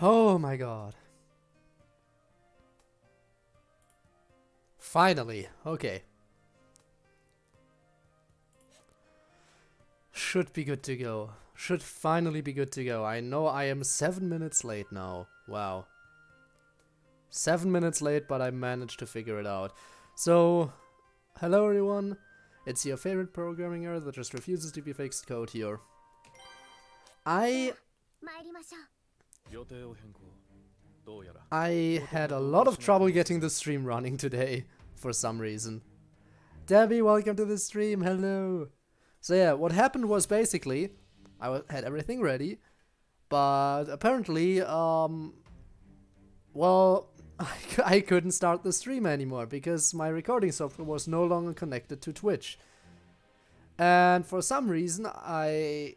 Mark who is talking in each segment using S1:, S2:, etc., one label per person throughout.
S1: Oh my god. Finally. Okay. Should be good to go. Should finally be good to go. I know I am 7 minutes late now. Wow. 7 minutes late, but I managed to figure it out. So, hello everyone. It's your favorite programming error that just refuses to be fixed, CodeErr. I had a lot of trouble getting the stream running today, for some reason. Debbie, welcome to the stream, hello! So yeah, what happened was basically, I had everything ready, but apparently, well, I couldn't start the stream anymore, because my recording software was no longer connected to Twitch. And for some reason, I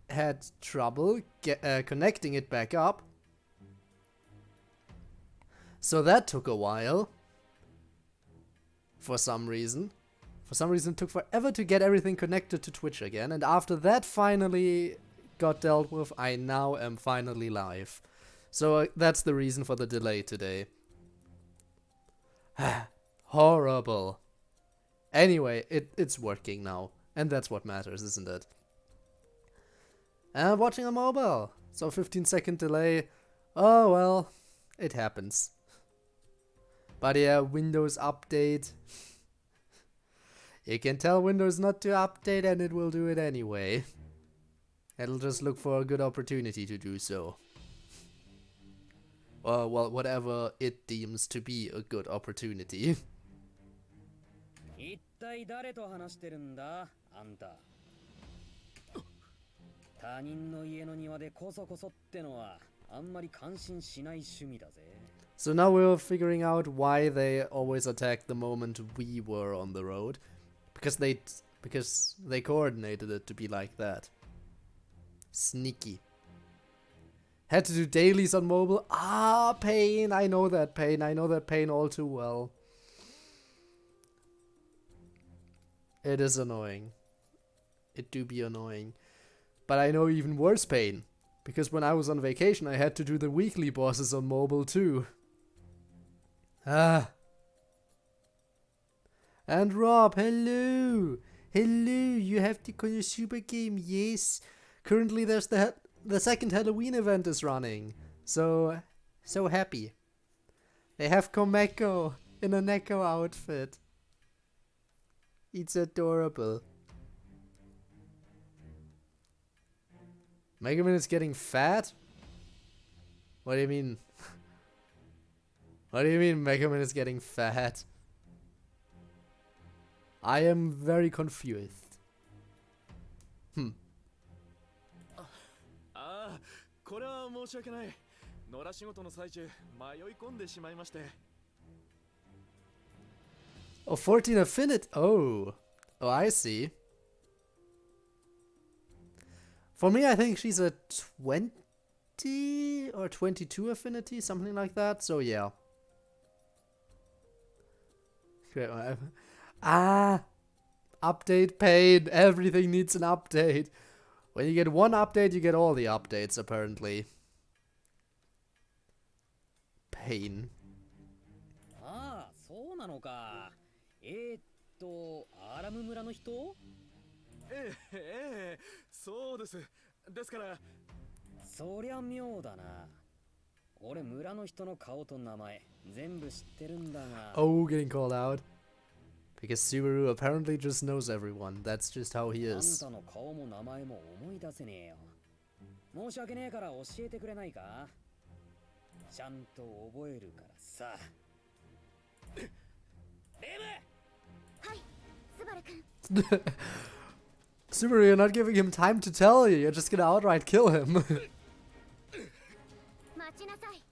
S1: had trouble connecting it back up. So that took a while. For some reason. It took forever to get everything connected to Twitch again. And after that finally got dealt with, I now am finally live. So that's the reason for the delay today. Horrible. Anyway, it's working now. And that's what matters, isn't it? And watching on mobile. So 15-second delay. Oh well, it happens. But yeah, Windows update. You can tell Windows not to update and it will do it anyway. It'll just look for a good opportunity to do so. Or well, whatever it deems to be a good opportunity. So now we're figuring out why they always attacked the moment we were on the road. Because they coordinated it to be like that. Sneaky. Had to do dailies on mobile. Ah, pain. I know that pain. I know that pain all too well. It is annoying. It do be annoying. But I know even worse pain. Because when I was on vacation, I had to do the weekly bosses on mobile too. Ah. And Rob, hello! Hello, you have the Konosuba game, yes. Currently there's the second Halloween event is running. So happy. They have Komeko in a Neko outfit. It's adorable. Megaman is getting fat? What do you mean? What do you mean Megaman is getting fat? I am very confused. Oh, 14 affinity. Oh, I see. For me, I think she's a 20 or 22 affinity, something like that. So yeah. Update pain. Everything needs an update. When you get one update, you get all the updates, apparently. Pain.
S2: Ah, そうなのか。アラム村の人？そうです。ですから。そりゃ妙だな。俺村の人の顔と名前全部知ってるんだが。
S1: Oh, getting called out. Because Sufferu apparently just knows everyone. That's just how he is.
S2: あんたの顔も名前も思い出せねえよ。申し訳ねえから教えてくれないか？ちゃんと覚えるからさ。レム！はい、スバル君。
S1: Sufferu, you're not giving him time to tell you. You're just gonna outright kill him.
S3: 待ちなさい。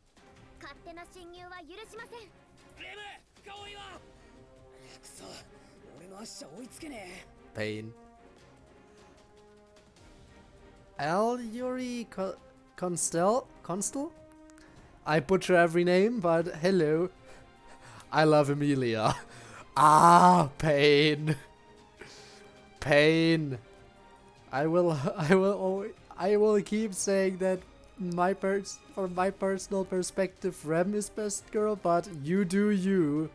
S3: 勝手な侵入は許しません。
S2: レム、顔いわ。くそ、俺の足じゃ追いつけね
S1: え。Pain. Alyuri Constel? I butcher every name, but hello. I love Emilia. Ah, pain. Pain. I will keep saying that from my personal perspective, Rem is best girl, but you do you.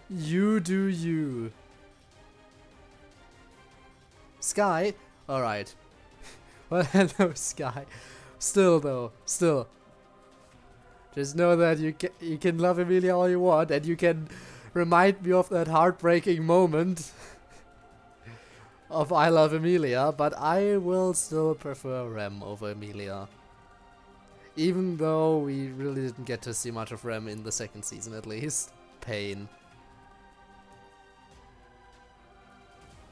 S1: You do you. Sky? Alright. Well, hello, Sky. Still, though. Still. Just know that you can love Emilia all you want, and you can remind me of that heartbreaking moment of I love Emilia, but I will still prefer Rem over Emilia. Even though we really didn't get to see much of Rem in the second season, at least. Pain.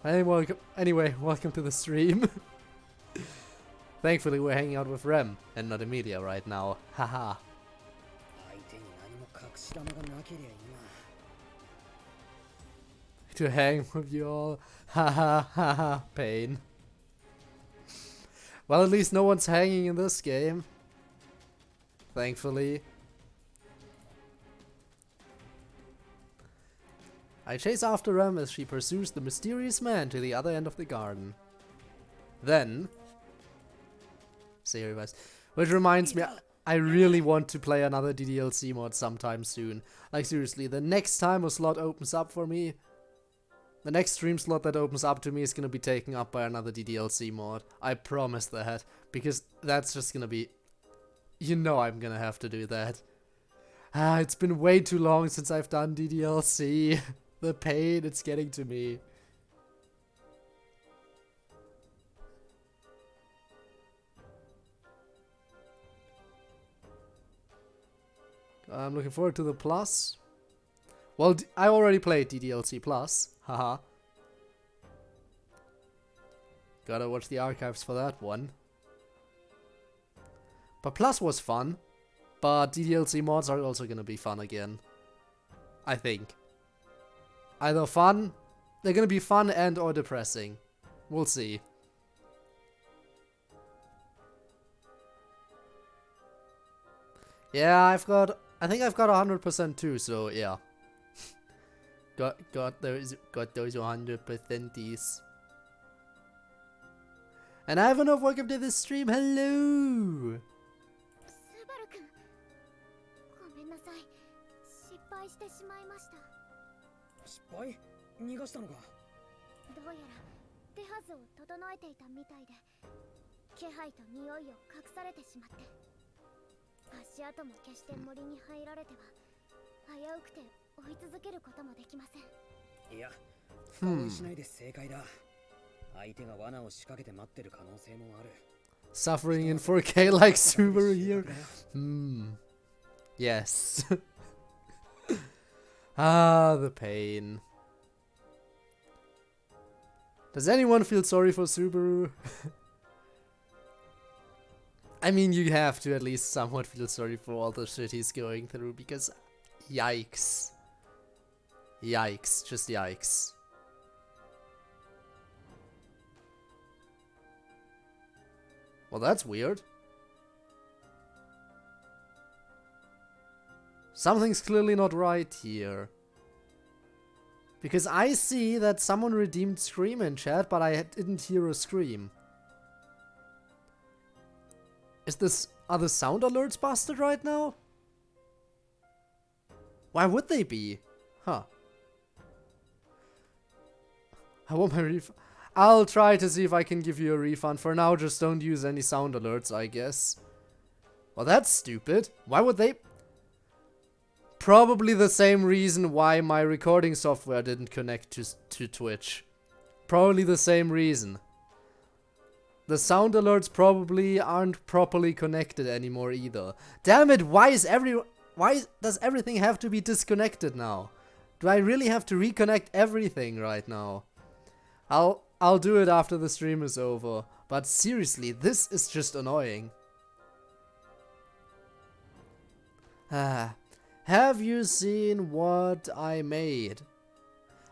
S1: Anyway, welcome to the stream. Thankfully, we're hanging out with Rem and not Emilia right now. Haha. To hang with you all. Haha, haha, pain. Well, at least no one's hanging in this game. Thankfully. I chase after Rem as she pursues the mysterious man to the other end of the garden. Then... Which reminds me, I really want to play another DDLC mod sometime soon. Like seriously, the next time a slot opens up for me, the next stream slot that opens up to me is gonna be taken up by another DDLC mod. I promise that, because that's just gonna be... You know I'm gonna have to do that. It's been way too long since I've done DDLC. The pain, it's getting to me. I'm looking forward to the plus. Well, I already played DDLC plus. Haha. Gotta watch the archives for that one. But plus was fun. But DDLC mods are also gonna be fun again. I think. Either fun. They're gonna be fun and or depressing. We'll see. Yeah, I think I've got 100% too, so yeah. got those 100%ies. And Ivanov, welcome to the stream. Hello.
S3: Sufferu-kun. ごめんなさい。失敗してしまいました。
S2: 失敗？逃がしたのか？
S3: どうやら手はずを整えていたみたいで、気配と匂いを隠されてしまって。足跡も決して森に入られては危うくて追い続けることもできません。いや、深追いしないで正解だ。相手が罠を仕掛けて待ってる可能性もある。
S1: Suffering in 4K like Sufferu here. Yes. The pain. Does anyone feel sorry for Subaru? I mean, you have to at least somewhat feel sorry for all the shit he's going through, because yikes. Yikes, just yikes. Well, that's weird. Something's clearly not right here. Because I see that someone redeemed Scream in chat, but I didn't hear a scream. Are the sound alerts busted right now? Why would they be? Huh. I want my refund. I'll try to see if I can give you a refund. For now, just don't use any sound alerts, I guess. Well, that's stupid. Why would they? Probably the same reason why my recording software didn't connect to Twitch. Probably the same reason. The sound alerts probably aren't properly connected anymore either. Damn it, why does everything have to be disconnected now? Do I really have to reconnect everything right now? I'll do it after the stream is over. But seriously, this is just annoying. Have you seen what I made?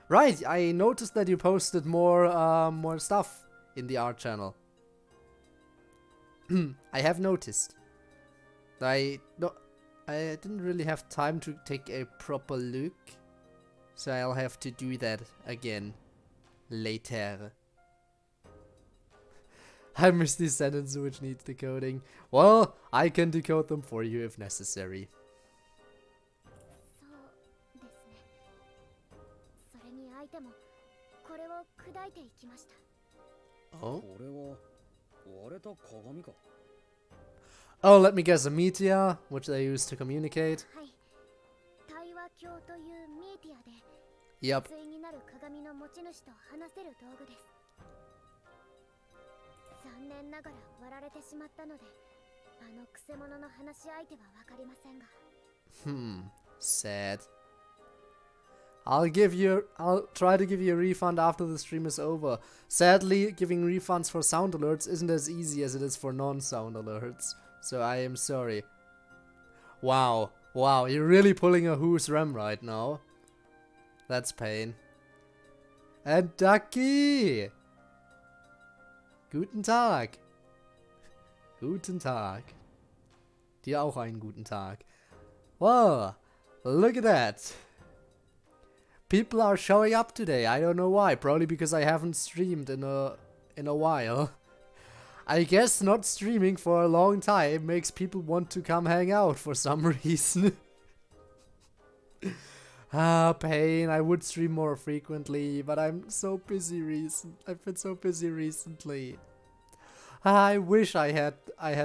S1: Right, I noticed that you posted more stuff in the art channel. I have noticed. I didn't really have time to take a proper look, so I'll have to do that again later. I miss these sentences which need decoding. Well, I can decode them for you if necessary.
S3: そうですね。それに相手もこれを砕いていきました。
S1: Oh?
S2: これは割れた鏡か。
S1: Oh, let me guess, a meteor, which they use to communicate.
S3: はい。対話鏡というミーティアで
S1: Yep.
S3: 対になる鏡の持ち主と話せる道具です。残念ながら割られてしまったので、あのクセ者の話し相手はわかりませんが。
S1: Sad. I'll try to give you a refund after the stream is over. Sadly, giving refunds for sound alerts isn't as easy as it is for non-sound alerts. So I am sorry. Wow. Wow, you're really pulling a who's rem right now. That's pain. And Ducky! Guten Tag. Guten Tag. Dir auch einen guten Tag. Wow, look at that. People are showing up today. I don't know why. Probably because I haven't streamed in a while. I guess not streaming for a long time makes people want to come hang out for some reason. Pain. I would stream more frequently, but I'm so busy I've been so busy recently. I wish I had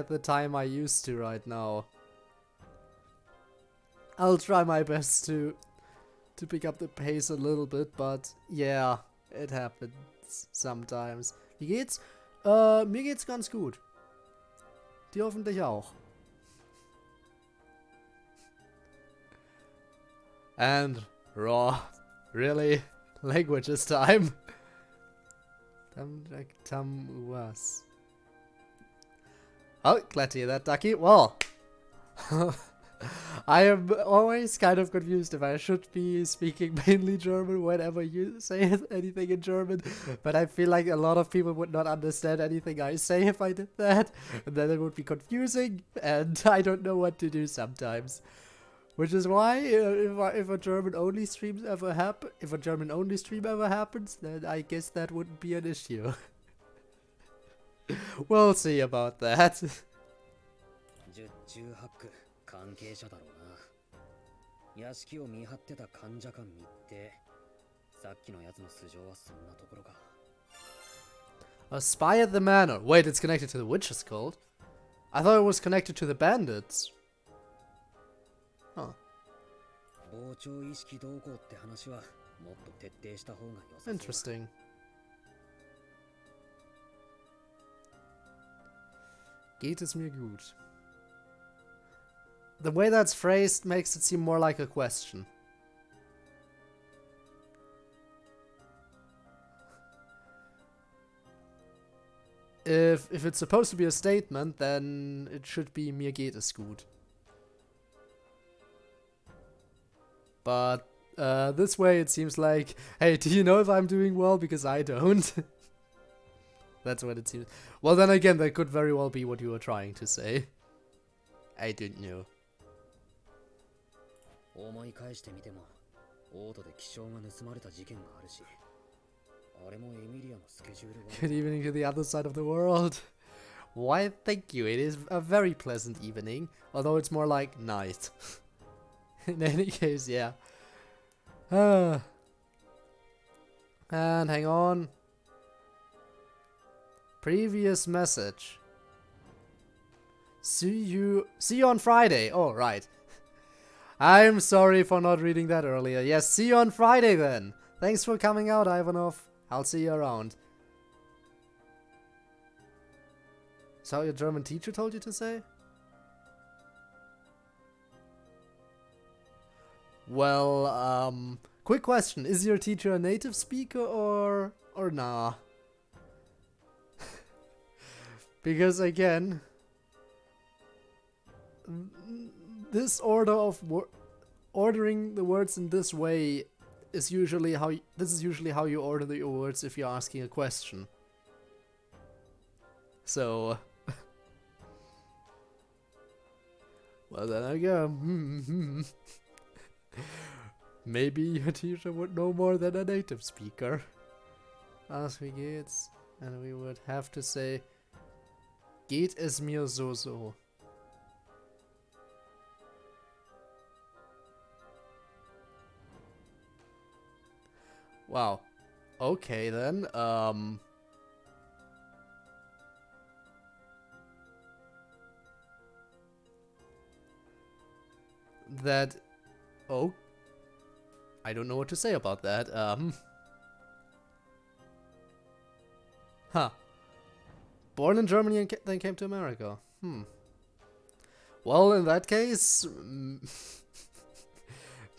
S1: the time I used to right now. I'll try my best to pick up the pace a little bit, but yeah, it happens sometimes. Wie geht's? Mir geht's ganz gut. Dir hoffentlich auch. And raw. Really? Languages time? Was. Oh, glad to hear that, Ducky. Well, I am always kind of confused if I should be speaking mainly German whenever you say anything in German, but I feel like a lot of people would not understand anything I say if I did that, and then it would be confusing, and I don't know what to do sometimes. Which is why, if a German-only stream ever happens, then I guess that wouldn't be an issue. We'll see about that.
S2: 関係者だろうな。屋敷を見張ってた患者か密偵。さっきのやつの素性はそんなところか。
S1: A spy at the manor. Wait, it's connected to the witch's cult? I thought it was connected to the bandits. Huh.
S2: 傍聴意識動向って話はもっと徹底した方が良さそうだ。
S1: Interesting. Geht es mir gut? The way that's phrased makes it seem more like a question. If it's supposed to be a statement, then it should be mir geht es gut. But this way it seems like, hey, do you know if I'm doing well? Because I don't. That's what it seems. Well, then again, that could very well be what you were trying to say. I don't know.
S2: 思い返してみても、オートで気象が盗まれた事件があるし、あれもエミリアのスケジュールが。
S1: Good evening to the other side of the world. Why, thank you. It is a very pleasant evening, although it's more like night. In any case, yeah. And hang on. Previous message. See you on Friday. Oh, right. I'm sorry for not reading that earlier. Yes, see you on Friday then. Thanks for coming out, Ivanov. I'll see you around. Is that what your German teacher told you to say? Well, quick question. Is your teacher a native speaker or nah? Because again, this order of ordering the words in this way is usually how you order your words if you're asking a question. So, well then I go. Maybe your teacher would know more than a native speaker. As we geht's, and we would have to say Geht es mir so. Wow. Okay then. That. Oh. I don't know what to say about that. Huh. Born in Germany and then came to America. Well, in that case,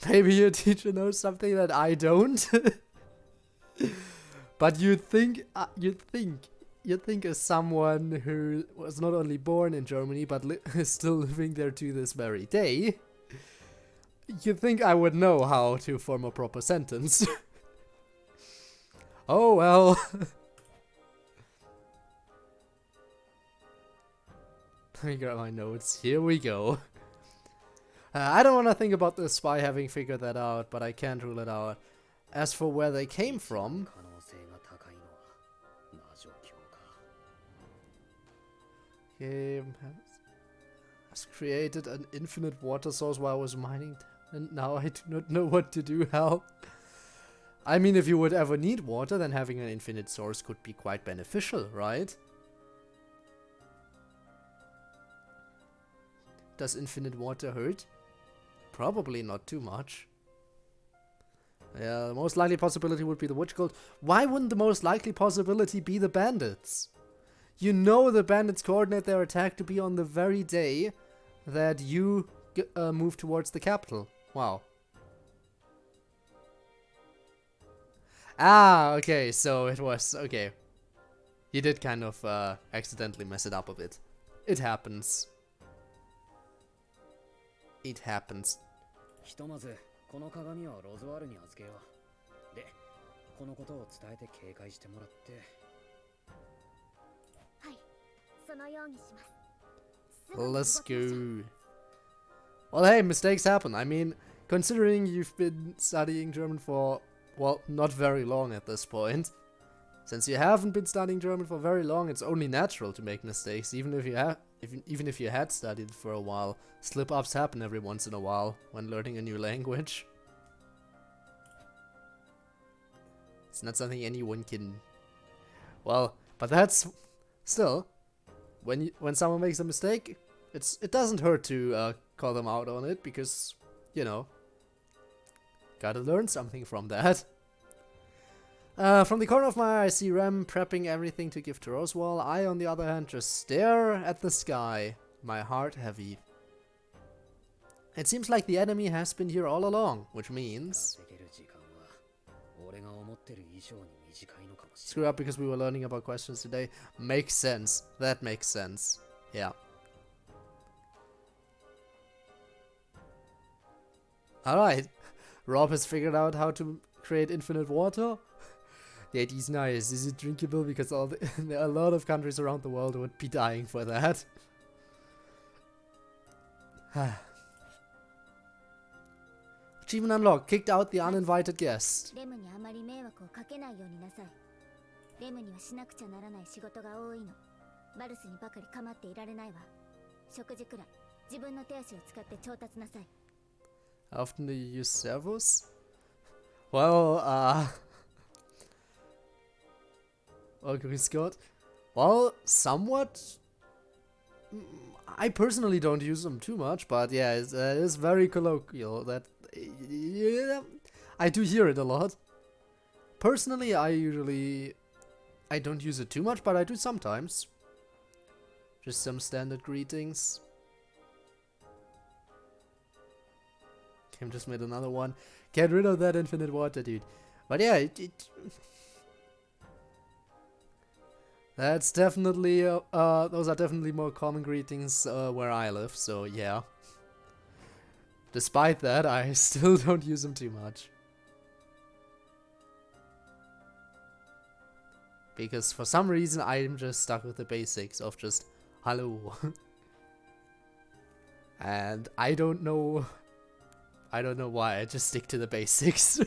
S1: maybe your teacher knows something that I don't. But you'd think as someone who was not only born in Germany but is still living there to this very day, you'd think I would know how to form a proper sentence. Oh well. Let me grab my notes. Here we go. I don't want to think about the spy having figured that out, but I can't rule it out. As for where they came from, game has created an infinite water source while I was mining, and now I do not know what to do. Help. I mean, if you would ever need water, then having an infinite source could be quite beneficial, right? Does infinite water hurt? Probably not too much. Yeah, the most likely possibility would be the witch cult. Why wouldn't the most likely possibility be the bandits? You know the bandits coordinate their attack to be on the very day that you move towards the capital. Wow. Ah, okay, so it was... Okay. You did kind of accidentally mess it up a bit. It happens. It happens.
S2: ひとまずこの鏡はロズワールに預けよう。で、このことを伝えて警戒してもらって。
S3: はい、そのようにします。
S1: Let's go. Well, hey, mistakes happen. I mean, considering you've been studying German for, well, not very long at this point. Since you haven't been studying German for very long, it's only natural to make mistakes, even if you had studied for a while. Slip-ups happen every once in a while when learning a new language. It's not something anyone can... Well, but that's... Still, when someone makes a mistake, it doesn't hurt to call them out on it, because, you know, gotta learn something from that. From the corner of my eye, I see Rem prepping everything to give to Roswell. I, on the other hand, just stare at the sky, my heart heavy. It seems like the enemy has been here all along, which means... Screw up because we were learning about questions today. Makes sense. That makes sense. Yeah. Alright. Rob has figured out how to create infinite water. Yeah, it is nice. Is it drinkable? Because there are a lot of countries around the world who would be dying for that. Achievement unlocked. Kicked out the uninvited guest. How often do you use servos? Well, oh, grüß Gott. Well, somewhat. I personally don't use them too much, but yeah, it is very colloquial. That yeah, I do hear it a lot. Personally, I don't use it too much, but I do sometimes. Just some standard greetings. Kim just made another one. Get rid of that infinite water, dude. But yeah, that's definitely, those are definitely more common greetings where I live, so yeah. Despite that, I still don't use them too much. Because for some reason, I'm just stuck with the basics of just, hello. And I don't know why, I just stick to the basics.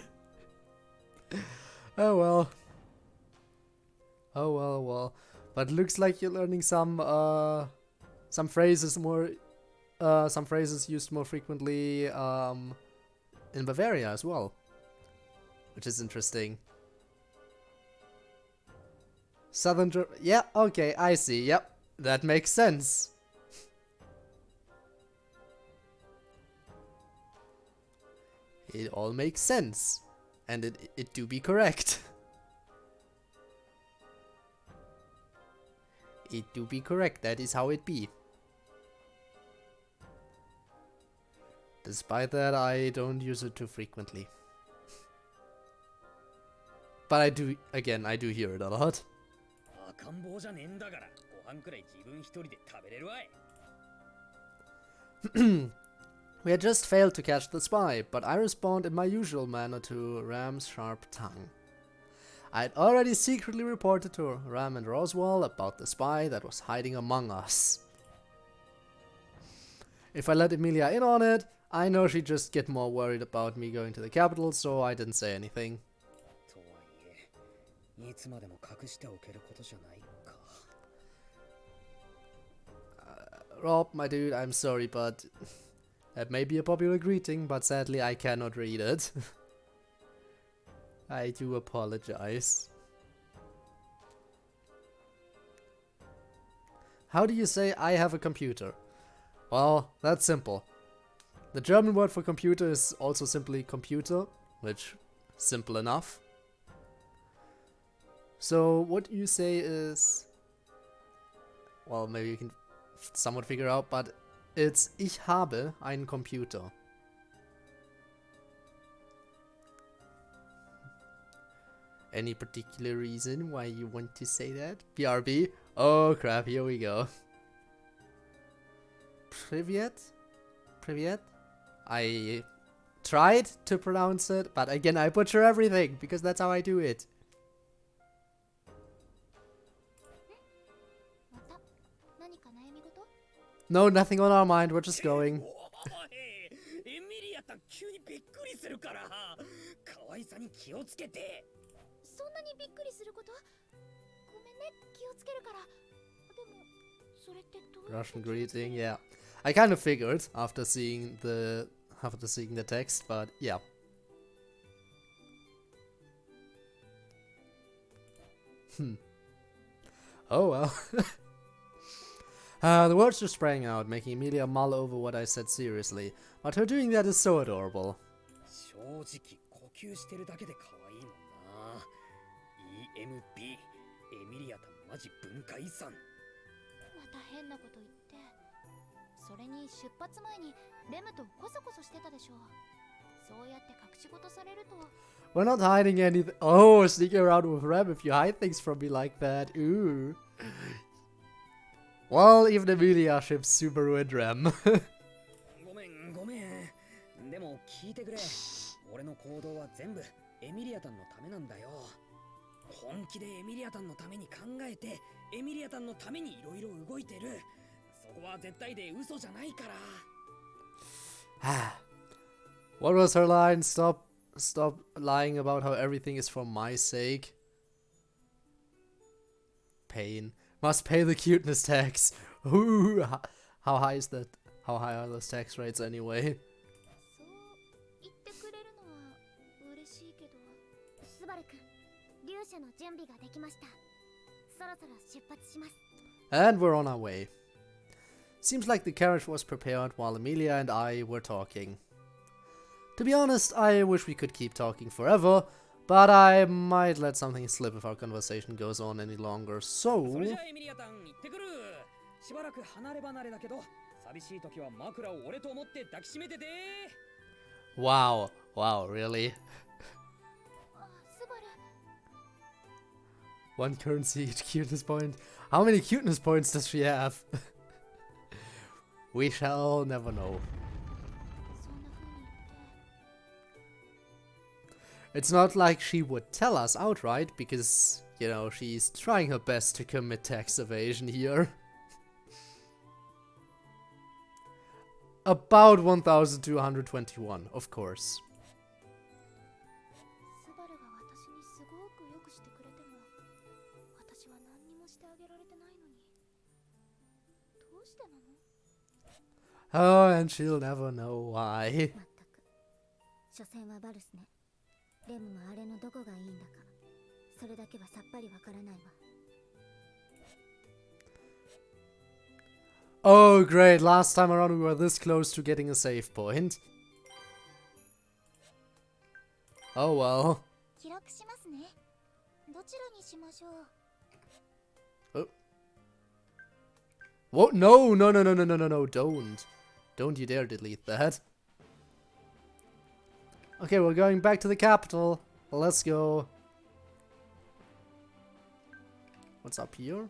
S1: Oh well. Oh well, well. But looks like you're learning some phrases more, some phrases used more frequently in Bavaria as well, which is interesting. Southern German, yeah, okay, I see, yep, that makes sense. It all makes sense, and it do be correct. It do be correct, that is how it be. Despite that, I don't use it too frequently. But I do, again, I do hear it a lot. We had just failed to catch the spy, but I respond in my usual manner to Ram's sharp tongue. I had already secretly reported to Ram and Roswell about the spy that was hiding among us. If I let Emilia in on it, I know she'd just get more worried about me going to the capital, so I didn't say anything. Rob, my dude, I'm sorry, but that may be a popular greeting, but sadly I cannot read it. I do apologize. How do you say I have a computer? Well, that's simple. The German word for computer is also simply computer, which simple enough. So what you say is, well, maybe you can somewhat figure out, but it's ich habe einen Computer. Any particular reason why you want to say that? BRB? Oh crap, here we go. Privyet? Privyet? I tried to pronounce it, but again I butcher everything, because that's how I do it. No, nothing on our mind, we're just going. Russian greeting, yeah. I kind of figured after seeing the text, but yeah. Oh well. The words just sprang out, making Emilia mull over what I said seriously, but her doing that is so adorable. We're not hiding anything. Oh, sneaking around with Rem if you hide things from me like that. Ooh. Well, even Emilia ships Subaru and Rem. What was her line? Stop lying about how everything is for my sake. Pain. Must pay the cuteness tax. Ooh, how high is that? How high are those tax rates anyway? And we're on our way. Seems like the carriage was prepared while Emilia and I were talking. To be honest, I wish we could keep talking forever, but I might let something slip if our conversation goes on any longer, so... Wow, really? One currency each cuteness point. How many cuteness points does she have? We shall never know. It's not like she would tell us outright, because, you know, she's trying her best to commit tax evasion here. About 1,221, of course.
S3: してあげられてないのにどうしてなの？
S1: Oh, and she'll never know why.
S3: まったく所詮はバルスね。レムもあれのどこがいいんだかそれだけはさっぱりわからないわ。
S1: Oh, great. Last time around we were this close to getting a save point. Oh well.
S3: 記録しますね。どちらにしましょう？
S1: Oh. What? No, no, no, no, no, no, no, no. Don't. Don't you dare delete that. Okay, we're going back to the capital. Let's go. What's up here?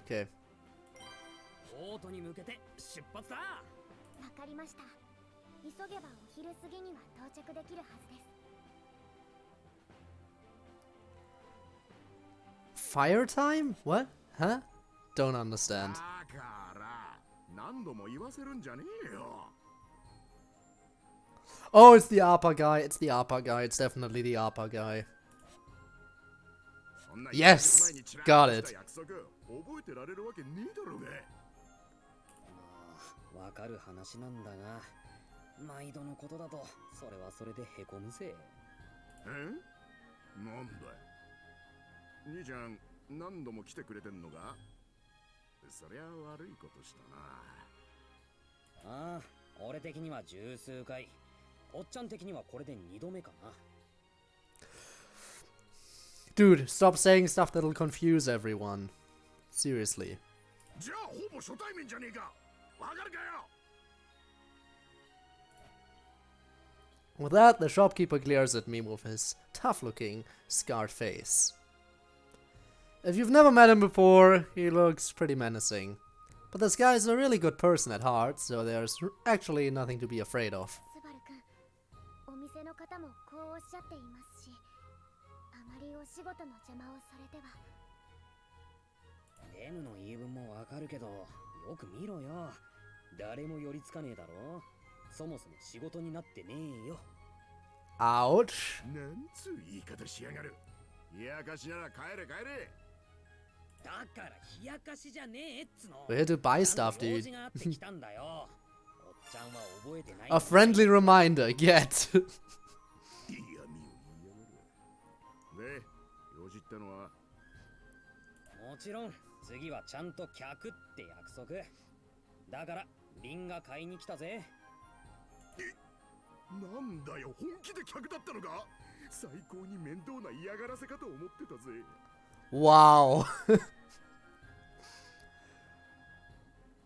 S1: Okay.
S2: オートに向けて出発だ。
S3: わかりました。急げばお昼過ぎには到着できるはずです。
S1: Fire time? What? Huh? Don't understand.
S4: だから何度も言わせるんじゃねえよ。
S1: Oh, it's the APA guy. It's the APA guy. It's definitely the APA guy.
S4: そんな
S1: Yes!
S4: 一日前にちらっ
S1: Got
S4: と
S1: it.
S4: した約束覚えてられるわけねえだろうが。
S2: わかる話なんだが、毎度のことだとそれはそれでへこむぜ。
S4: なんだよ。兄ちゃん何度も来てくれてんのか。そりゃ悪いことしたな。
S2: ああ、俺的には十数回、おっちゃん的にはこれで2度目かな。
S1: Dude, stop saying stuff that'll confuse everyone. Seriously.
S4: じゃあほぼ初対面じゃねえか。わかるかよ。
S1: With that, the shopkeeper glares at me with his tough-looking, scarred face. If you've never met him before, he looks pretty menacing. But this guy's a really good person at heart, so there's actually nothing to be afraid of.
S3: スバル君、お店の方もこうおっしゃっていますし、あまりお仕事の邪魔をされては。
S2: レムの言い分もわかるけど、よく見ろよ。誰も寄りつかねえだろ。そもそも仕事になってねえよ。
S1: Ouch.
S4: なんつう言い方しやがる。冷やかしなら帰れ帰れ。
S2: だから冷やかしじゃねえっつの。
S1: We're here to buy stuff,
S2: 用
S1: dude.
S2: 事があって来たんだよ。おっちゃんは覚えてない。
S1: A friendly reminder, get.
S4: 嫌味を言いやがる。で、用事ってのは。
S2: もちろん、次はちゃんと客って約束。だから、リンが買いに来たぜ。
S4: なんだよ、本気で客だったのか。最高に面倒な嫌がらせかと思ってたぜ。
S1: Wow.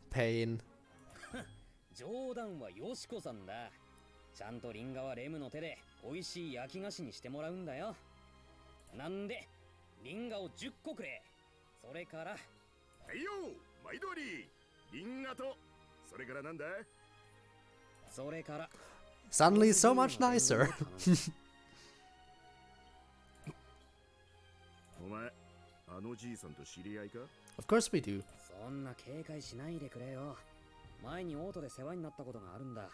S1: Pain.
S2: 冗談はよしこさんだ。ちゃんとリンガはレムの手で美味しい焼き菓子にしてもらうんだよ。なんで、リンガを10個くれ。それから。
S4: はいよ、毎度あり。リンガと、それからなんだ。
S2: それから。
S1: Suddenly so much nicer.
S4: お前、あのじいさんと知り合いか。
S1: Of course we do.
S2: そんな警戒しないでくれよ。前にオートで世話になったことがあるんだ。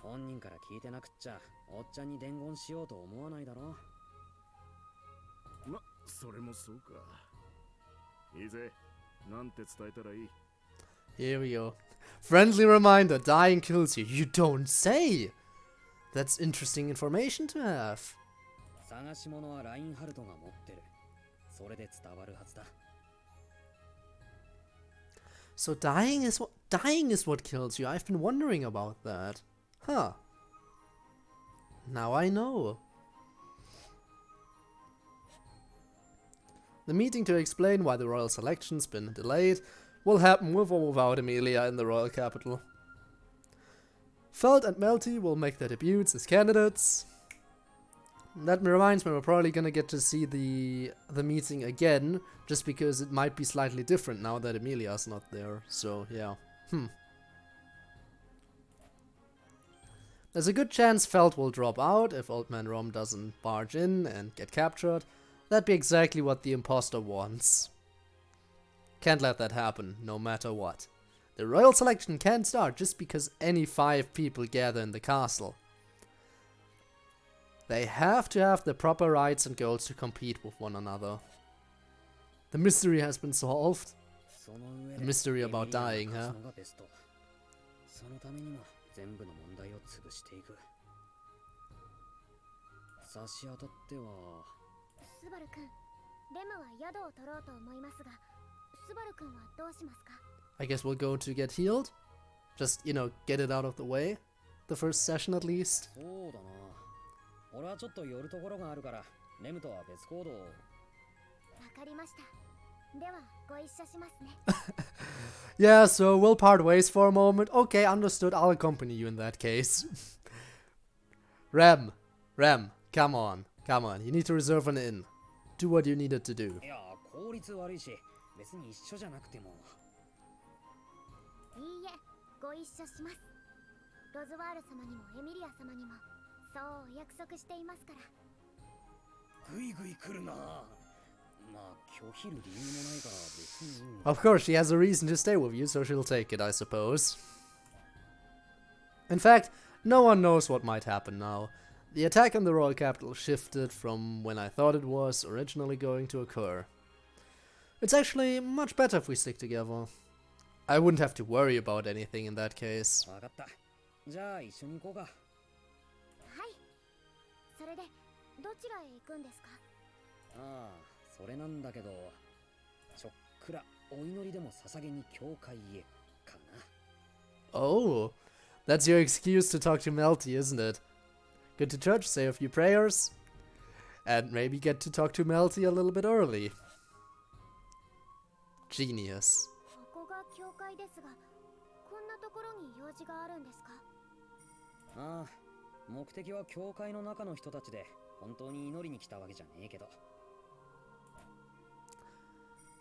S2: 本人から聞いてなくっちゃ、おっちゃんに伝言しようと思わないだろ。
S4: ま、それもそうか。いいぜ、なんて伝えたらいい。
S1: Here we go. Friendly reminder, dying kills you. You don't say! That's interesting information to have.
S2: 探し物はラインハルトが持ってる。それで伝わるはずだ。
S1: So dying is what kills you. I've been wondering about that. Huh. Now I know. The meeting to explain why the royal selection's been delayed will happen with or without Emilia in the royal capital. Felt and Melty will make their debuts as candidates. That reminds me, we're probably gonna get to see the meeting again, just because it might be slightly different now that Emilia's not there. So yeah, There's a good chance Felt will drop out if Old Man Rom doesn't barge in and get captured. That'd be exactly what the imposter wants. Can't let that happen, no matter what. The royal selection can't start just because any 5 people gather in the castle. They have to have the proper rights and goals to compete with one another. The mystery has been solved. The mystery about dying, huh?
S2: そのためにも全部の問題を潰していく。差し当たっては。
S3: スバル君、レムは宿を取ろうと思いますが、スバル君はどうしますか?
S1: I guess we'll go to get healed. Just, you know, get it out of the way. The first session at least.
S2: そうだな。俺はちょっと寄るところがあるから、レムとは別行動を。わ
S3: かりました。ではご一緒しますね。
S1: Yeah, so we'll part ways for a moment. Okay, understood. I'll accompany you in that case. Rem, come on. You need to reserve an inn. Do what you needed to do.
S2: いや、効率悪いし、別に一緒じゃなくても。
S3: いいえ、ご一緒します。ロズワール様にもエミリア様にも、そうお約束していますから。
S2: ぐいぐい来るな。まあ、拒否る理由もないから別に。
S1: Of course, she has a reason to stay with you, so she'll take it, I suppose. In fact, no one knows what might happen now. The attack on the royal capital shifted from when I thought it was originally going to occur. It's actually much better if we stick together. I wouldn't have to worry about anything in that case.
S2: わかった。じゃあ一緒に行こうか。はい。
S3: それでどちらへ行くんですか？
S2: ああ、それなんだけど、ちょっくらお祈りでも捧げに教会へかな。
S1: Oh, that's your excuse to talk to Melty, isn't it? Go to church, say a few prayers, and maybe get to talk to Melty a little bit early. Genius.
S3: ここが教会ですが、こんなところに用事があるんですか？
S2: ああ、目的は教会の中の人たちで本当に祈りに来たわけじゃねえけど。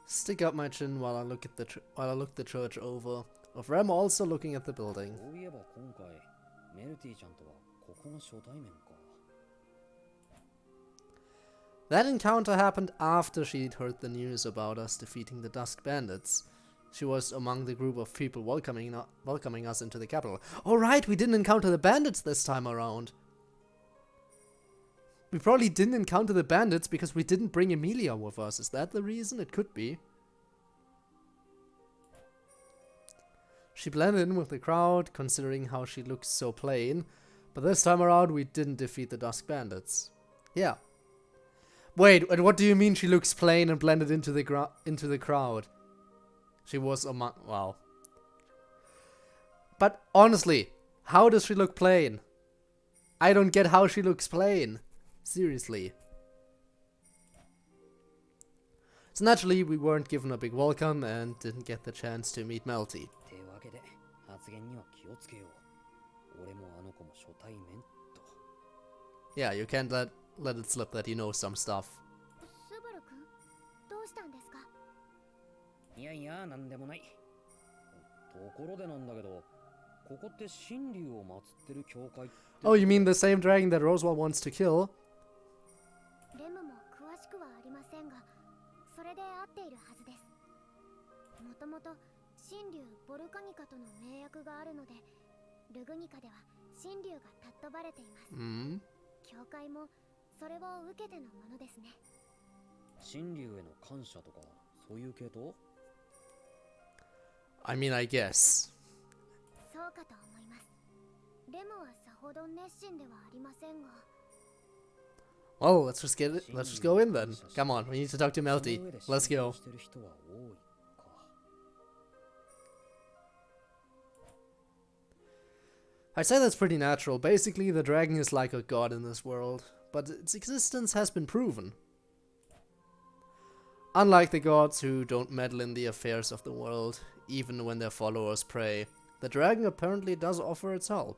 S1: Stick up my chin while I look the church over. Of Rem also looking at the building.
S2: そういえば今回メルティちゃんとはここが初対面か。
S1: That encounter happened after she'd heard the news about us defeating the Dusk Bandits. She was among the group of people welcoming us into the capital. Oh right, we didn't encounter the bandits this time around. We probably didn't encounter the bandits because we didn't bring Emilia with us. Is that the reason? It could be. She blended in with the crowd, considering how she looks so plain. But this time around, we didn't defeat the Dusk Bandits. Yeah. Wait, and what do you mean she looks plain and blended into the crowd? She was among... Wow. But honestly, how does she look plain? I don't get how she looks plain. Seriously. So naturally, we weren't given a big welcome and didn't get the chance to meet Melty. Yeah, you can't let it slip that you know some stuff.
S3: どうしたんですか？
S2: いやいや、なんでもない。ところでなんだけど、ここって神竜を祀ってる教会って。
S1: Oh, you mean the same dragon that Roswell wants to kill?
S3: レムも詳しくはありませんが、それで合っているはずです。もともと神竜ボルカニカとの盟約があるので、ルグニカでは神竜が尊ばれています。教会もそれを受けてのものですね。
S2: 神竜への感謝とかそういう系統？
S1: I mean, I guess.
S3: そうかと思います。レムはさほど熱心ではありませんが。
S1: Well, let's just go in then. Come on, we need to talk to Melty. Let's go. I'd say that's pretty natural. Basically, the dragon is like a god in this world, but its existence has been proven. Unlike the gods who don't meddle in the affairs of the world, even when their followers pray, the dragon apparently does offer its help.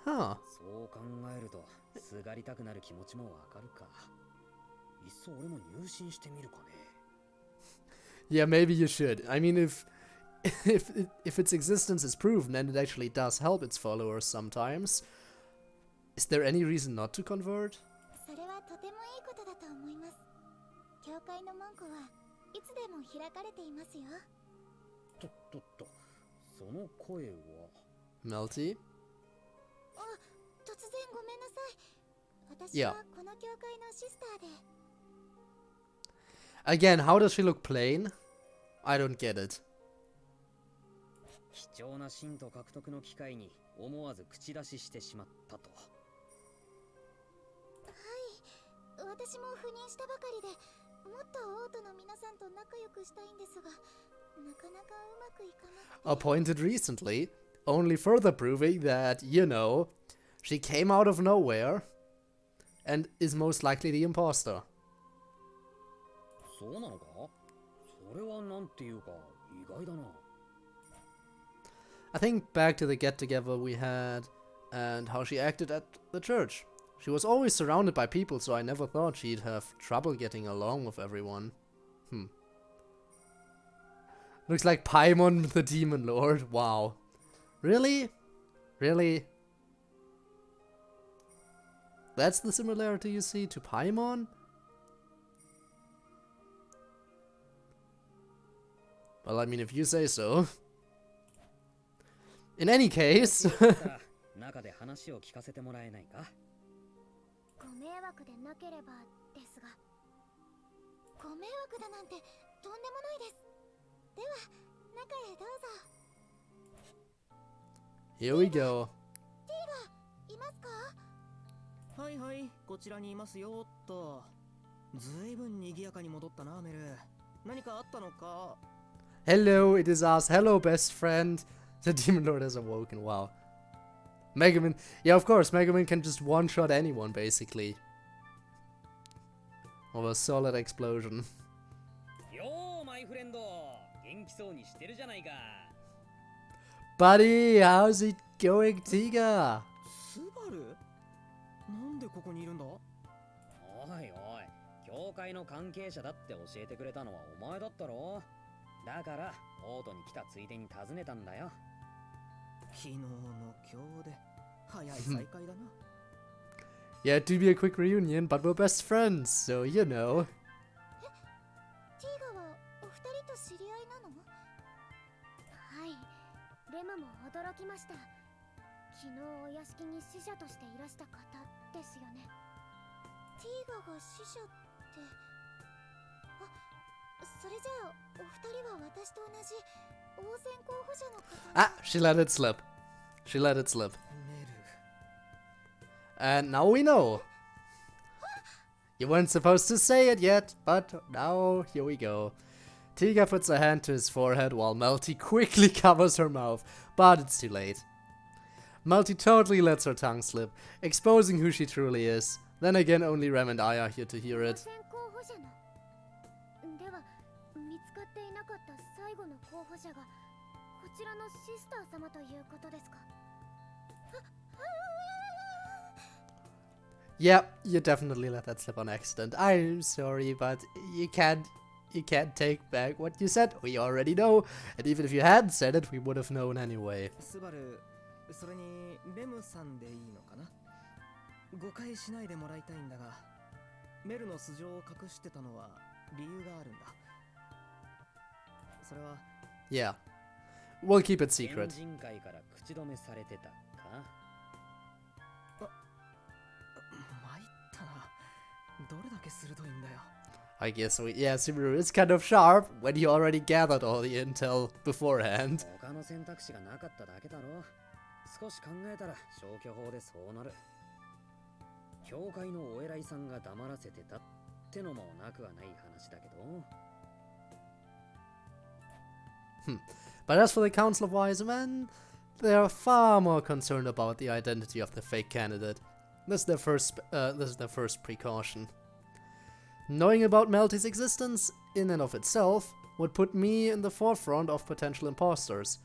S1: Huh. Yeah, maybe you should. I mean, if its existence is proven and it actually does help its followers sometimes, is there any reason not to convert? Melty? Yeah.
S3: この教会のシスターで。
S1: Again, how does she look plain? I don't get it.
S2: 貴重な信徒獲得の機会に思わず口出ししてしまったと。
S3: 私も赴任したばかりで、もっと王都の皆さんと仲良くしたいんですが、なかなかうまくいかなくて。
S1: Appointed recently, only further proving that, you know, she came out of nowhere and is most likely the imposter.
S2: そうなのか？それはなんていうか意外だな。
S1: I think back to the get-together we had and how she acted at the church. She was always surrounded by people, so I never thought she'd have trouble getting along with everyone. Looks like Paimon the Demon Lord. Wow. Really? Really? That's the similarity you see to Paimon? Well, I mean, if you say so. In any case.
S2: 中で話を聞かせてもらえないか？
S3: ご迷惑でなければですが。ご迷惑だなんてとんでもないです。では、中へどうぞ。
S1: Here we go.
S3: いますか？
S5: はいはい、こちらにいますよっと。ずいぶん賑やかに戻ったな、メル。何かあったのか？
S1: Hello, it is us. Hello, best friend. The Demon Lord has awoken. Wow. Megaman. Yeah, of course, Megaman can just one-shot anyone, basically. Of a solid explosion.
S2: Yo, my friend. 元気そうにしてるじゃないか。
S1: Buddy, how's it going, Tiga?
S5: スバル？なんでここにいるんだ？
S2: おいおい、教会の関係者だって教えてくれたのはお前だったろ。だから王都に来たついでに訪ねたんだよ。
S5: 昨日の今日で早い再会だな。
S1: Yeah, it'd be a quick reunion, but we're best friends, so you know.
S3: ティーガはお二人と知り合いなの？はい、レムも驚きました。昨日お屋敷に使者としていらした方ですよね。ティーガが使者って、それじゃあお二人は私と同じ王選候補者の方。
S1: Ah, she let it slip. She let it slip.
S5: メル。
S1: And now we know. You weren't supposed to say it yet, but now here we go. Tiga puts her hand to his forehead while Melty quickly covers her mouth, but it's too late. Melty totally lets her tongue slip, exposing who she truly is. Then again, only Rem and I are here to hear
S3: 王
S1: it.
S3: 選候補者の。では見つかっていなかった最後の候補者がこちらのシスター様ということですか？
S1: Yeah, you definitely let that slip on accident. I'm sorry, but you can't take back what you said. We already know, and even if you hadn't said it, we would have known anyway.
S5: スバル、それにレムさんでいいのかな？誤解しないでもらいたいんだが、メルの素性を隠してたのは理由があるんだ。それは
S1: Yeah, we'll keep it secret.
S2: 県人会から口止めされてたか。
S5: 参ったな。どれだけ鋭いんだよ。
S1: I guess yeah, Subaru is kind of sharp when he already gathered all the intel beforehand.
S2: 他の選択肢がなかっただけだろ。少し考えたら消去法でそうなる。教会のお偉いさんが黙らせてたってのもなくはない話だけど。
S1: But as for the Council of Wise Men, they are far more concerned about the identity of the fake candidate. This is their first precaution. Knowing about Melty's existence, in and of itself, would put me in the forefront of potential imposters.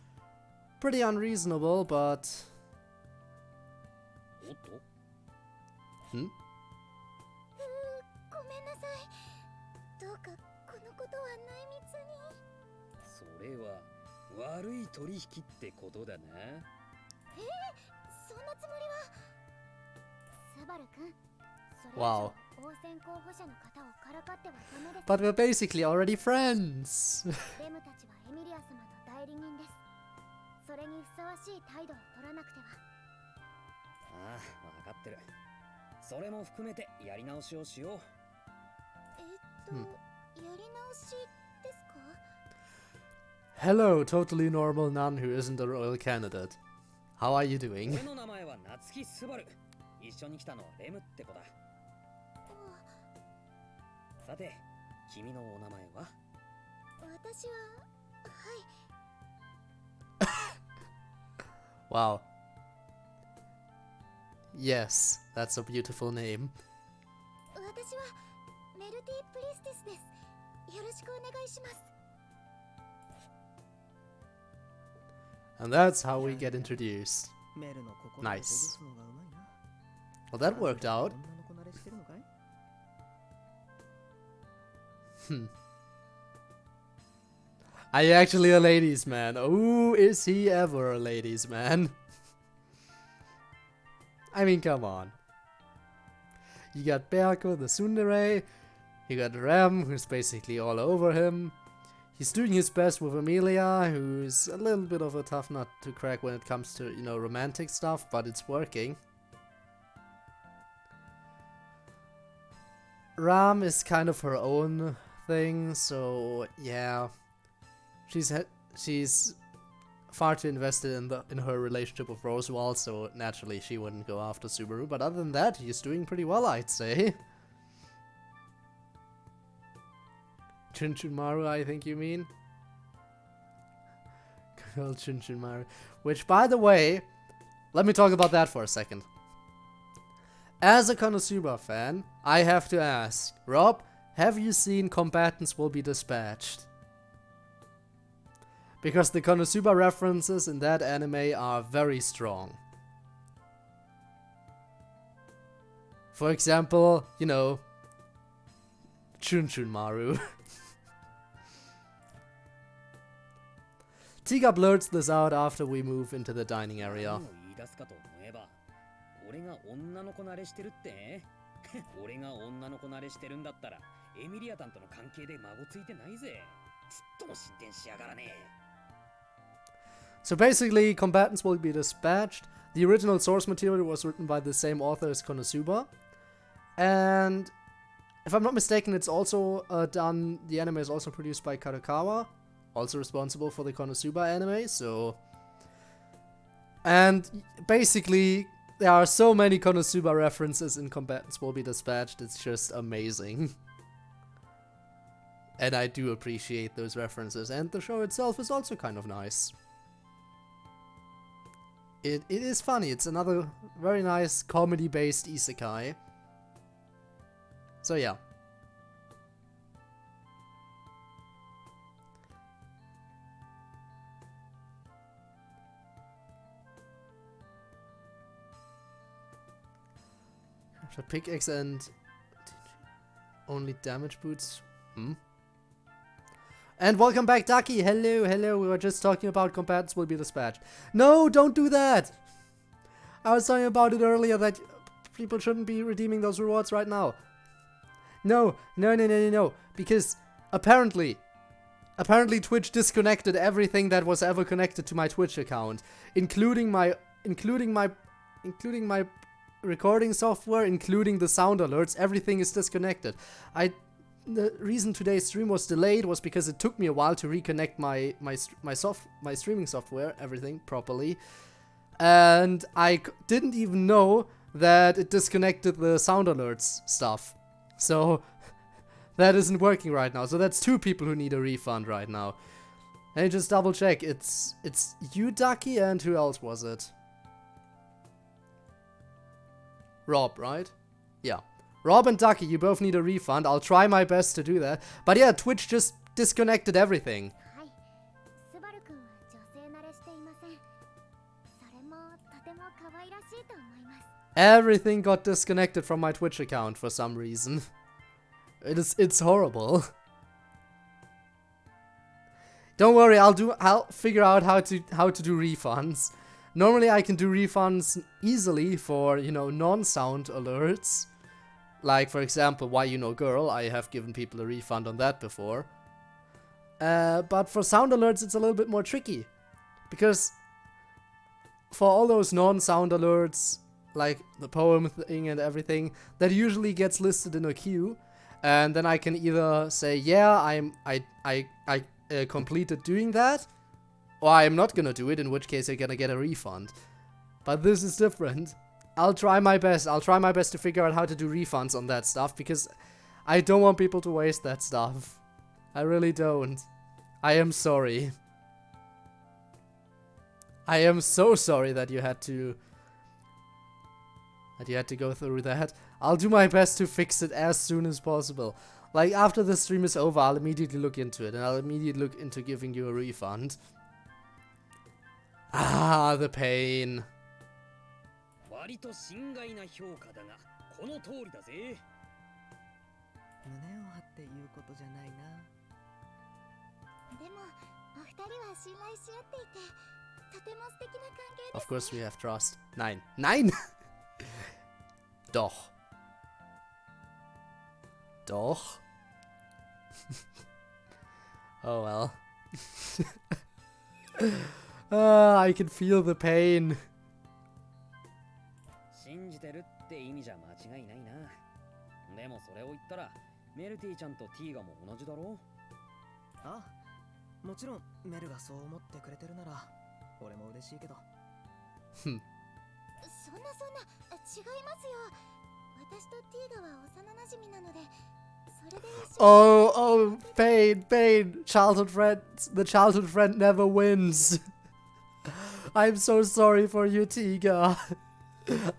S1: Pretty unreasonable, but...
S2: おっと
S1: Hmm?
S3: ごめんなさい。どうかこのことは内密に。
S2: それは悪い取引ってことだな。
S3: そんなつもりは。スバル君、それ以
S1: Wow.
S3: 上王選候補者の方をからかってはダメです。
S1: But we're basically already friends.
S3: レムたちはエミリア様の代理人です。それにふさわしい態度を取らなくては。
S2: ああ、わかってる。それも含めてやり直しをしよう。
S3: やり直しですか？
S1: Hello, totally normal nun who isn't a royal candidate. How are you doing?
S2: 俺の名前は夏木スバル。一緒に来たのはレムって子だ。さて、君のお名前は？
S3: 私は、
S1: Wow. Yes, that's a beautiful name.
S3: 私はメルティプリステスです。よろしくお願いします。
S1: And that's how we get introduced.
S5: メルの心を
S1: Nice.
S5: ほぐすのがうまいな。
S1: Well, that worked out.
S5: 女の子慣れしてるのかい？
S1: Are you actually a ladies' man? Oh, is he ever a ladies' man? I mean, come on. You got Berko, the tsundere. You got Rem, who's basically all over him. He's doing his best with Amelia, who's a little bit of a tough nut to crack when it comes to, you know, romantic stuff, but it's working. Ram is kind of her own thing, so yeah. She's far too invested in her relationship with Rosewall, so naturally she wouldn't go after Subaru. But other than that, he's doing pretty well, I'd say. Chunchunmaru, I think you mean? Good old Chunchunmaru. Which, by the way, let me talk about that for a second. As a Konosuba fan, I have to ask, Rob, have you seen Combatants Will Be Dispatched? Because the Konosuba references in that anime are very strong. For example, you know, Chunchunmaru. Tiga blurts this out after we move into the dining area.
S2: 俺が女の子慣れしてるって俺が女の子慣れしてるんだったらエミリアタンとの関係で孫ついてないぜ。ちっとも進展しやがらねえ。
S1: So basically, Combatants Will Be Dispatched. The original source material was written by the same author as Konosuba. And if I'm not mistaken, it's also the anime is also produced by Kadokawa, also responsible for the Konosuba anime, so... And basically, there are so many Konosuba references in Combatants Will Be Dispatched, it's just amazing. And I do appreciate those references, and the show itself is also kind of nice. It is funny, it's another very nice comedy-based isekai. So yeah. Should pickaxe and only damage boots? And welcome back, Ducky! Hello, hello, we were just talking about Combatants Will Be Dispatched. No, don't do that! I was talking about it earlier that people shouldn't be redeeming those rewards right now. No, because apparently Twitch disconnected everything that was ever connected to my Twitch account, including my recording software, including the sound alerts. Everything is disconnected. The reason today's stream was delayed was because it took me a while to reconnect my streaming software, everything properly, and I didn't even know that it disconnected the sound alerts stuff. So that isn't working right now. So that's 2 people who need a refund right now. Let me just double check. It's you, Ducky, and who else was it? Rob, right? Yeah. Rob and Ducky, you both need a refund. I'll try my best to do that. But yeah, Twitch just disconnected everything. Everything got disconnected from my Twitch account for some reason. It's horrible. Don't worry, I'll figure out how to do refunds. Normally I can do refunds easily for, you know, non-sound alerts. Like, for example, Why You Know Girl, I have given people a refund on that before. But for sound alerts, it's a little bit more tricky. Because for all those non-sound alerts, like the poem thing and everything, that usually gets listed in a queue, and then I can either say, yeah, I completed doing that, or I'm not gonna do it, in which case I'm gonna get a refund. But this is different. I'll try my best. I'll try my best to figure out how to do refunds on that stuff, because I don't want people to waste that stuff. I really don't. I am sorry. I am so sorry that you had to go through that. I'll do my best to fix it as soon as possible. Like, after the stream is over, I'll immediately look into it, and I'll immediately look into giving you a refund. Ah, the pain.
S2: 割と心外な評価だが、この通りだぜ。
S5: 胸を張って言うことじゃないな。
S3: でもお二人は信頼し合っていてとても素敵な関係ですね。
S1: Of course we have trust. Nein. Nein! Doch. Doch. Oh well. I can feel the pain.
S2: 信じてるって意味じゃ間違いないな。でもそれを言ったら、メルティちゃんとティーガも同じだろ。
S5: ああ、もちろんメルがそう思ってくれてるなら俺も嬉しいけど。
S3: そんな違いますよ。私とティーガは幼馴染なので、それで一緒に。
S1: Oh, pain. Childhood friends. The childhood friend never wins. I'm so sorry for you, Tiga.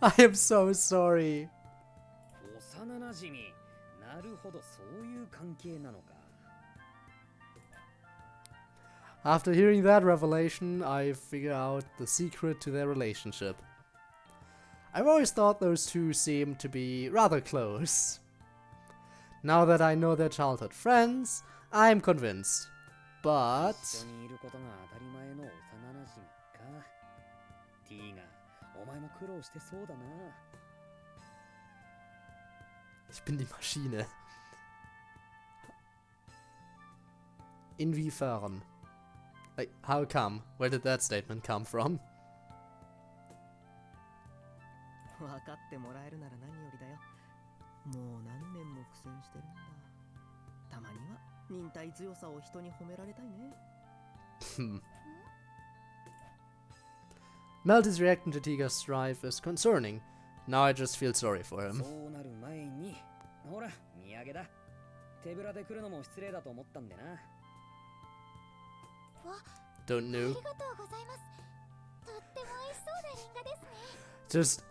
S1: I am so sorry.
S2: 幼馴染。なるほど、そういう関係なのか。
S1: After hearing that revelation, I figure out the secret to their relationship. I've always thought those two seemed to be rather close. Now that I know they're childhood friends, I'm convinced. But...
S2: 一緒にいることが当たり前の幼馴染か。ティーガ、お前も苦労してそうだな。
S1: Ich bin die Maschine. Inwiefern? Like, how come? Where did that statement come from?
S5: 分かってもらえるなら何よりだよ。もう何年も苦戦してるんだ。たまには忍耐強さを人に褒められたいね。
S1: Melty's reaction to Tiga's strife is concerning. Now I just feel sorry for him.
S2: そうなる前に、ほら、土産だ。手ぶらで来るのも失礼だと思ったんでな。
S1: Don't
S3: あ
S1: know.
S3: りがとうございます。とっても美味しそうなリンガですね。
S1: Just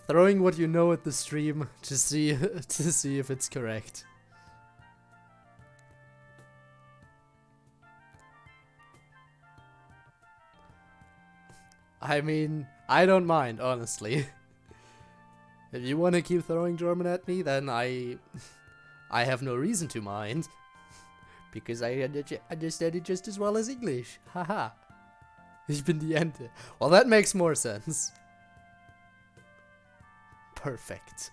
S1: throwing what you know at the stream to see if it's correct. I mean, I don't mind, honestly. If you want to keep throwing German at me, then I have no reason to mind. Because I understand it just as well as English. Haha. Ich bin die Ente. Well, that makes more sense. Perfect.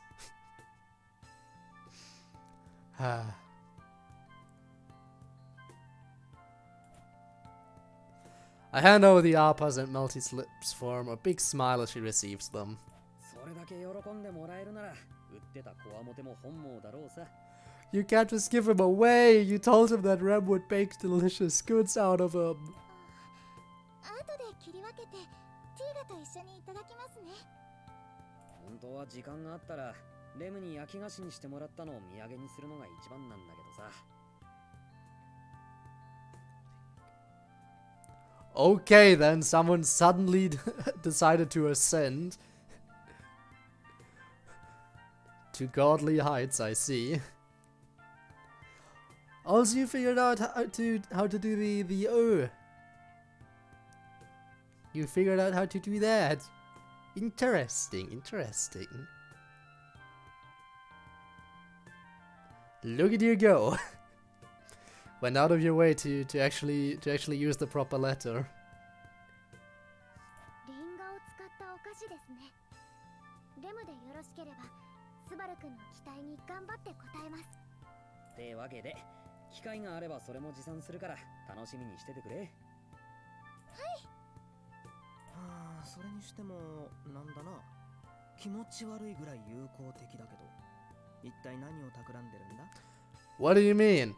S1: I hand over the ARPAs and Melty's lips form a big smile as she receives them.
S2: それだけ喜んでもらえるなら、売ってたコアモテも本望だろうさ。
S1: You can't just give him away! You told him that Rem would bake delicious goods out of him.
S3: 後で切り分けてティーガと一緒にいただきますね。
S2: 本当は時間があったら、レムに焼き菓子にしてもらったのを土産にするのが一番なんだけどさ。
S1: Okay, then someone suddenly decided to ascend to godly heights, I see. Also, you figured out how to do the O. You figured out how to do that. Interesting. Look at you go. Went out of your way to actually use the proper letter.
S3: リンガを使ったお菓子ですね。レムでよろしければ、スバル君の期待に頑張って応えます。
S2: ってわけで、機会があればそれも持参するから楽しみにしててくれ。
S5: はあ、それにしてもなんだな。気持ち悪いぐらい友好的だけど、一体何を企んでるんだ？
S1: What do you mean?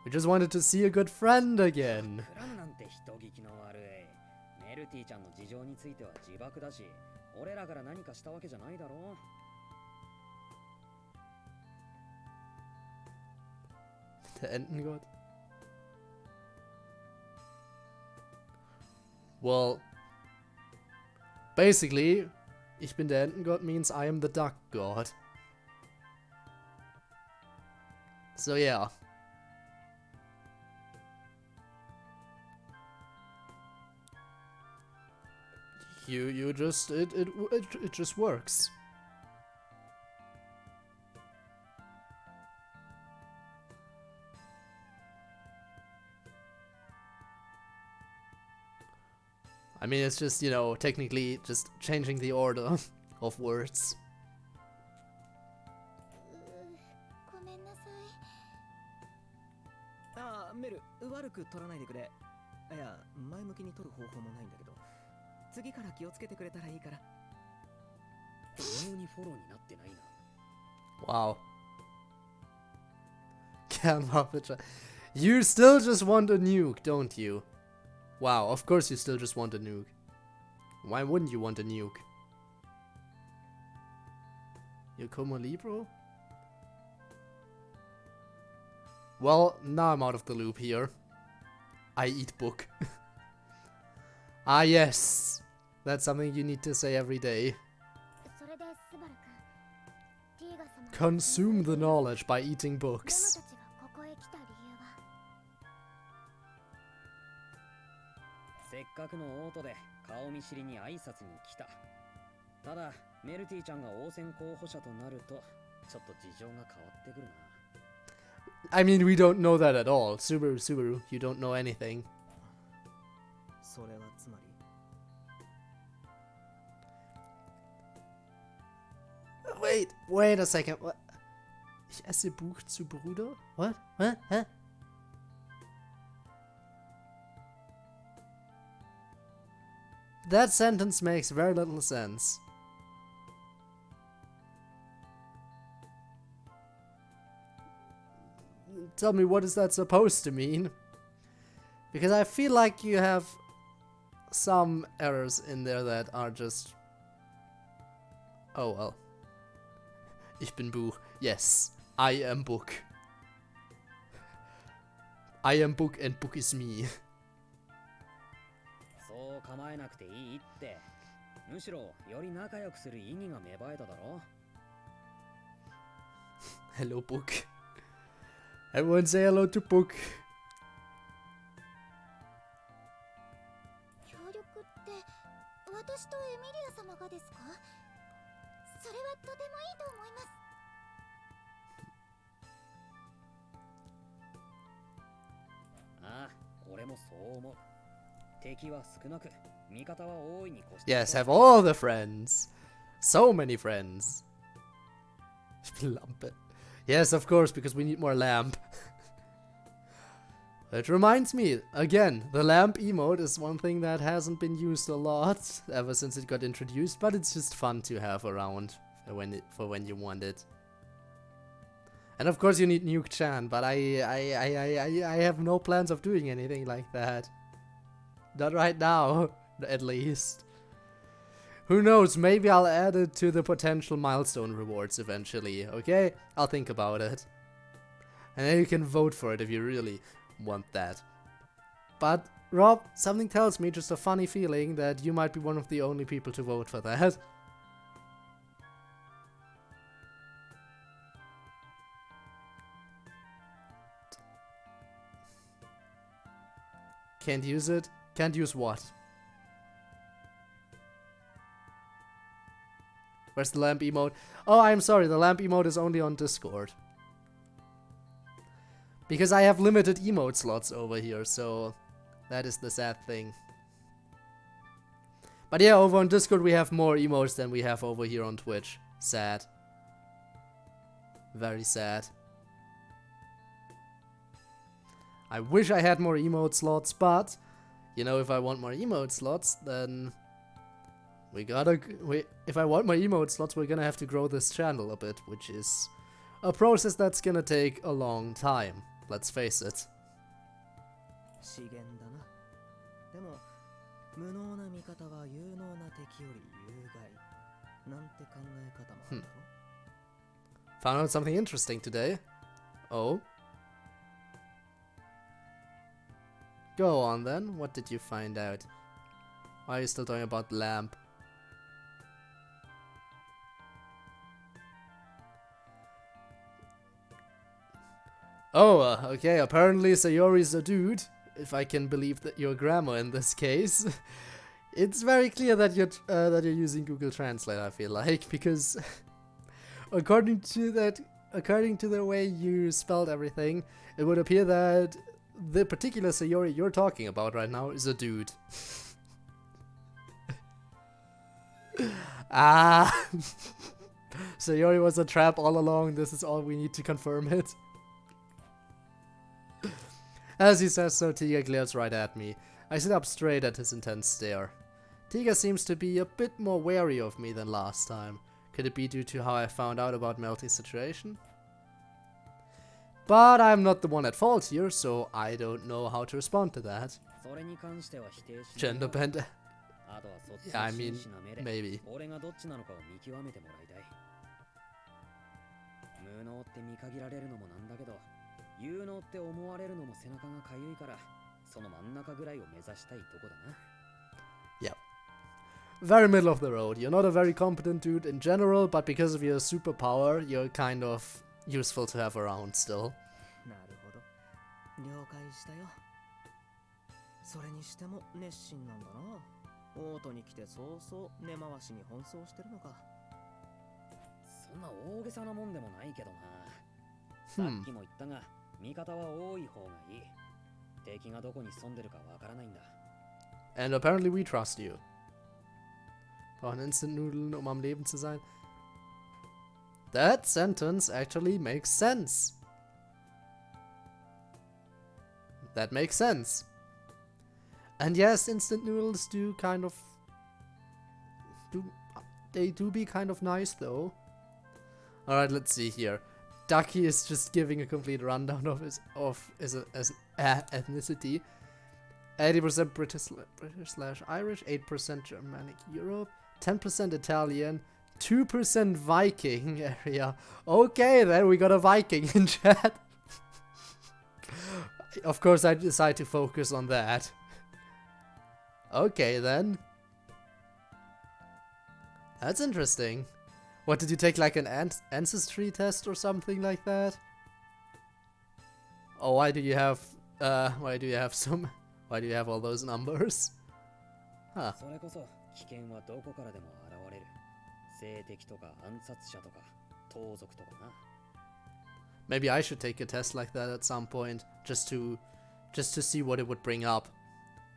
S1: We just wanted to see a good friend again.
S2: クラムなんて人聞きの悪い。メルティちゃんの事情については自爆だし、俺らから何かしたわけじゃないだろ。
S1: Der Entengott? Well, basically, ich bin der Entengott means I am the duck god. So yeah. You just it just works. I mean, it's just, you know, technically just changing the order of words.
S3: ごめんなさい。
S5: ああ、メル、悪く取らないでくれ。いや、前向きに取る方法もないんだけど、次から気をつけてくれたらいいから。
S2: 微妙にフォローになってないな。
S1: Wow. Kernwaffenschein. You still just want a nuke, don't you? Wow, of course you still just want a nuke. Why wouldn't you want a nuke? You're Como Libro? Well, now I'm out of the loop here. I eat book. Ah yes, that's something you need to say every day.
S3: それでスバル君、ティーガ様が
S1: Consume the knowledge by eating
S3: レム
S1: books.
S3: たちがここへ来た理由は。
S2: せっかくのオートで顔見知りに挨拶に来た。ただ、メルティちゃんが応戦候補者となると、ちょっと事情が変わってくるな。
S1: I mean, we don't know that at all. Subaru, you don't know anything.
S5: それはつまり
S1: Wait a second. What? Ich esse Buch zu Bruder? What? What? Huh? That sentence makes very little sense. Tell me, what is that supposed to mean? Because I feel like you have some errors in there that are just... Oh well. Ich bin Buch. Yes, I am book. I am book and book is me.
S2: そう構えなくていいって。むしろより仲良くする意義が芽生えただろ。
S1: Hello, book. Everyone say hello to book.
S3: 協力って私とエミリア様がですか？それはとてもいいと思います。
S2: ああ、俺もそう思う。敵は少なく、味方は大いに越して。
S1: Yes, have all the friends. So many friends. Lampe. Yes, of course, because we need more lamp. That reminds me, again, the lamp emote is one thing that hasn't been used a lot ever since it got introduced, but it's just fun to have around for when you want it. And of course you need Nuke Chan, but I have no plans of doing anything like that. Not right now, at least. Who knows, maybe I'll add it to the potential milestone rewards eventually, okay? I'll think about it. And then you can vote for it if you really want that. But, Rob, something tells me, just a funny feeling, that you might be one of the only people to vote for that. Can't use it? Can't use what? Where's the lamp emote? Oh, I'm sorry, the lamp emote is only on Discord. Because I have limited emote slots over here, so that is the sad thing. But yeah, over on Discord we have more emotes than we have over here on Twitch. Sad. Very sad. I wish I had more emote slots, but, you know, if I want more emote slots, then if I want my emote slots, we're gonna have to grow this channel a bit, which is a process that's gonna take a long time. Let's face it.
S5: 資源だな。でも無能な味方は有能な敵より有害なんて考え方もあるだろ。
S1: Found out something interesting today. Oh. Go on then. What did you find out? Why are you still talking about the lamp? Oh, okay. Apparently Sayori's a dude. If I can believe that your grammar in this case. It's very clear that you're using Google Translate, I feel like, because according to the way you spelled everything, it would appear that the particular Sayori you're talking about right now is a dude. Ah, Sayori was a trap all along. This is all we need to confirm it. As he says so, Tiga glares right at me. I sit up straight at his intense stare. Tiga seems to be a bit more wary of me than last time. Could it be due to how I found out about Melty's situation? But I'm not the one at fault here, so I don't know how to respond to that. Gender bend. Yeah, I mean, maybe. Yep. Very middle of the road. You're not a very competent dude in general, but because of your superpower, you're kind of useful to have around still.
S5: なるほど。了解したよ。それにしても熱心なんだな。オートに来て早々根回しに奔走してるのか。
S2: そんな大げさなもんでもないけどな。さっきも言ったが、味方は多い方がいい。敵がどこに潜んでるかわからないんだ。
S1: And apparently we trust you. Brauchen Instant Nudeln, um am Leben zu sein. That sentence actually makes sense. That makes sense. And yes, instant noodles do kind of... They do be kind of nice though. Alright, let's see here. Ducky is just giving a complete rundown of his ethnicity. 80% British/Irish, 8% Germanic Europe, 10% Italian, 2% Viking area. Okay, then we got a Viking in chat. Of course, I decide to focus on that. Okay, then. That's interesting. What, did you take like an ancestry test or something like that? Oh, why do you have all those numbers? Huh. Maybe I should take a test like that at some point, just to see what it would bring up.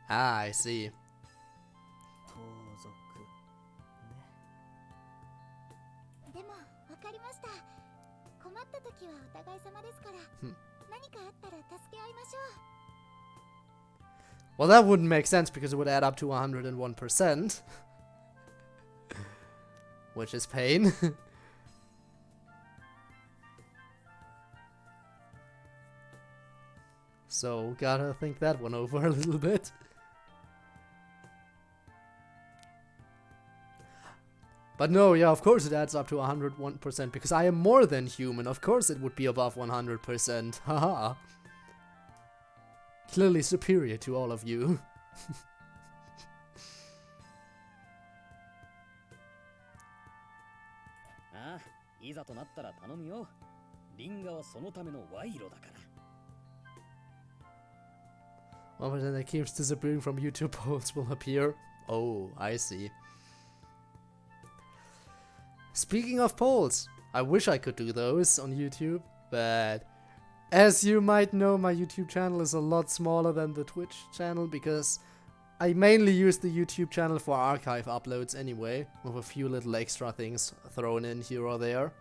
S1: Ah, I see.
S3: でもわかりました。困った時はお互い様ですから、何かあったら助け合いましょう。
S1: Well, that wouldn't make sense because it would add up to 101%. Which is pain. So, gotta think that one over a little bit. But no, yeah, of course it adds up to 101% because I am more than human. Of course it would be above 100%. Haha. Clearly superior to all of you. Well, but then it keeps disappearing from YouTube polls will appear. Oh, I see. Speaking of polls, I wish I could do those on YouTube, but as you might know, my YouTube channel is a lot smaller than the Twitch channel because I mainly use the YouTube channel for archive uploads anyway, with a few little extra things thrown in here or there.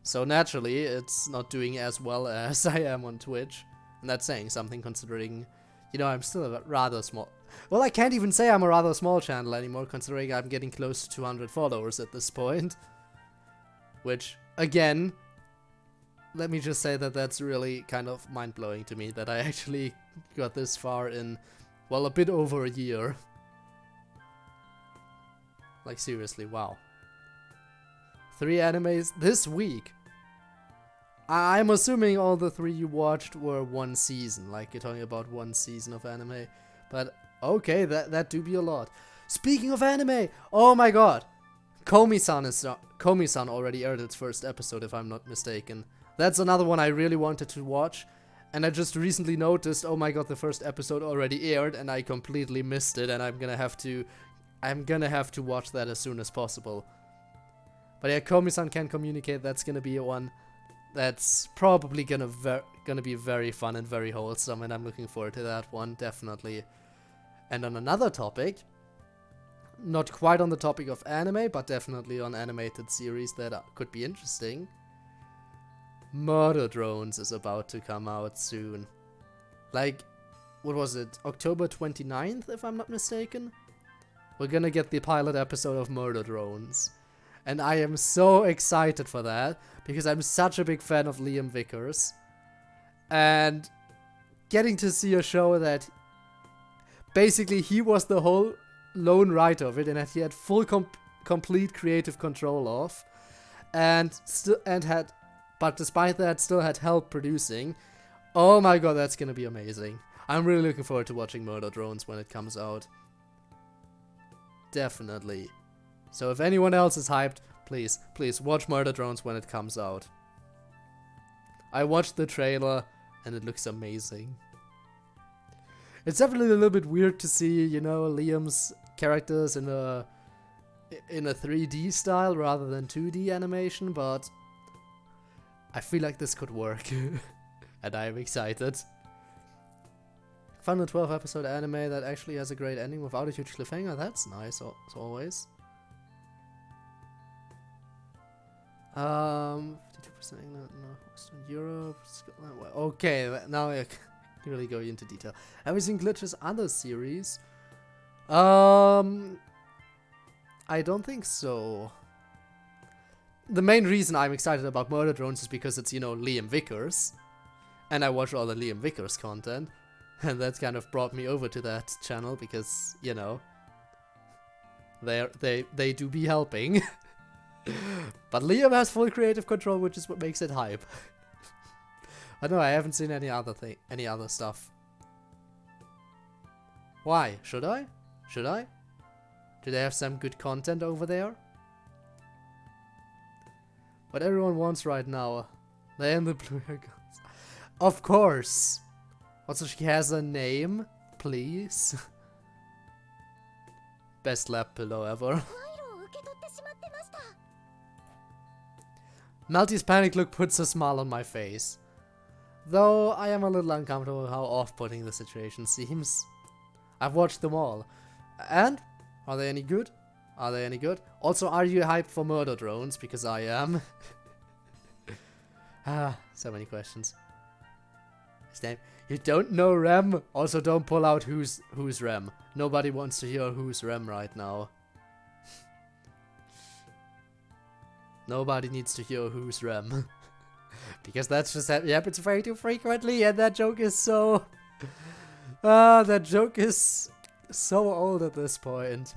S1: So naturally, it's not doing as well as I am on Twitch, and that's saying something considering you know, I'm still a rather small... Well, I can't even say I'm a rather small channel anymore, considering I'm getting close to 200 followers at this point. Which, again, let me just say that that's really kind of mind-blowing to me, that I actually got this far in, well, a bit over a year. Like, seriously, wow. 3 animes this week. I'm assuming all the 3 you watched were one season, like you're talking about one season of anime. But, okay, that do be a lot. Speaking of anime, oh my god! Komi-san already aired its first episode, if I'm not mistaken. That's another one I really wanted to watch. And I just recently noticed, oh my god, the first episode already aired and I completely missed it, and I'm gonna have to watch that as soon as possible. But yeah, Komi-san Can Communicate, that's gonna be one that's probably gonna be very fun and very wholesome, and I'm looking forward to that one, definitely. And on another topic, not quite on the topic of anime, but definitely on animated series that could be interesting, Murder Drones is about to come out soon. Like, what was it, October 29th, if I'm not mistaken? We're gonna get the pilot episode of Murder Drones. And I am so excited for that, because I'm such a big fan of Liam Vickers. And getting to see a show that basically he was the whole lone writer of it, and that he had full complete creative control of, but despite that still had help producing. Oh my god, that's gonna be amazing. I'm really looking forward to watching Murder Drones when it comes out. Definitely. So if anyone else is hyped, please watch Murder Drones when it comes out. I watched the trailer and it looks amazing. It's definitely a little bit weird to see, you know, Liam's characters in a 3D style rather than 2D animation, but I feel like this could work. And I am excited. Found a 12 episode anime that actually has a great ending without a huge cliffhanger. That's nice, as always. 52% England, no, Western Europe, Scotland. Well, okay, now I can really go into detail. Have you seen Glitch's other series? I don't think so. The main reason I'm excited about Murder Drones is because it's, you know, Liam Vickers. And I watch all the Liam Vickers content. And that kind of brought me over to that channel because, you know, they do be helping. But Liam has full creative control, which is what makes it hype. I know I haven't seen any other stuff. Why? Should I? Should I? Do they have some good content over there? What everyone wants right now. They and the blue hair girls. Of course! Also, she has a name, please. Best lap pillow ever. Melty's panic look puts a smile on my face. Though I am a little uncomfortable with how off-putting the situation seems. I've watched them all. And? Are they any good? Are they any good? Also, are you hyped for Murder Drones? Because I am. So many questions. His name. You don't know Rem? Also, don't pull out who's Rem. Nobody wants to hear who's Rem right now. Nobody needs to hear who's Rem. Because that's just happens way too frequently, and that joke is so... that joke is so old at this point.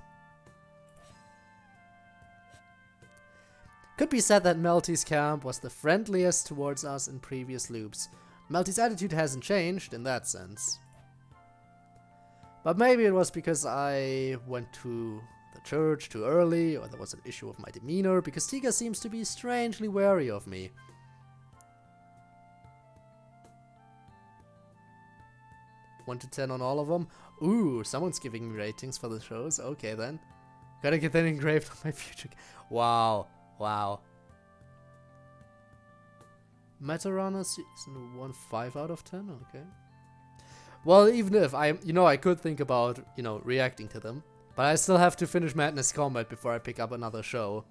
S1: Could be said that Melty's camp was the friendliest towards us in previous loops. Melty's attitude hasn't changed in that sense. But maybe it was because I went to the church too early, or there was an issue with my demeanor, because Tiga seems to be strangely wary of me. One to 10 on all of them. Ooh, someone's giving me ratings for the shows. Okay then. Gotta get that engraved on my future. Wow. Wow. Meta Runner Season 1 5 out of 10? Okay. Well, even if I could think about, reacting to them. But I still have to finish Madness Combat before I pick up another show.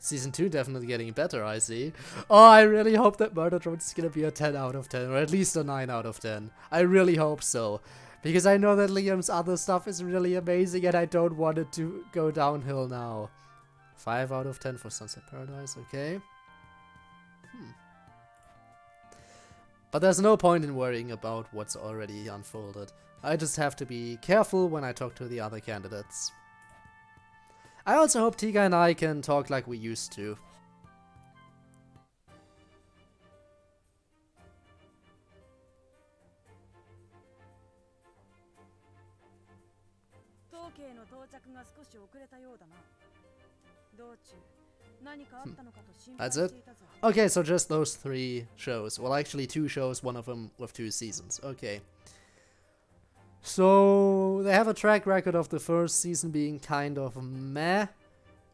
S1: Season 2 definitely getting better, I see. Oh, I really hope that Murder Drones is gonna be a 10 out of 10, or at least a 9 out of 10. I really hope so. Because I know that Liam's other stuff is really amazing, and I don't want it to go downhill now. 5 out of 10 for Sunset Paradise, okay. But there's no point in worrying about what's already unfolded. I just have to be careful when I talk to the other candidates. I also hope Tiga and I can talk like we used to. That's it? Okay, so just those 3 shows. Well, actually 2 shows, one of them with 2 seasons. Okay. So, they have a track record of the first season being kind of meh,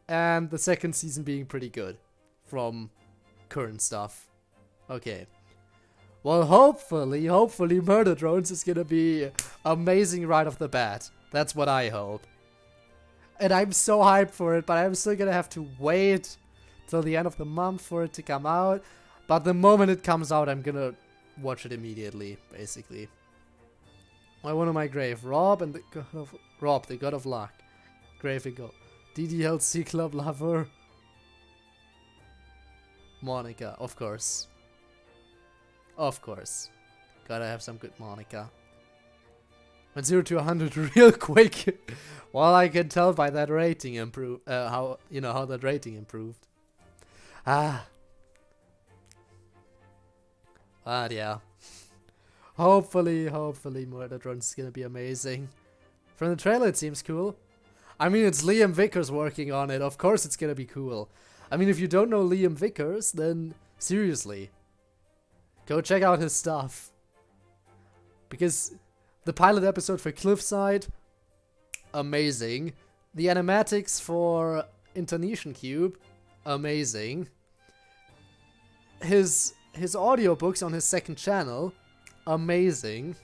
S1: and the second season being pretty good from current stuff. Okay. Well, hopefully Murder Drones is gonna be amazing right off the bat. That's what I hope. And I'm so hyped for it, but I'm still gonna have to wait till the end of the month for it to come out. But the moment it comes out, I'm gonna watch it immediately, basically. I want on my grave, Rob and the God of Luck. Grave Eagle. DDLC Club Lover. Monica, of course. Of course. Gotta have some good Monica. Went 0 to 100 real quick. Well, I can tell by that rating how that rating improved. But yeah. Hopefully Murder Drones is gonna be amazing. From the trailer it seems cool. I mean, it's Liam Vickers working on it. Of course it's gonna be cool. I mean, if you don't know Liam Vickers, then seriously, go check out his stuff. Because the pilot episode for Cliffside, amazing. The animatics for Intonation Cube, amazing. His audiobooks on his second channel, amazing.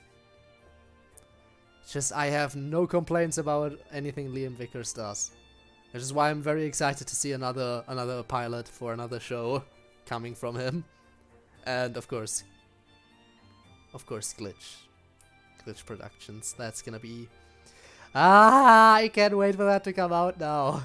S1: Just, I have no complaints about anything Liam Vickers does. Which is why I'm very excited to see another pilot for another show coming from him. And of course Glitch Productions. That's gonna be... I can't wait for that to come out now.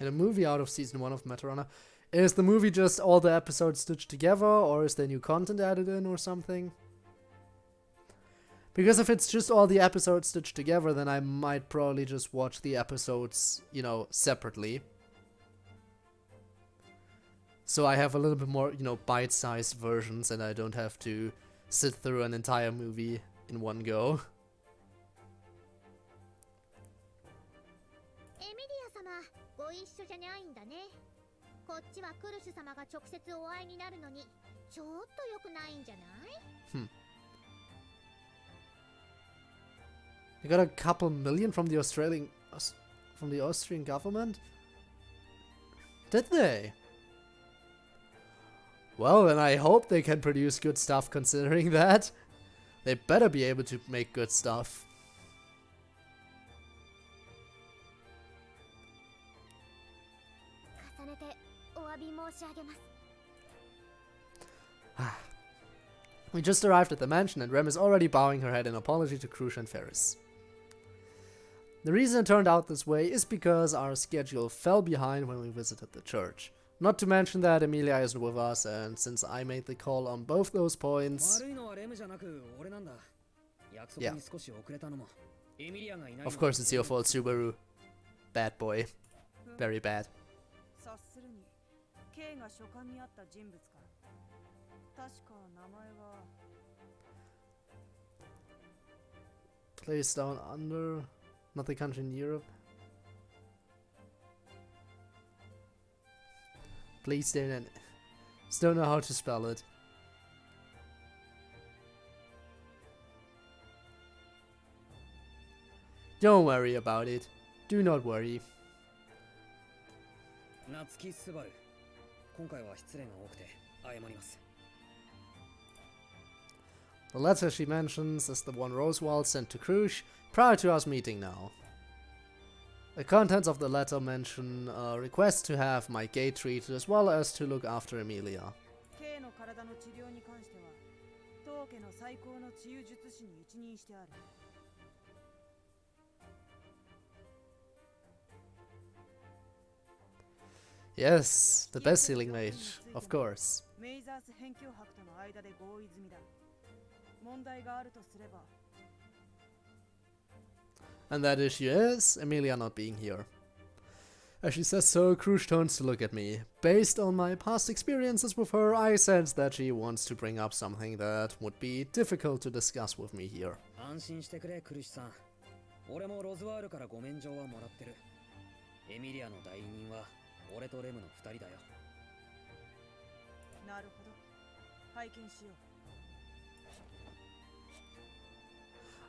S1: In a movie out of season 1 of Meteorana, is the movie just all the episodes stitched together, or is there new content added in or something? Because if it's just all the episodes stitched together, then I might probably just watch the episodes, you know, separately. So I have a little bit more, you know, bite-sized versions and I don't have to sit through an entire movie in one go. They got a couple million from the Austrian government? Did they? Well, then I hope they can produce good stuff considering that. They better be able to make good stuff. We just arrived at the mansion and Rem is already bowing her head in apology to Crush and Ferris. The reason it turned out this way is because our schedule fell behind when we visited the church. Not to mention that Emilia isn't with us, and since I made the call on both those points... Yeah. Of course it's your fault, Subaru. Bad boy. Very bad. Place down under... Not the country in Europe. Please don't... Just don't know how to spell it. Don't worry about it. Do not worry. The letter she mentions is the one Roswald sent to Krush prior to us meeting now. The contents of the letter mention a request to have my gate treated as well as to look after Emilia. Yes, the best healing mage, of course. And that issue is Emilia not being here. As she says so, Krush turns to look at me. Based on my past experiences with her, I sense that she wants to bring up something that would be difficult to discuss with me here.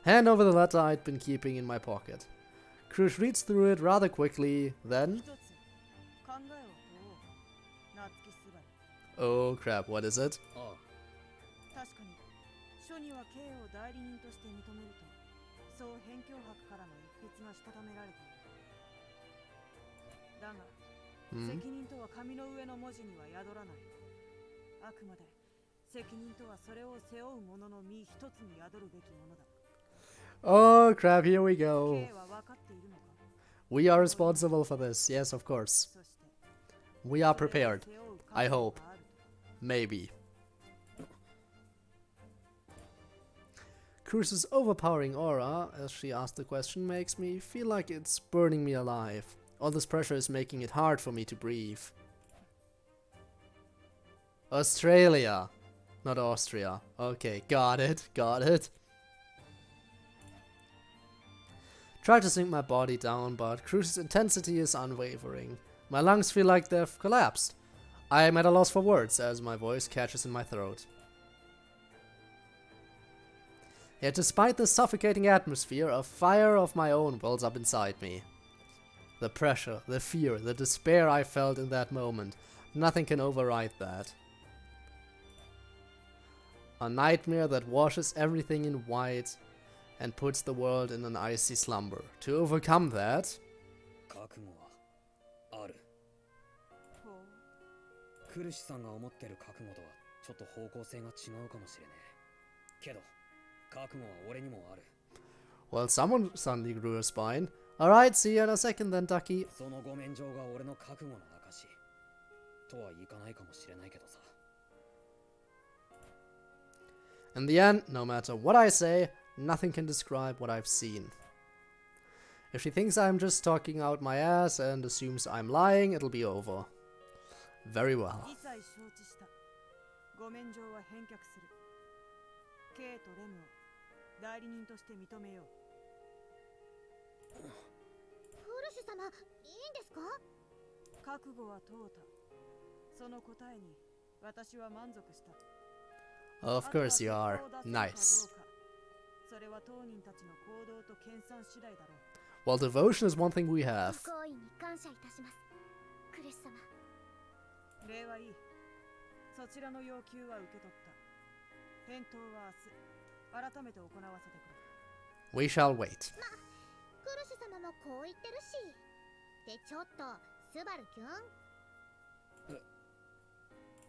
S1: Hand over the letter I'd been keeping in my pocket. Krush reads through it rather quickly, then... Oh crap, what is it? Oh crap, here we go. We are responsible for this, yes, of course. We are prepared. I hope. Maybe. Krush's overpowering aura, as she asked the question, makes me feel like it's burning me alive. All this pressure is making it hard for me to breathe. Australia. Not Austria. Okay, got it, got it. Try to sink my body down, but Krush's intensity is unwavering. My lungs feel like they've collapsed. I am at a loss for words as my voice catches in my throat. Yet despite the suffocating atmosphere, a fire of my own wells up inside me. The pressure, the fear, the despair I felt in that moment, nothing can override that. A nightmare that washes everything in white and puts the world in an icy slumber. To overcome that... Well, someone suddenly grew a spine. Alright, see you in a second then, Ducky. In the end, no matter what I say, nothing can describe what I've seen. If she thinks I'm just talking out my ass and assumes I'm lying, it'll be over. Very well. Of course you are. Nice. Well, devotion is one thing we have. We shall wait.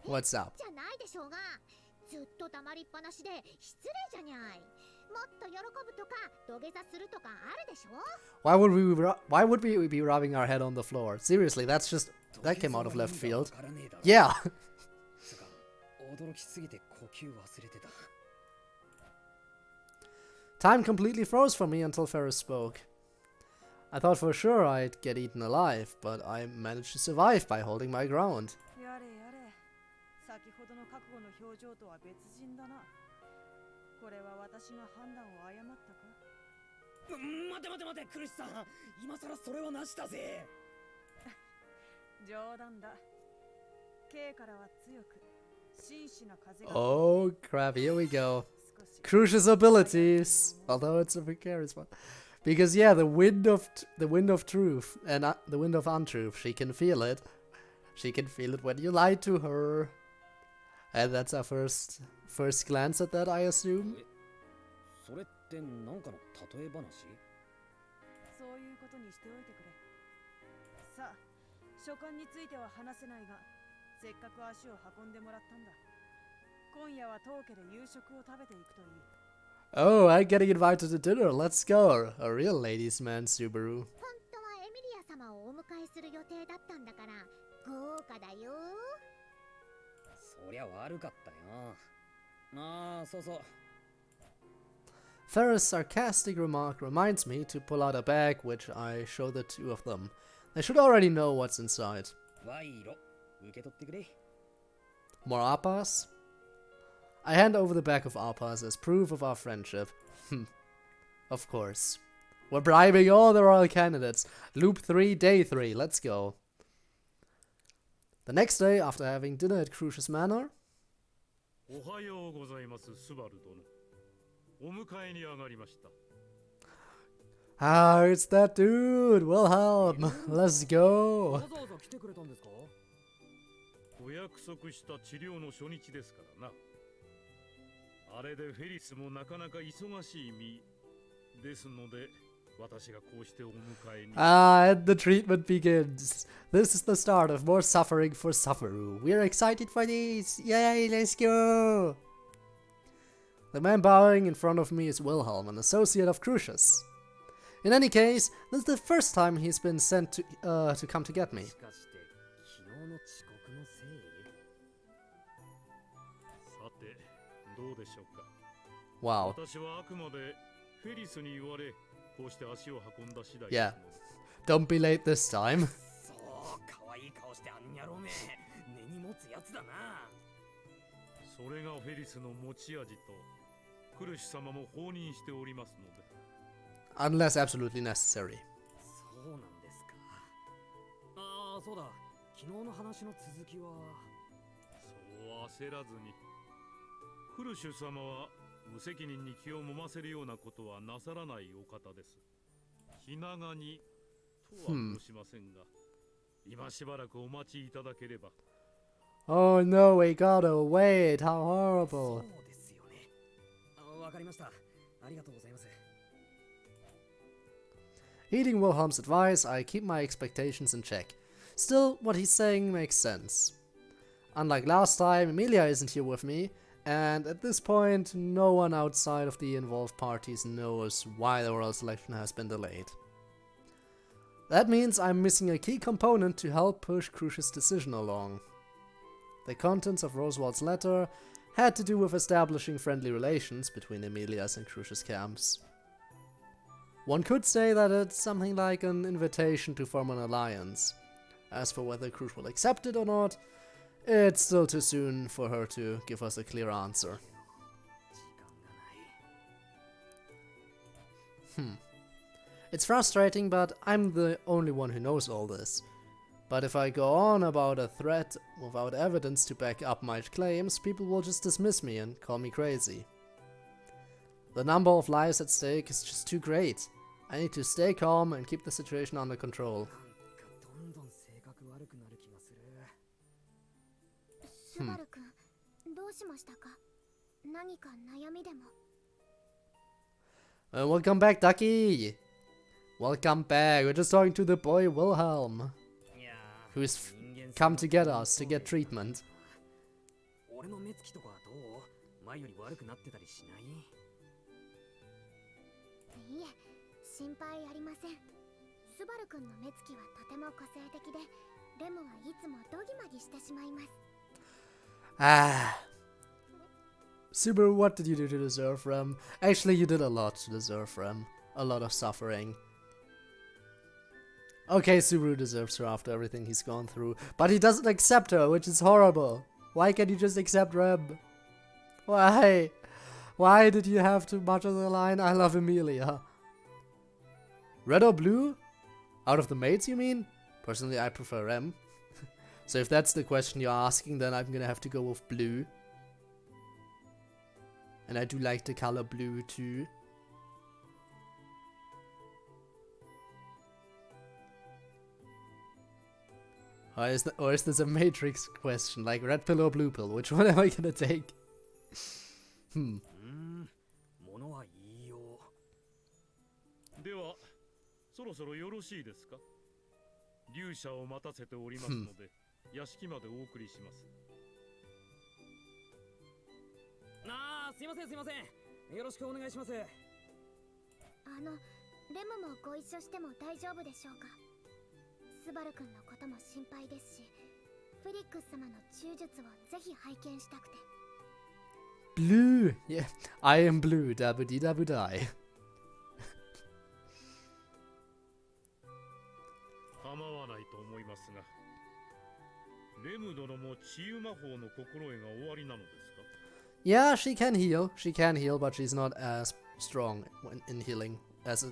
S1: What's up? Why would we be rubbing our head on the floor? Seriously, that came out of left field. Yeah. Time completely froze for me until Ferris spoke. I thought for sure I'd get eaten alive, but I managed to survive by holding my ground. Oh crap, here we go. Krush's abilities, although it's a precarious one. Because yeah, the wind of truth and the wind of untruth, she can feel it. She can feel it when you lie to her. And that's our first first glance at that, I assume.
S2: それってなんかの例え話？
S6: そういうことにしておいてくれ。さあ、書簡については話せないが、せっかく足を運んでもらったんだ。今夜は当家で夕食を食べていくといい。
S1: Oh, I'm getting invited to dinner. Let's go. A real ladies' man, Subaru.
S3: 本当はエミリア様をお迎えする予定だったんだから豪華だよ。
S2: そりゃ悪かったよ。ああ、そうそう。
S1: Farrah's sarcastic remark reminds me to pull out a bag, which I show the two of them. They should already know what's inside.
S2: 賄賂、受け取ってくれ。
S1: More APAs? I hand over the bag of APAs as proof of our friendship. Of course. We're bribing all the royal candidates. Loop 3, day 3. Let's go. The next day, after having dinner at Crucius Manor.
S7: おはようございます、スバル殿。お迎えに上がりました。
S1: Ah, it's that dude, Wilhelm. Let's go.
S2: わざわざ来てくれたんですか？
S7: お約束した治療の初日ですからな。あれでフェリスもなかなか忙しい身ですので、私がこうしてお迎えに。
S1: Ah, and the treatment begins. This is the start of more suffering for Sufferu. We're excited for this. Yay, let's go. The man bowing in front of me is Wilhelm, an associate of Crucius. In any case, this is the first time he's been sent to come to get me.
S2: しかして昨日の遅刻のせい？
S7: さて、どうでしょうか。
S1: Wow.
S7: 私はあくまでフェリスに言われ、こうして足を運んだ次第
S1: Yeah.
S7: ですので。
S1: Don't be late this time.
S2: そう、可愛い顔してあんにゃろめ。根に持つやつだな。
S7: それがフェリスの持ち味と、クルシュ様も放任しておりますので。
S1: Unless absolutely necessary.
S2: そうなんですか。ああ、そうだ。昨日の話の続きは。
S7: そう焦らずに。クルシュ様は無責任に気を揉ませるようなことはなさらないお方です。気長にとは申しませんが、今しばらくお待ちいただければ。
S1: Oh no, we gotta wait. How
S2: そ
S1: horrible.
S2: うですよね。わかりました。ありがとうございます。
S1: Heeding Wilhelm's advice, I keep my expectations in check. Still, what he's saying makes sense. Unlike last time, Emilia isn't here with me, and at this point, no one outside of the involved parties knows why the royal selection has been delayed. That means I'm missing a key component to help push Crucius' decision along. The contents of Rosewald's letter had to do with establishing friendly relations between Emilia's and Crucius' camps. One could say that it's something like an invitation to form an alliance. As for whether Crucius will accept it or not, it's still too soon for her to give us a clear answer. It's frustrating, but I'm the only one who knows all this. But if I go on about a threat without evidence to back up my claims, people will just dismiss me and call me crazy. The number of lives at stake is just too great. I need to stay calm and keep the situation under control.
S2: どんどん性格悪くなる気がする。
S3: スバル君、どうしましたか？何か悩みでも。
S1: Welcome back, Ducky! Welcome back. We're just talking to the boy Wilhelm,
S2: いやー、
S1: who's
S2: 人間性
S1: come
S2: の
S1: to get us to get treatment.
S2: 俺の目つきとかはどう？前より悪くなってたりしない？
S3: いえ、心配ありません。スバル君の目つきはとても個性的で、レムはいつもドギマギしてしまいます。
S1: Ah. Subaru, what did you do to deserve Rem? Actually, you did a lot to deserve Rem. A lot of suffering. Okay, Subaru deserves her after everything he's gone through, but he doesn't accept her, which is horrible. Why can't you just accept Rem? Why? Why did you have to mutter the line, I love Emilia? Red or blue? Out of the maids, you mean? Personally, I prefer Rem. So if that's the question you're asking, then I'm gonna have to go with blue. And I do like the color blue too. Or is this a Matrix question, like red pill or blue pill? Which one am I gonna take? Hmm.
S2: ものは言いよう。
S7: ではそろそろよろしいですか。勇者を待たせておりますので、屋敷までお送りします。
S2: すいませんすいません。よろしくお願いします。
S3: レムもご一緒しても大丈夫でしょうか。スバル君のことも心配ですし、フェリックス様の忠術をぜひ拝見したくて。
S1: Blue! Yeah, I am blue, dabba dee dabba die.
S7: 構わないと思いますが、レム殿も治癒魔法の心得が終わりなのですか。
S1: Yeah, she can heal. She can heal, but she's not as strong in healing as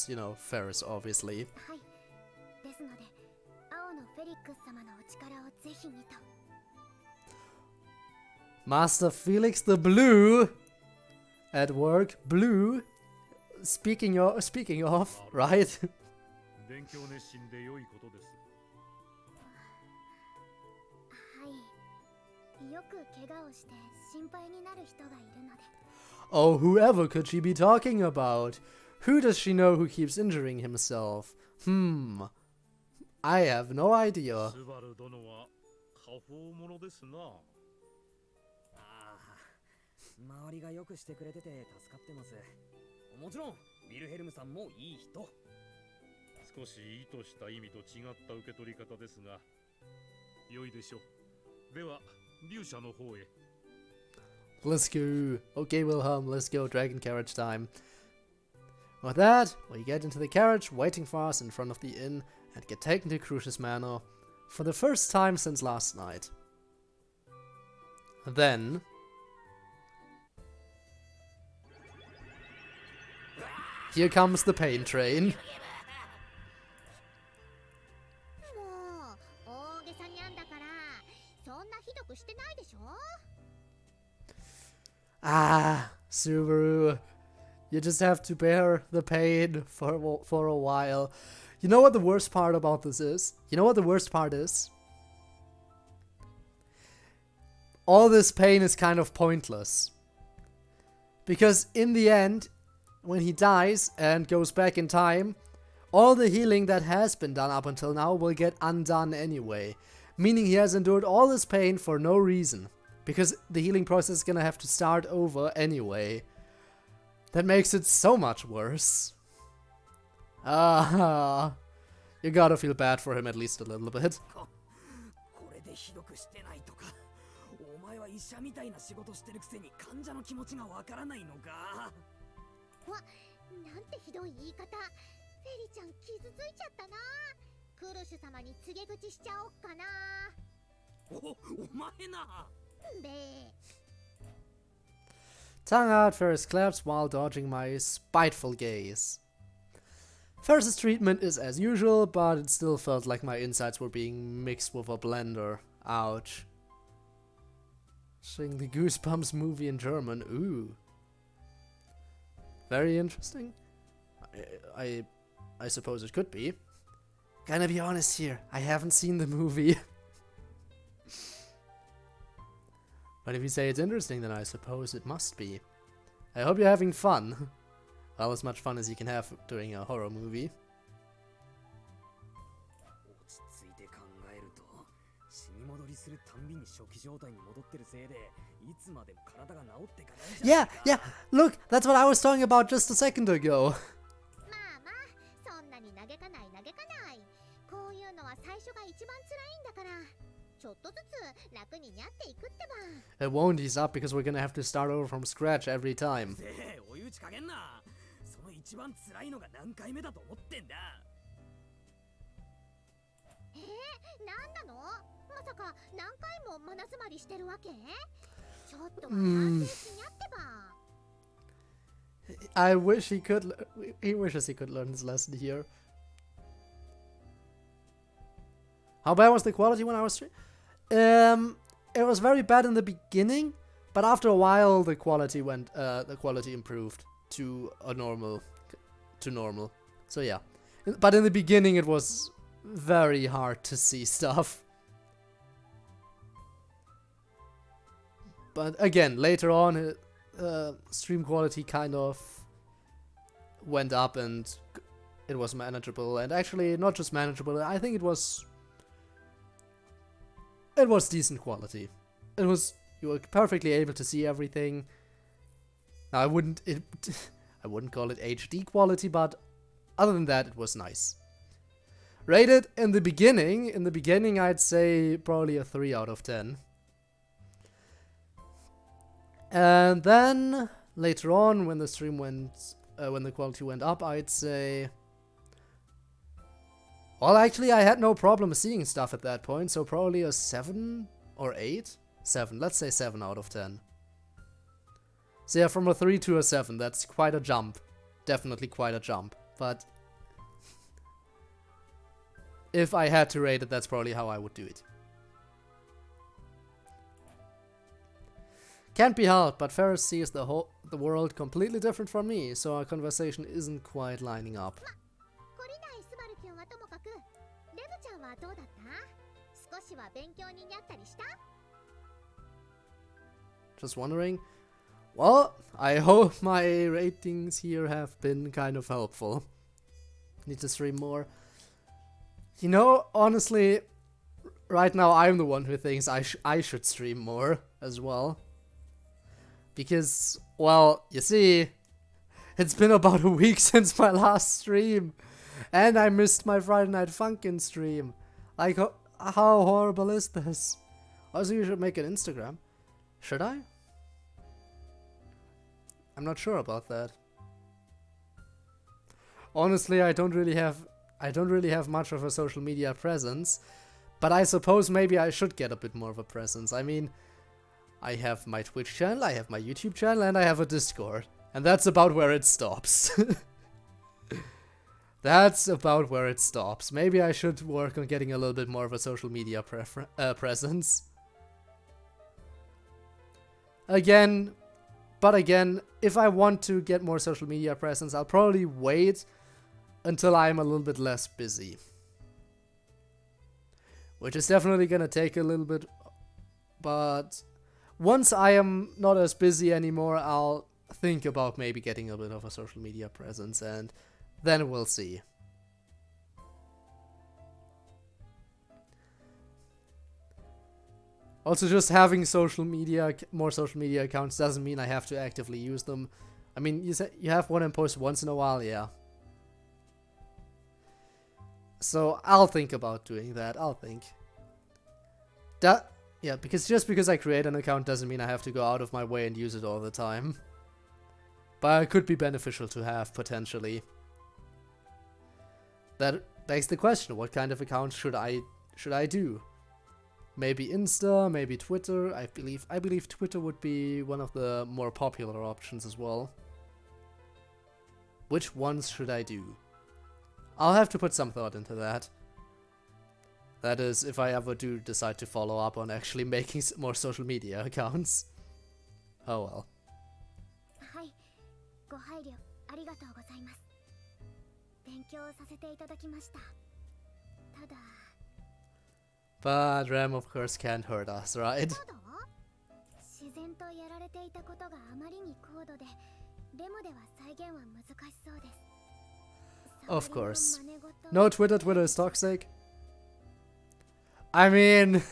S1: you know, Ferris, obviously.
S3: はい。ですので、青のフェリックス様のお力をぜひにと。
S1: Master Felix the Blue at work. Blue. Speaking of, right?
S7: 勉強熱心で良いことです。
S3: はい。よく怪我をして心配になる人がいるので。
S1: Oh, whoever could she be talking about? Who does she know who keeps injuring himself? I have no idea.
S7: スバル殿は過方者ですな。
S2: 周りがよくしてくれてて助かってます。もちろんウィルヘルムさんもいい人。
S7: 少し意図した意味と違った受け取り方ですが、良いでしょう。では勇者の方へ。
S1: Let's go. Okay, Wilhelm, let's go. Dragon carriage time. With that, we get into the carriage waiting for us in front of the inn and get taken to Crucius Manor for the first time since last night. Then... here comes the pain train.
S3: もう大げさにゃんだからそんなひどくしてないでしょ。
S1: Ah, Subaru, you just have to bear the pain for a while. You know what the worst part about this is? You know what the worst part is? All this pain is kind of pointless. Because in the end, when he dies and goes back in time, all the healing that has been done up until now will get undone anyway. Meaning he has endured all this pain for no reason. Because the healing process is gonna have to start over anyway. That makes it so much worse. Ah, you gotta feel bad for him at least a little bit.
S2: これでひどくしてないとか。お前は医者みたいな仕事してるくせに患者の気持ちがわからないのか。
S3: わ、なんてひどい言い方。フェリちゃん傷ついちゃったな。クルシュ様に告げ口しちゃおっかな。
S2: お前な。
S1: Tongue out, Ferris claps while dodging my spiteful gaze. Ferris's treatment is as usual, but it still felt like my insides were being mixed with a blender. Ouch. Seeing the Goosebumps movie in German, ooh. Very interesting. I suppose it could be. Gonna be honest here, I haven't seen the movie. But if you say it's interesting, then I suppose it must be. I hope you're having fun. Well, as much fun as you can have during a horror movie.
S2: 落ち着いて考えると、死に戻りするたんびに初期状態に戻ってるせいで、いつまでも体が治ってかないじゃないか。
S1: Yeah, look, that's what I was talking about just a second ago.
S3: まあまあ、そんなに嘆かない。こういうのは最初が一番辛いんだから。 ちょっとずつ楽になっていくってば。
S1: It won't ease up because we're gonna have to start over from scratch every time.
S2: 追い打ち加減な。その一番辛いのが何回目だと思ってんだ。
S3: なんなの？まさか何回も真夏まりしてるわけ？ちょっとは反省しにゃってば。
S1: I wish he could. He wishes he could learn his lesson here. How bad was the quality when I was it was very bad in the beginning, but after a while the quality improved to normal. So yeah. But in the beginning it was very hard to see stuff. But again, later on stream quality kind of went up and it was manageable. And actually, not just manageable, I think it was decent quality. You were perfectly able to see everything. Now, I wouldn't call it HD quality, but other than that, it was nice. Rated in the beginning, I'd say probably a 3 out of 10. And then later on, when the stream when the quality went up, I'd say, well, actually, I had no problem seeing stuff at that point, so probably a 7 or 8? 7, let's say 7 out of 10. So yeah, from a 3 to a 7, that's quite a jump. Definitely quite a jump. But if I had to rate it, that's probably how I would do it. Can't be helped, but Ferris sees the world completely different from me, so our conversation isn't quite lining up. Just wondering. Well, I hope my ratings here have been kind of helpful. Need to stream more. You know, honestly, right now I'm the one who thinks I should stream more as well. Because, well, you see, it's been about a week since my last stream. And I missed my Friday Night Funkin' stream. Like, how horrible is this? Also, you should make an Instagram. Should I? I'm not sure about that. Honestly, I don't really have much of a social media presence, but I suppose maybe I should get a bit more of a presence. I mean, I have my Twitch channel, I have my YouTube channel, and I have a Discord. And that's about where it stops. That's about where it stops. Maybe I should work on getting a little bit more of a social media presence. But again, if I want to get more social media presence, I'll probably wait until I'm a little bit less busy. Which is definitely gonna take a little bit, but once I am not as busy anymore, I'll think about maybe getting a bit of a social media presence, and then we'll see. Also, just having more social media accounts doesn't mean I have to actively use them. I mean, you have one and post once in a while, yeah. So I'll think about doing that. Yeah, because just because I create an account doesn't mean I have to go out of my way and use it all the time. But it could be beneficial to have, potentially. That begs the question, what kind of account should I do? Maybe Insta, maybe Twitter. I believe Twitter would be one of the more popular options as well. Which ones should I do? I'll have to put some thought into that. That is, if I ever do decide to follow up on actually making more social media accounts. Oh well. But RAM, of course, can't hurt us, right? Of course. No, Twitter is toxic. I mean,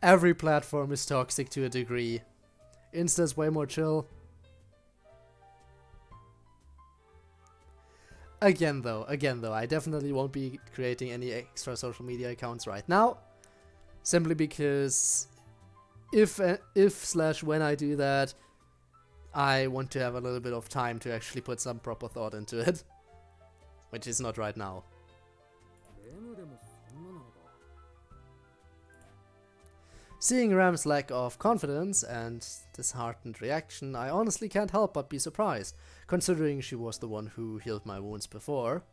S1: every platform is toxic to a degree. Insta's way more chill. Again though, I definitely won't be creating any extra social media accounts right now. Simply because if/when I do that, I want to have a little bit of time to actually put some proper thought into it. Which is not right now. Seeing Ram's lack of confidence and disheartened reaction, I honestly can't help but be surprised, considering she was the one who healed my wounds before.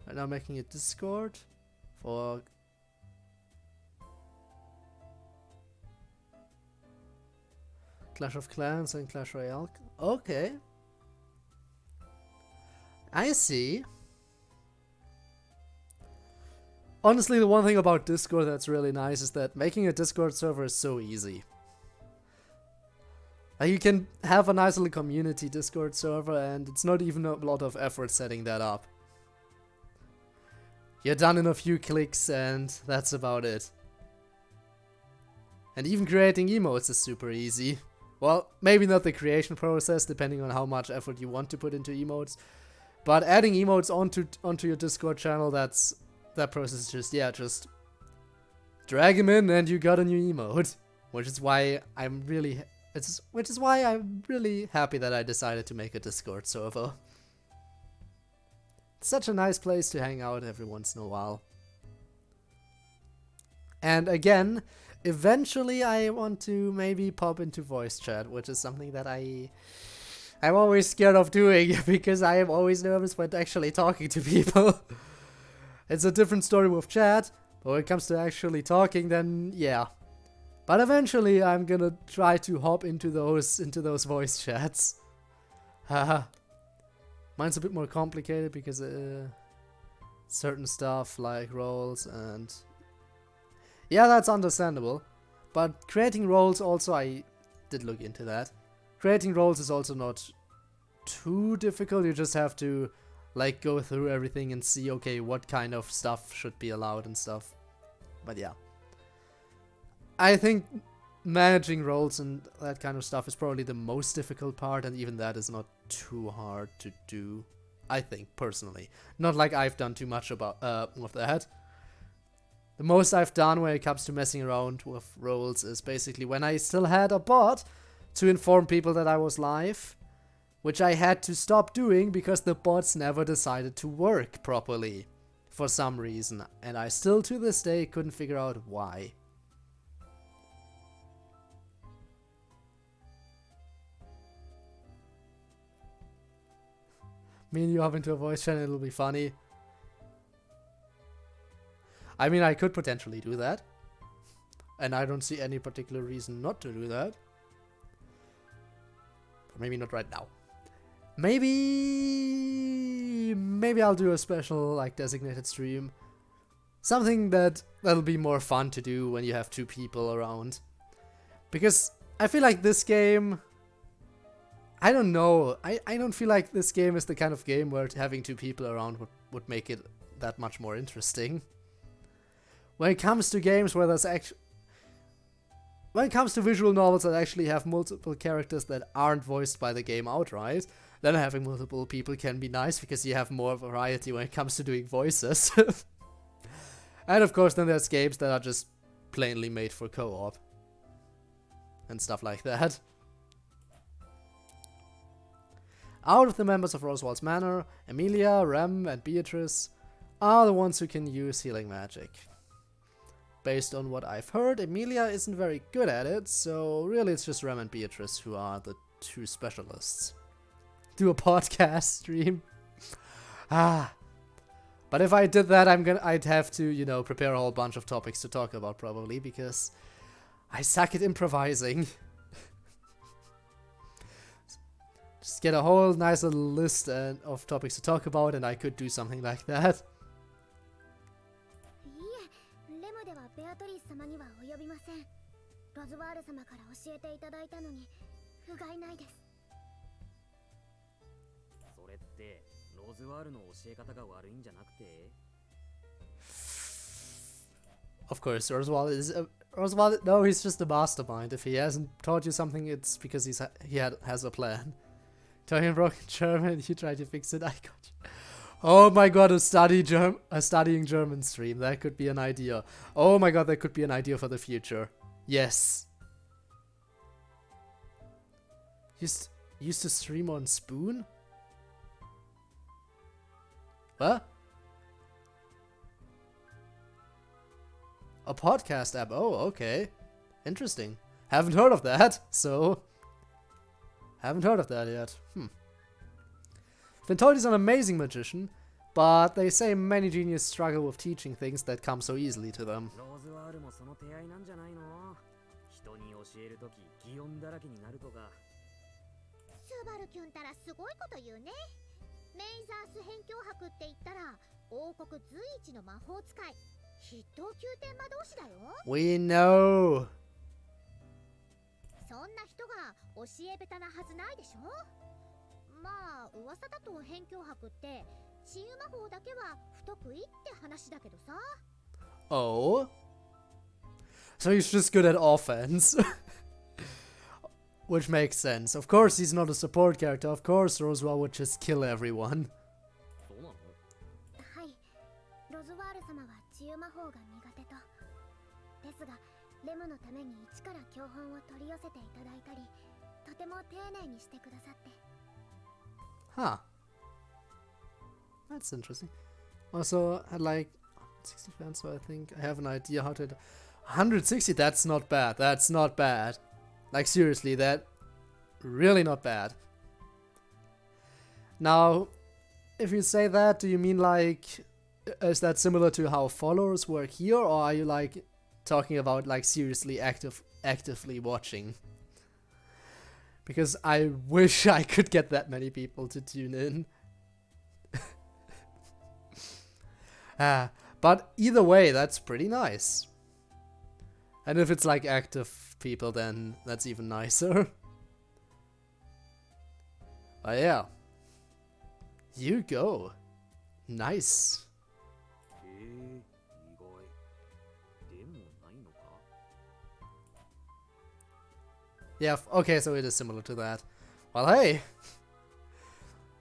S1: I'm now making a Discord for Clash of Clans and Clash Royale. Okay. I see. Honestly, the one thing about Discord that's really nice is that making a Discord server is so easy. Like, you can have a nice little community Discord server, and it's not even a lot of effort setting that up. You're done in a few clicks, and that's about it. And even creating emotes is super easy. Well, maybe not the creation process, depending on how much effort you want to put into emotes. But adding emotes onto your Discord channel, that process is just drag them in and you got a new emote. Which is why I'm really happy that I decided to make a Discord server. It's such a nice place to hang out every once in a while. And again, eventually I want to maybe pop into voice chat, which is something that I'm always scared of doing because I am always nervous when actually talking to people. It's a different story with chat, but when it comes to actually talking, then yeah. But eventually I'm gonna try to hop into those voice chats. Haha. Mine's a bit more complicated because certain stuff like roles and yeah, that's understandable. But creating roles also, I did look into that. Creating roles is also not too difficult. You just have to like go through everything and see, okay, what kind of stuff should be allowed and stuff. But yeah. I think managing roles and that kind of stuff is probably the most difficult part, and even that is not too hard to do, I think, personally. Not like I've done too much about with that. The most I've done when it comes to messing around with roles is basically when I still had a bot to inform people that I was live, which I had to stop doing because the bots never decided to work properly for some reason, and I still to this day couldn't figure out why. Me and you hop into a voice channel, it'll be funny. I mean, I could potentially do that. And I don't see any particular reason not to do that. But maybe not right now. Maybe I'll do a special, like, designated stream. Something that'll be more fun to do when you have two people around. Because I feel like this game, I don't know. I don't feel like this game is the kind of game where having two people around would make it that much more interesting. When it comes to games where there's when it comes to visual novels that actually have multiple characters that aren't voiced by the game outright, then having multiple people can be nice because you have more variety when it comes to doing voices. And of course then there's games that are just plainly made for co-op. And stuff like that. Out of the members of Roswald's Manor, Emilia, Rem, and Beatrice are the ones who can use healing magic. Based on what I've heard, Emilia isn't very good at it, so really it's just Rem and Beatrice who are the two specialists. Do a podcast stream. But if I did that, I'd have to, you know, prepare a whole bunch of topics to talk about probably, because I suck at improvising. Just get a whole nice little list of topics to talk about, and I could do something like that. Of course, Roswald, no, he's just a mastermind. If he hasn't taught you something, it's because he has a plan. Talking broken German, you try to fix it, I got you. Oh my god, a studying German stream, that could be an idea. Oh my god, that could be an idea for the future. Yes. Used to stream on Spoon? What? A podcast app, oh, okay. Interesting. Haven't heard of that, so... Haven't heard of that yet. Been told he's an amazing magician, but they say many geniuses struggle with teaching things that come so easily to them.
S3: 筆頭宮天魔同士だよ。
S1: We know.
S3: そんな人が教え下手なはずないでしょ。まあ噂だと辺境博って治癒魔法だけは不得意って話だけどさ。
S1: Oh? So he's just good at offense. Which makes sense. Of course he's not a support character. Of course Roswell would just kill everyone.
S2: そうなの？
S3: はい、ロズワール様は治癒魔法が苦手と。ですがレムのために一から教本を取り寄せていただいたり、とても丁寧にしてくださって。
S1: Huh. That's interesting. Also, I like 60 fans, so I think I have an idea how to... 160, that's not bad. That's not bad. Like, seriously, that... really not bad. Now, if you say that, do you mean, like... is that similar to how followers work here, or are you, like, talking about, like, seriously actively watching? Because I wish I could get that many people to tune in. But either way, that's pretty nice. And if it's like active people, then that's even nicer. But yeah. You go. Nice.
S2: 意外。でもないのか？
S1: Yeah, okay, so it is similar to that. Well, hey!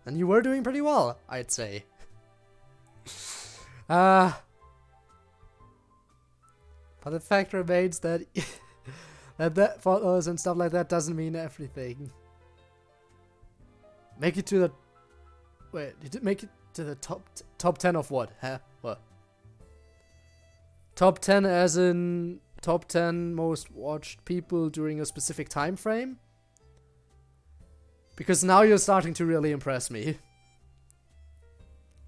S1: And you were doing pretty well, I'd say. But the fact remains that that follows and stuff like that doesn't mean everything. Make it to the... Wait, did it make it to the top 10 of what? Huh? What? Top 10 as in top 10 most watched people during a specific time frame? Because now you're starting to really impress me.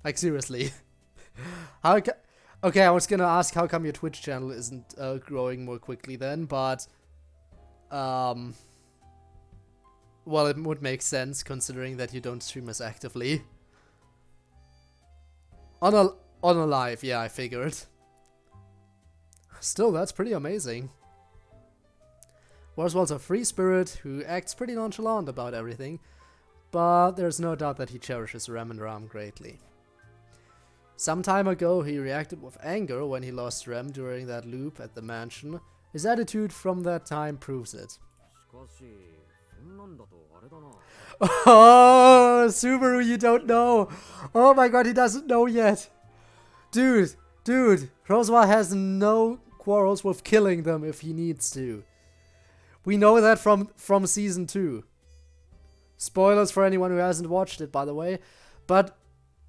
S1: Like, seriously. Okay, I was gonna ask how come your Twitch channel isn't growing more quickly then, but... well, it would make sense considering that you don't stream as actively. On a live, yeah, I figured. Still, that's pretty amazing. Roswell's a free spirit who acts pretty nonchalant about everything, but there's no doubt that he cherishes Ram and Ram greatly. Some time ago, he reacted with anger when he lost Rem during that loop at the mansion. His attitude from that time proves it.
S2: しかし、そんなんだとあれだな。
S1: Oh, Subaru, you don't know. Oh my god, he doesn't know yet. Dude, Roswell has no quarrels with killing them if he needs to. We know that from season 2. Spoilers for anyone who hasn't watched it, by the way. But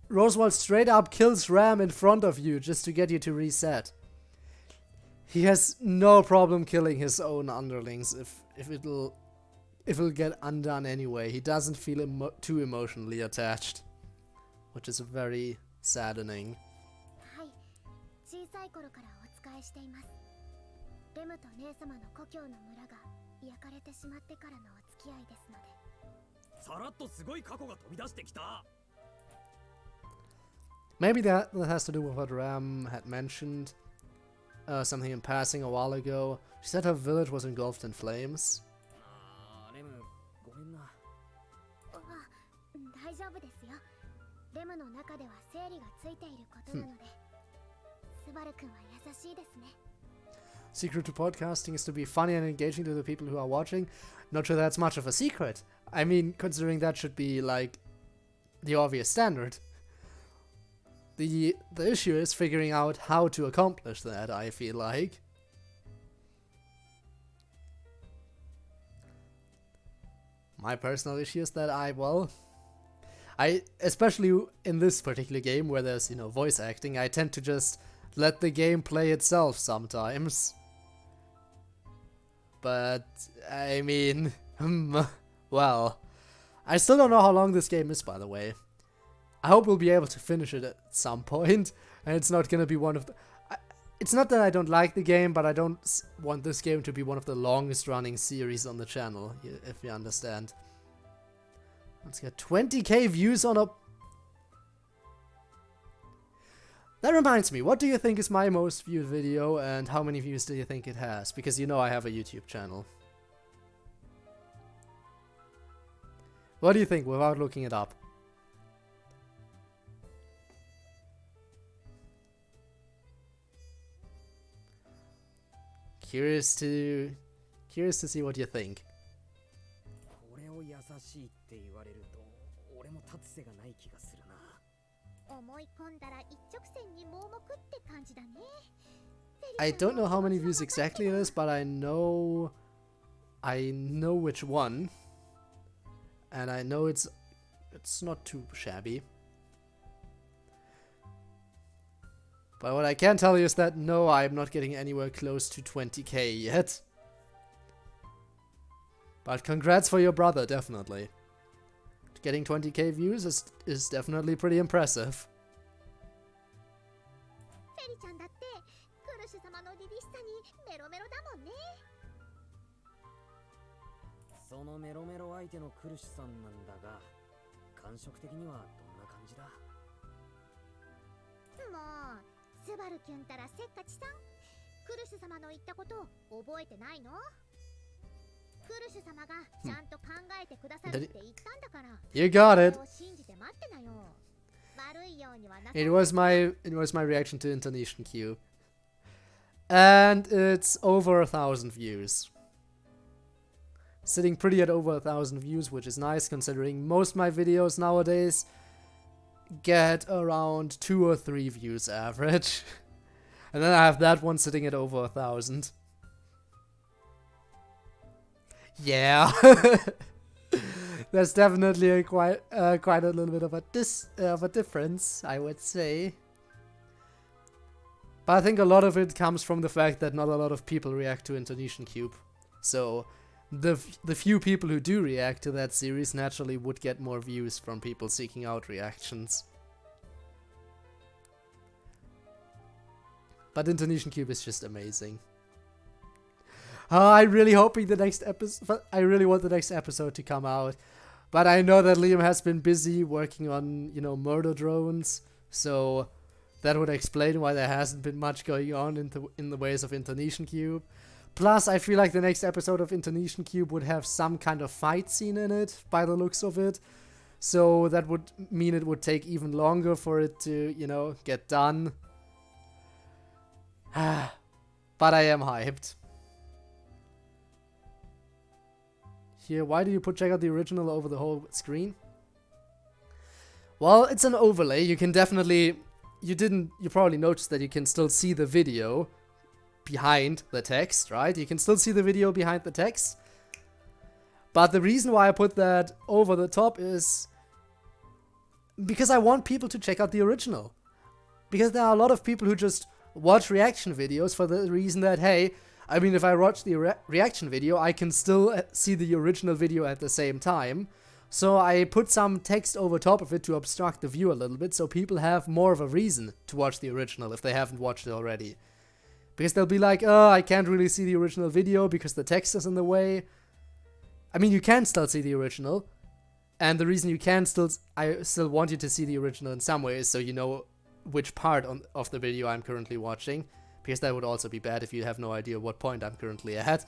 S1: Roswell straight up kills Ram in front of you just to get you to reset. He has no problem killing his own underlings if it'll get undone anyway. He doesn't feel too emotionally attached, which is very saddening.
S3: はい、小さい頃からお仕えしています。レムと姉様の故郷の村が焼かれてしまってからのお付き合いですので。
S2: さらっとすごい過去が飛び出してきた。
S1: Maybe that has to do with what Ram had mentioned. Something in passing a while ago. She said her village was engulfed in flames.
S2: レム、ごめんな。
S3: 大丈夫ですよ。レムの中では整理がついていることなので。スバル君は優しいですね。
S1: Secret to podcasting is to be funny and engaging to the people who are watching. Not sure that's much of a secret. I mean, considering that should be, like, the obvious standard. The issue is figuring out how to accomplish that, I feel like. My personal issue is that I especially in this particular game where there's, you know, voice acting, I tend to just let the game play itself sometimes. But, I mean, well, I still don't know how long this game is, by the way. I hope we'll be able to finish it at some point, and it's not gonna be one of the... It's not that I don't like the game, but I don't want this game to be one of the longest running series on the channel, if you understand. Let's get 20k views on a... That reminds me, what do you think is my most viewed video and how many views do you think it has? Because you know I have a YouTube channel. What do you think without looking it up? Curious to see what you think.
S2: これを優しいって言われると俺も立つ瀬がない気がするな。
S3: 思い込んだら一直線に盲目って感じだね。
S1: I don't know how many views exactly it is, but I know which one, and I know it's not too shabby. But what I can tell you is that no, I'm not getting anywhere close to 20k yet. But congrats for your brother, definitely. Getting 20k views is definitely pretty impressive.
S3: フェリちゃんだってクルシュ様の凛々しさにメロメロだもんね。
S2: そのメロメロ相手のクルシュさんなんだが、感触的にはどんな感じだ？
S3: もうスバルキュンたらせっかちさん、クルシュ様の言ったことを覚えてないの？クルシュ様がちゃんと考えてくださるって言ったんだから。
S1: You got it.
S3: 信じて待ってなよ。悪いようにはな。
S1: It was my reaction to Indonesian Q. And it's over 1,000 views. Sitting pretty at over 1,000 views, which is nice considering most of my videos nowadays get around 2 or 3 views average. And then I have that one sitting at over 1,000. Yeah. There's definitely quite a little bit of a difference, I would say. But I think a lot of it comes from the fact that not a lot of people react to Indonesian Cube. So the few people who do react to that series naturally would get more views from people seeking out reactions. But Indonesian Cube is just amazing. I'm really hoping the next episode. I really want the next episode to come out, but I know that Liam has been busy working on, murder drones, so that would explain why there hasn't been much going on in the ways of Indonesian Cube. Plus, I feel like the next episode of Indonesian Cube would have some kind of fight scene in it, by the looks of it. So that would mean it would take even longer for it to, get done. But I am hyped. Here, why do you check out the original over the whole screen? Well, it's an overlay. You can definitely... You probably noticed that you can still see the video behind the text, right? You can still see the video behind the text. But the reason why I put that over the top is because I want people to check out the original. Because there are a lot of people who just watch reaction videos for the reason that, hey, I mean, if I watch the reaction video, I can still see the original video at the same time. So I put some text over top of it to obstruct the view a little bit, so people have more of a reason to watch the original if they haven't watched it already. Because they'll be like, oh, I can't really see the original video because the text is in the way. I mean, you can still see the original. And the reason you can I still want you to see the original in some way is so you know which part of the video I'm currently watching. Because that would also be bad if you have no idea what point I'm currently at.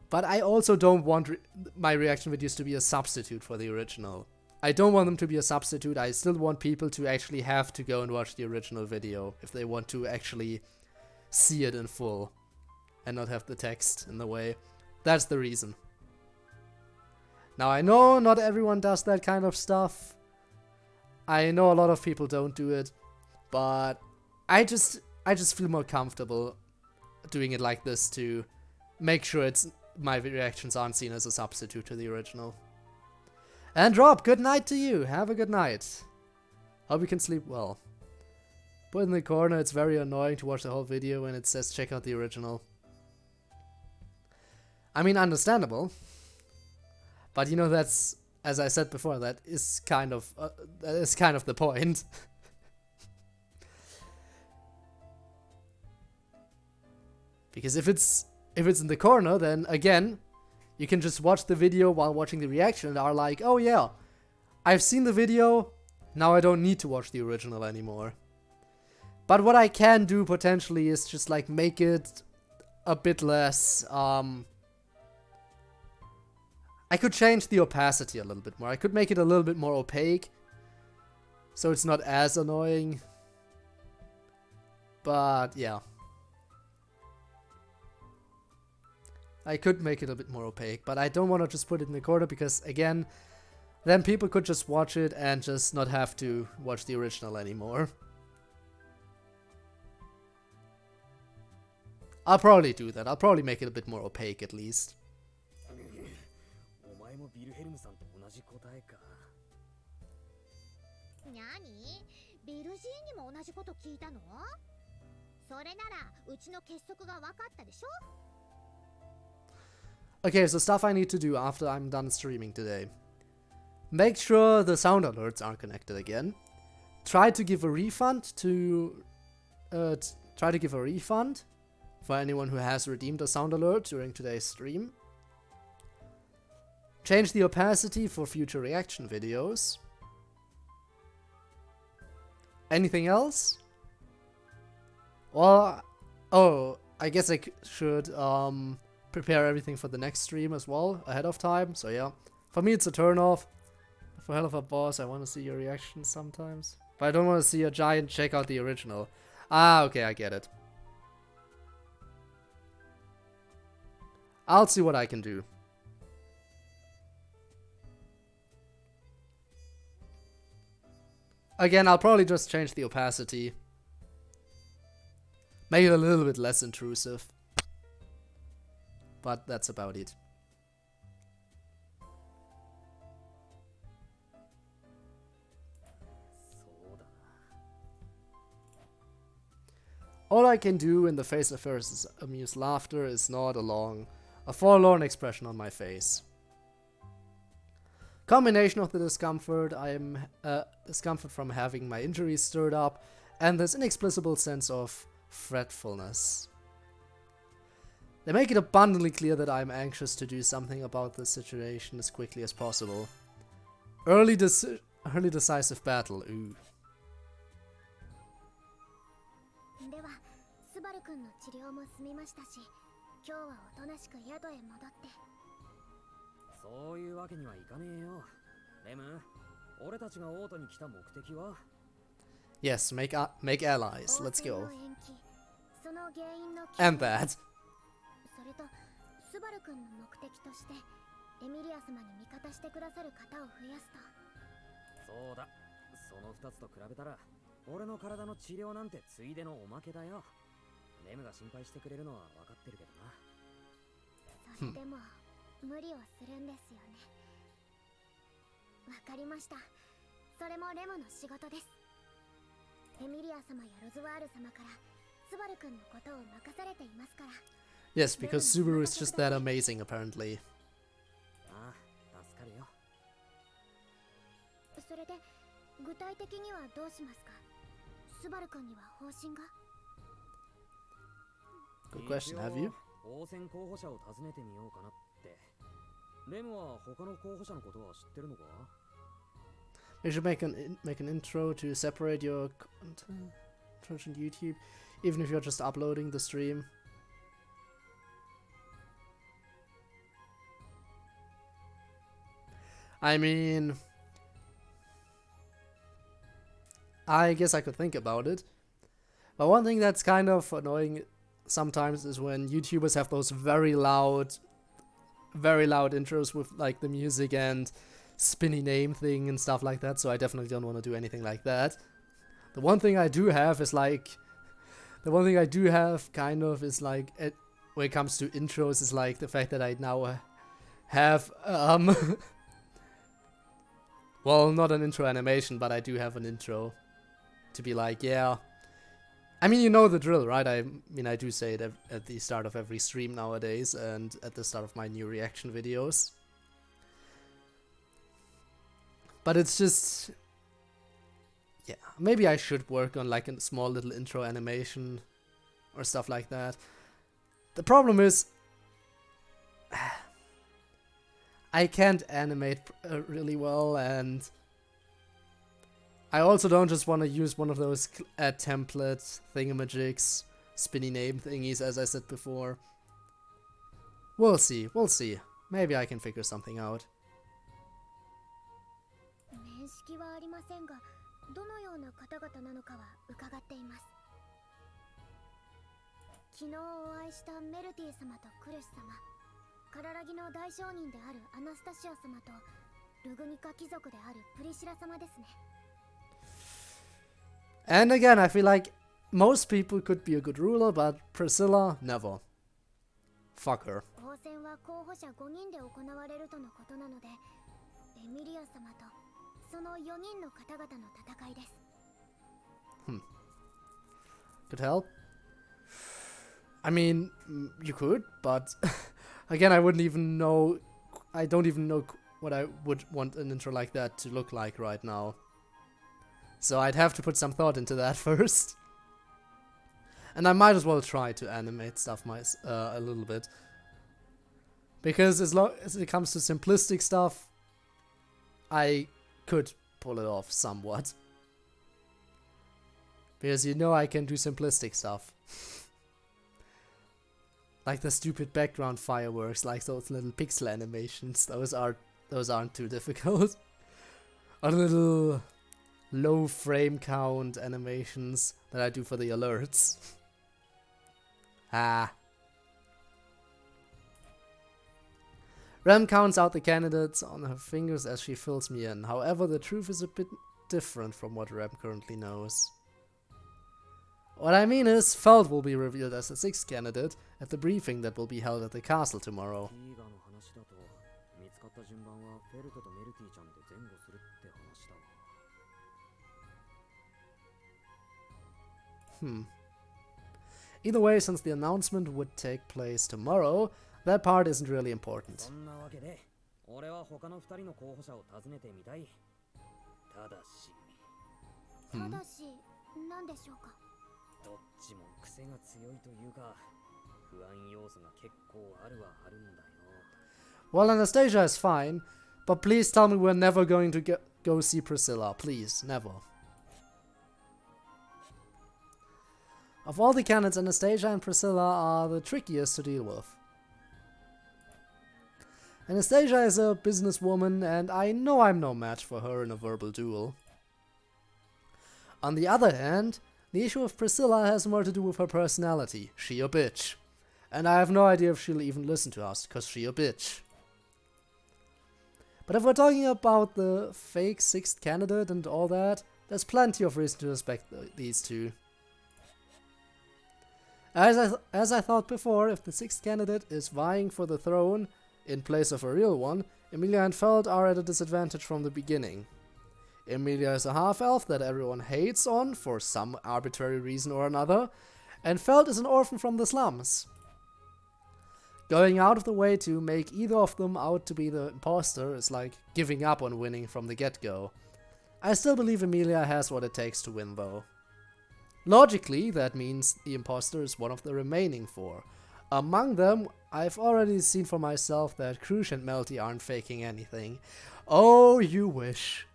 S1: But I also don't want my reaction videos to be a substitute for the original. I don't want them to be a substitute. I still want people to actually have to go and watch the original video if they want to actually see it in full and not have the text in the way. That's the reason. Now I know not everyone does that kind of stuff. I know a lot of people don't do it, but I just feel more comfortable doing it like this to make sure my reactions aren't seen as a substitute to the original. And Rob, good night to you. Have a good night. Hope you can sleep well. Put in the corner, it's very annoying to watch the whole video when it says check out the original. I mean, understandable. But that's, as I said before, that is kind of the point. Because if it's in the corner, then again, you can just watch the video while watching the reaction and are like, oh yeah, I've seen the video, now I don't need to watch the original anymore. But what I can do potentially is just like make it a bit less, I could change the opacity a little bit more. I could make it a little bit more opaque, so it's not as annoying. But yeah. I could make it a bit more opaque, but I don't want to just put it in the corner because, again, then people could just watch it and just not have to watch the original anymore. I'll probably do that. I'll probably make it a bit more opaque at least.
S2: お前もビルヘルムさんと同じ答えか。
S3: にゃに？ビルジーにも同じこと聞いたの？それならうちの結束が分かったでしょ？
S1: Okay, so stuff I need to do after I'm done streaming today. Make sure the sound alerts are connected again. Try to give a refund to... try to give a refund for anyone who has redeemed a sound alert during today's stream. Change the opacity for future reaction videos. Anything else? Well, oh, I guess I should prepare everything for the next stream as well ahead of time. So yeah, for me it's a turn off. For Hell of a Boss, I want to see your reactions sometimes, but I don't want to see a giant check out the original. Ah, okay, I get it. I'll see what I can do. Again, I'll probably just change the opacity. Make it a little bit less intrusive. But that's about it. All I can do in the face of Ferris's amused laughter is nod along, a forlorn expression on my face. Combination of the discomfort discomfort from having my injuries stirred up, and this inexplicable sense of fretfulness. They make it abundantly clear that I am anxious to do something about this situation as quickly as possible. Early decisive battle, ooh.
S3: では、スバル君の治療も済みましたし、今日はおとなしく宿へ戻って。
S2: そういうわけにはいかねえよ。レム、俺たちがオートに来た目的は？
S1: Yes, make allies. Let's go.
S3: その原因の
S1: And that.
S3: それと、スバル君の目的として、エミリア様に味方してくださる方を増やすと。
S2: そうだ。その二つと比べたら、俺の体の治療なんてついでのおまけだよ。レムが心配してくれるのは分かってるけどな。
S3: それでも無理をするんですよね。わかりました。それもレムの仕事です。エミリア様やロズワール様からスバル君のことを任されていますから。
S1: Yes, because Subaru is just that amazing, apparently.
S2: ああ、助かるよ。
S3: それで具体的にはどうしますか？スバル君には方針が。
S1: Good question, have you?
S2: 応戦候補者を訪ねてみようかなって。レムは他の候補者のことは知ってるのか？
S1: You should make an intro to separate your content on YouTube, even if you're just uploading the stream. I mean, I guess I could think about it. But one thing that's kind of annoying sometimes is when YouTubers have those very loud intros with like the music and spinny name thing and stuff like that, so I definitely don't want to do anything like that. The one thing I do have kind of is like, when it comes to intros, is like the fact that I now have, well, not an intro animation, but I do have an intro to be like, yeah. I mean, you know the drill, right? I mean, I do say it at the start of every stream nowadays and at the start of my new reaction videos. But it's just... yeah, maybe I should work on like a small little intro animation or stuff like that. The problem is... I can't animate really well, and I also don't just want to use one of those add template thingamajigs, spinny name thingies, as I said before. We'll see, we'll see. Maybe I can figure something out.
S3: 面識はありませんが、どのような方々なのかは伺っています。昨日お会いしたメルティ様とクルシ様、カララギの大商人であるアナスタシア様とルグニカ貴族であるプリシラ様ですね。
S1: And again, I feel like most people could be a good ruler, but Priscilla, never. Fuck her.
S3: 王戦は候補者5人で行われるとのことなので、エミリア様とその4人の方々の戦いです。
S1: Could help. I mean, you could, but again, I wouldn't even know. I don't even know what I would want an intro like that to look like right now. So I'd have to put some thought into that first. And I might as well try to animate stuff a little bit. Because as long as it comes to simplistic stuff, I could pull it off somewhat. Because you know I can do simplistic stuff. Like the stupid background fireworks, like those little pixel animations. Those aren't too difficult. Or little low frame count animations that I do for the alerts. Rem counts out the candidates on her fingers as she fills me in. However, the truth is a bit different from what Rem currently knows. What I mean is, Feld will be revealed as the 6th candidate at the briefing that will be held at the castle tomorrow. Either way, since the announcement would take place tomorrow, that part isn't really important. Well, Anastasia is fine, but please tell me we're never going to go see Priscilla. Please, never. Of all the candidates, Anastasia and Priscilla are the trickiest to deal with. Anastasia is a businesswoman, and I know I'm no match for her in a verbal duel. On the other hand, the issue with Priscilla has more to do with her personality. She a bitch. And I have no idea if she'll even listen to us, cause she a bitch. But if we're talking about the fake 6th candidate and all that, there's plenty of reason to respect these two. As I thought before, if the 6th candidate is vying for the throne in place of a real one, Emilia and Feld are at a disadvantage from the beginning. Emilia is a half-elf that everyone hates on for some arbitrary reason or another, and Feld is an orphan from the slums. Going out of the way to make either of them out to be the imposter is like giving up on winning from the get-go. I still believe Emilia has what it takes to win though. Logically, that means the imposter is one of the remaining 4. Among them, I've already seen for myself that Krush and Melty aren't faking anything. Oh, you wish.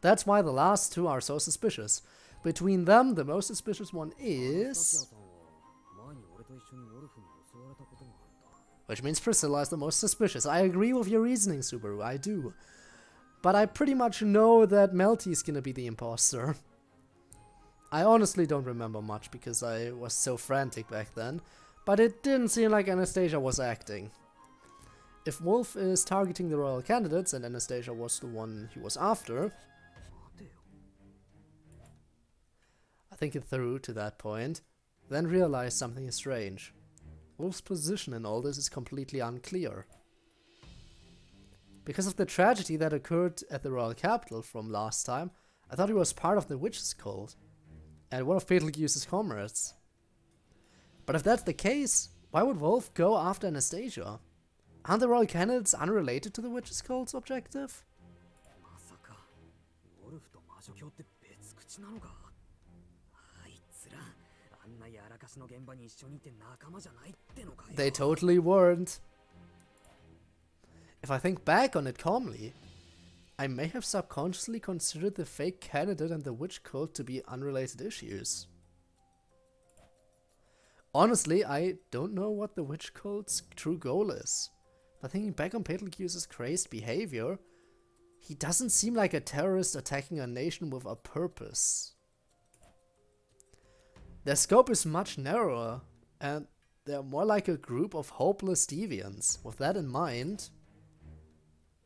S1: That's why the last 2 are so suspicious. Between them, the most suspicious one is... Which means Priscilla is the most suspicious. I agree with your reasoning, Subaru, I do. But I pretty much know that Melty is gonna be the imposter. I honestly don't remember much because I was so frantic back then, but it didn't seem like Anastasia was acting. If Wolf is targeting the royal candidates and Anastasia was the one he was after, I think it through to that point, then realized something is strange. Wolf's position in all this is completely unclear. Because of the tragedy that occurred at the royal capital from last time, I thought he was part of the witches' cult, and one of Betelgeuse's comrades. But if that's the case, why would Wolf go after Anastasia? Aren't the royal candidates unrelated to the witches' cult's objective? They totally weren't. If I think back on it calmly, I may have subconsciously considered the fake candidate and the witch cult to be unrelated issues. Honestly, I don't know what the witch cult's true goal is. But thinking back on Betelgeuse's crazed behavior, he doesn't seem like a terrorist attacking a nation with a purpose. Their scope is much narrower, and they're more like a group of hopeless deviants. With that in mind,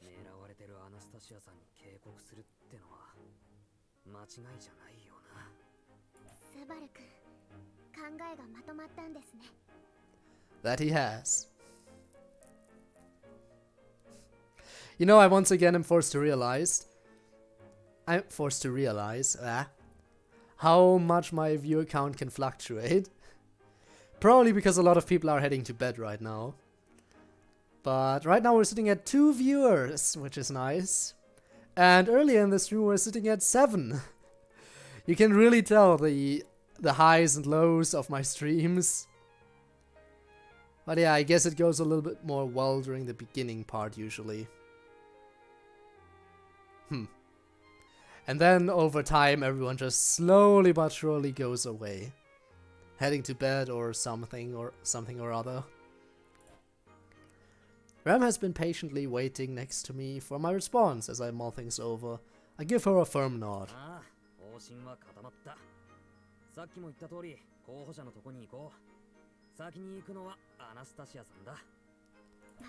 S2: 狙われてるアナスタシアさんに警告するってのは間違いじゃないよな。
S3: スバル君、考えがまとまったんですね。
S1: that he has. You know, I once again am forced to realize how much my viewer count can fluctuate. Probably because a lot of people are heading to bed right now. But right now we're sitting at 2 viewers, which is nice. And earlier in the stream we're sitting at 7. You can really tell the highs and lows of my streams. But yeah, I guess it goes a little bit more well during the beginning part usually. And then over time everyone just slowly but surely goes away, heading to bed or something or other. Ram has been patiently waiting next to me for my response as I mull things over. I give her a firm nod.
S2: 方針は固まった。さっきも言った通り、候補者のとこに行こう。先に行くのはアナスタシアさんだ。わ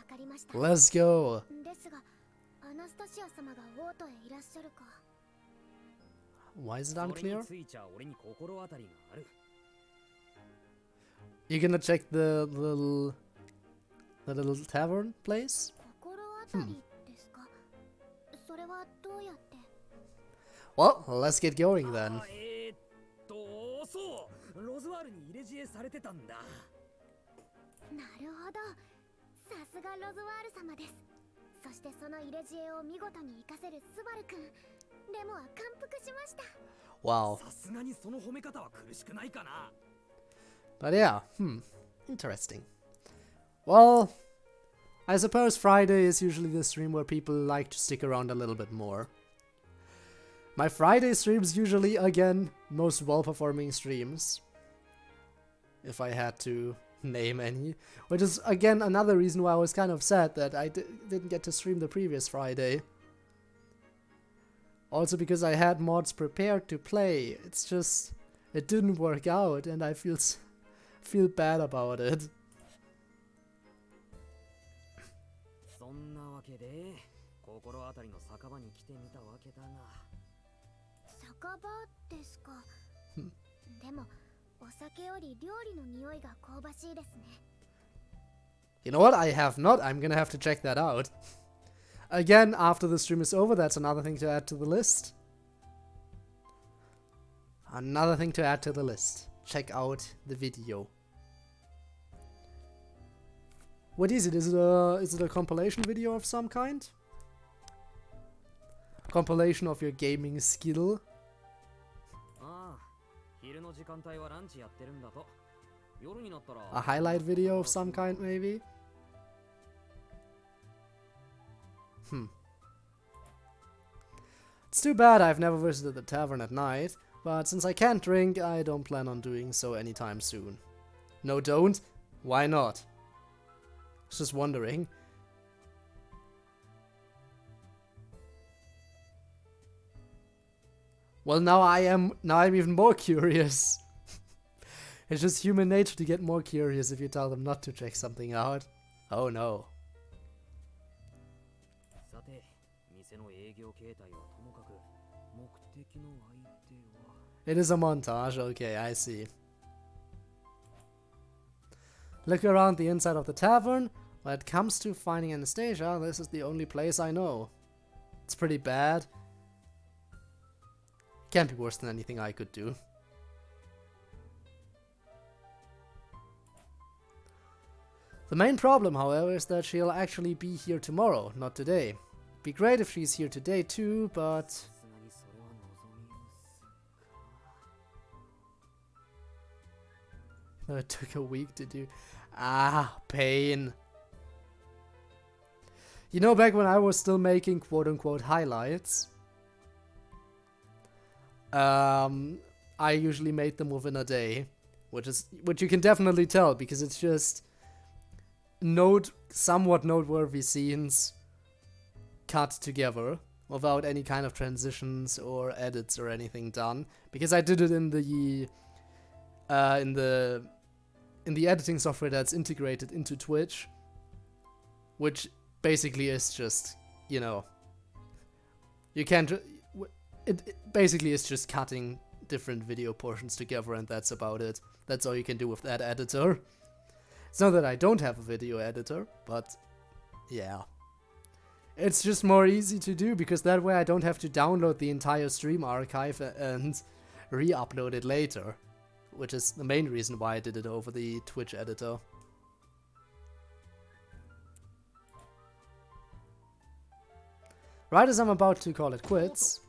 S3: かりました。
S1: Let's go.
S3: ですが、アナスタシア様が王都へいらっしゃるか。
S1: Why is it unclear?
S2: ついちゃ俺に心当たりがある。
S1: You're gonna check the little tavern place?
S3: 心当たりですか。それはどうやって。
S1: Well, let's get going then.
S2: そう、ロズワールに入れ知恵されてたんだ。
S3: なるほど。さすがロズワール様です。そしてその入れ知恵を見事に活かせるスバル君。レモは感服しました。
S1: Wow.
S2: さすがにその褒め方は苦しくないかな。
S1: But yeah, interesting. Well, I suppose Friday is usually the stream where people like to stick around a little bit more. My Friday streams usually, again, most well-performing streams. If I had to name any. Which is, again, another reason why I was kind of sad that I didn't get to stream the previous Friday. Also because I had mods prepared to play. It's just, it didn't work out and I feel bad about it.
S2: そんなわけで、心当たりの酒場に来てみたわけだが。
S3: 酒場ですか。でも、お酒より料理の匂いが香ばしいですね。
S1: You know what? I have not. I'm gonna have to check that out. Again, after the stream is over, that's another thing to add to the list. Another thing to add to the list. Check out the video. What is it? Is it a compilation video of some kind? Compilation of your gaming skill?
S2: ああ、昼の時間帯はランチやってるんだと。夜になったら
S1: A highlight video of some kind, maybe? It's too bad I've never visited the tavern at night, but since I can't drink, I don't plan on doing so anytime soon. No, don't? Why not? I was just wondering. Well, now I'm even more curious. It's just human nature to get more curious if you tell them not to check something out. Oh no. It is a montage, okay, I see. Look around the inside of the tavern. When it comes to finding Anastasia, this is the only place I know. It's pretty bad. Can't be worse than anything I could do. The main problem, however, is that she'll actually be here tomorrow, not today. Be great if she's here today too, but... It took a week to do. Ah, pain. You know, back when I was still making quote-unquote highlights, I usually made them within a day, which you can definitely tell because it's just somewhat noteworthy scenes cut together without any kind of transitions or edits or anything done, because I did it in the editing software that's integrated into Twitch, which basically is just, you know, it basically is just cutting different video portions together, and that's about it. That's all you can do with that editor. It's not that I don't have a video editor, but yeah. It's just more easy to do, because that way I don't have to download the entire stream archive and re-upload it later, which is the main reason why I did it over the Twitch editor. Right as I'm about to call it quits,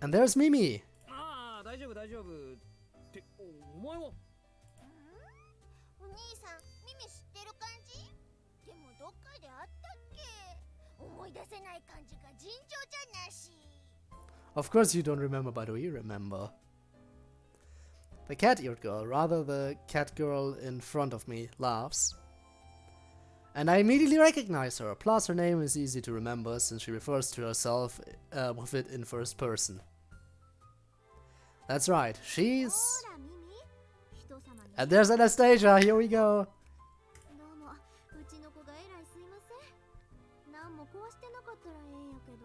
S1: and there's Mimi!
S2: ああ、大丈夫大丈夫。ってお前は。
S3: お兄さん、耳知ってる感じ？でもどっかで会ったっけ？思い出せない感じが尋常じゃなし。
S1: Of course you don't remember, but we remember. The cat-eared girl, rather the cat girl in front of me, laughs. And I immediately recognize her, plus her name is easy to remember since she refers to herself with it in first person. That's right, she's... And there's Anastasia, here we go!
S3: どうも、うちの子がえらいすいません。何も壊してなかったらええんやけど。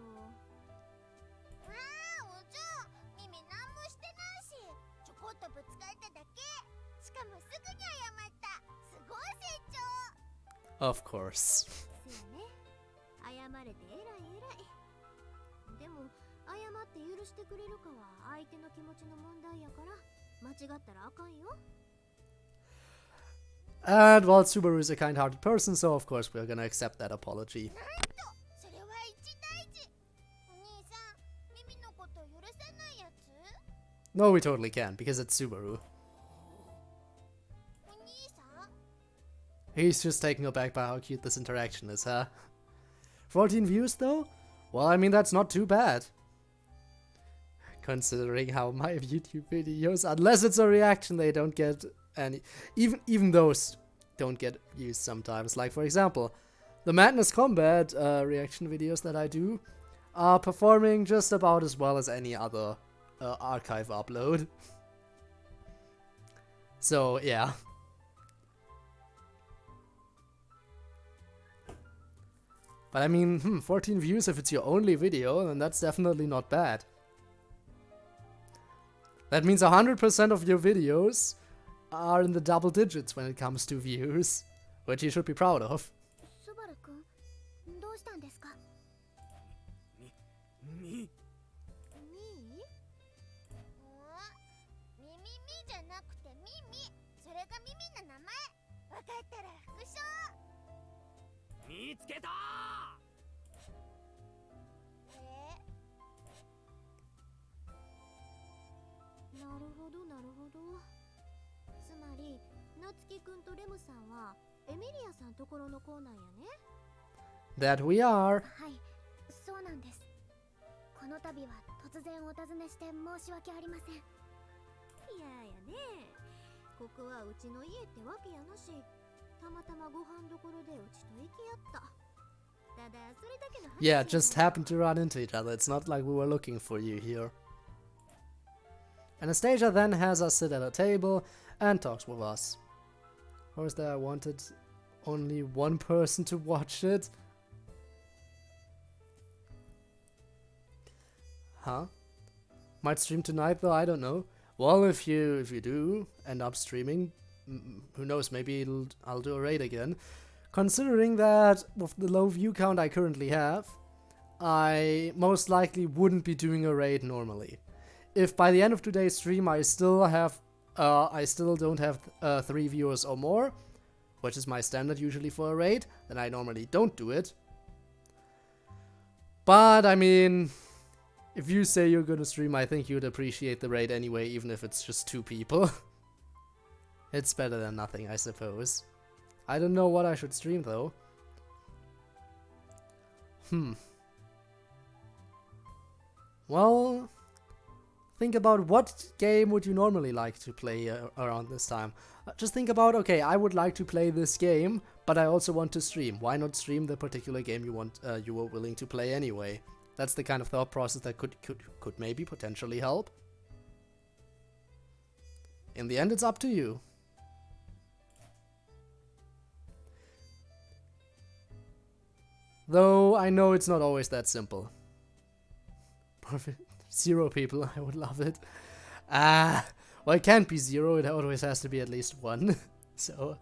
S3: ああ、お嬢、耳何もしてないし、ちょこっとぶつかっただけ。しかもすぐに謝った。すごい成長。
S1: Of course.
S3: せやね。謝れてえらいえらい。でも、謝って許してくれるかは相手の気持ちの問題やから、間違ったらあかんよ。
S1: And well, Subaru is a kind-hearted person, so of course we're gonna accept that apology.
S3: それは一大事。お兄さん、耳のこと許せないやつ？
S1: No, we totally can, because it's Subaru.
S3: お兄さん？
S1: He's just taken aback by how cute this interaction is, huh? 14 views though? Well, I mean, that's not too bad. Considering how my YouTube videos, unless it's a reaction, they don't get any... Even those don't get views sometimes. Like, for example, the Madness Combat reaction videos that I do are performing just about as well as any other archive upload. So, yeah. But I mean, 14 views if it's your only video, then that's definitely not bad. That means 100% of your videos are in the double digits when it comes to views, which you should be proud of.
S3: スバルくん、どうしたんですか？
S2: み。
S3: 耳じゃなくて耳。それが耳の名前。わかったら復唱。
S2: 見つけた。
S3: なるほどなるほど。つまり、なつきくんとレムさんはエミリアさんところの子なんやね。
S1: That we are.
S3: はい、そうなんです。この度は突然お尋ねして申し訳ありません。いややね。ここはうちの家ってわけやなし、たまたまご飯どころでうちと行きやった。ただそれだけの話。
S1: Yeah, just happened to run into each other. It's not like we were looking for you here. Anastasia then has us sit at a table and talks with us. Or is there I wanted only one person to watch it? Huh? Might stream tonight though, I don't know. Well, if you do end up streaming, who knows, maybe I'll do a raid again. Considering that with the low view count I currently have, I most likely wouldn't be doing a raid normally. If by the end of today's stream I still don't have 3 viewers or more, which is my standard usually for a raid, then I normally don't do it. But I mean, If you say you're gonna stream, I think you'd appreciate the raid anyway, even if it's just 2 people. It's better than nothing, I suppose. I don't know what I should stream, though. Well, think about what game would you normally like to play around this time. Just think about, okay, I would like to play this game, but I also want to stream. Why not stream the particular game you were willing to play anyway? That's the kind of thought process that could maybe potentially help. In the end, it's up to you. Though I know it's not always that simple. Perfect. 0 people, I would love it. Well, it can't be 0, it always has to be at least 1. So,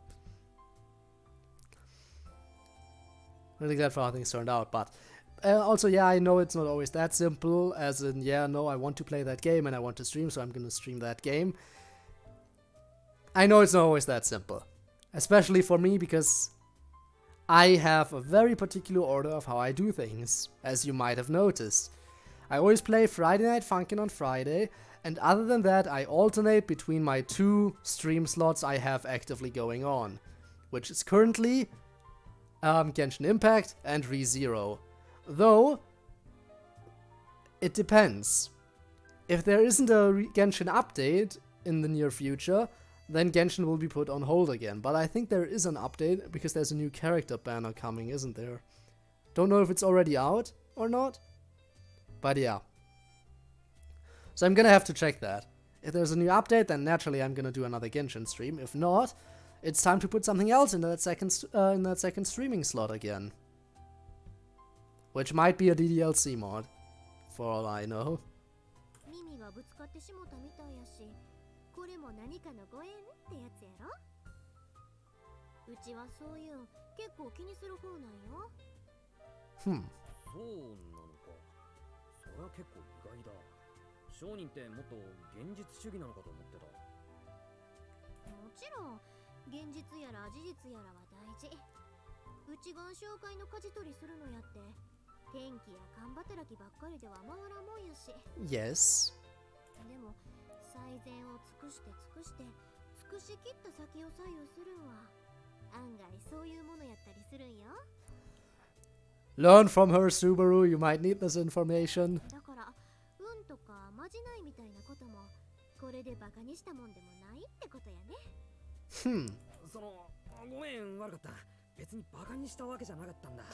S1: really glad for how things turned out, but also, yeah, I know it's not always that simple, as in, yeah, no, I want to play that game and I want to stream, so I'm gonna stream that game. I know it's not always that simple, especially for me, because I have a very particular order of how I do things, as you might have noticed. I always play Friday Night Funkin' on Friday, and other than that, I alternate between my 2 stream slots I have actively going on, which is currently Genshin Impact and ReZero. Though, it depends. If there isn't a Genshin update in the near future, then Genshin will be put on hold again. But I think there is an update, because there's a new character banner coming, isn't there? Don't know if it's already out or not. But yeah. So I'm gonna have to check that. If there's a new update, then naturally I'm gonna do another Genshin stream. If not, it's time to put something else in that second streaming slot again. Which might be a DDLC mod, for all I know.
S3: 耳がぶつかってしもたみたいやし、これも何かのご縁ってやつやろ。うちはそういう結構気にする方なんよ。
S2: そうなのか。それは結構意外だ。商人ってもっと現実主義なのかと思ってた。
S3: もちろん現実やら事実やらは大事。うちが紹介の舵取りするのやって、天気や勘働きばっかりでは回らんもんやし。
S1: Yes.
S3: でも最善を尽くして尽くして尽くしきった先を左右するんは案外そういうものやったりするんよ。
S1: Learn from her, Subaru. You might need this information.
S3: だから運とかまじないみたいなこともこれでバカにしたもんでもないってことやね。
S2: ごめん、悪かった。別にバカにしたわけじゃなかったんだ。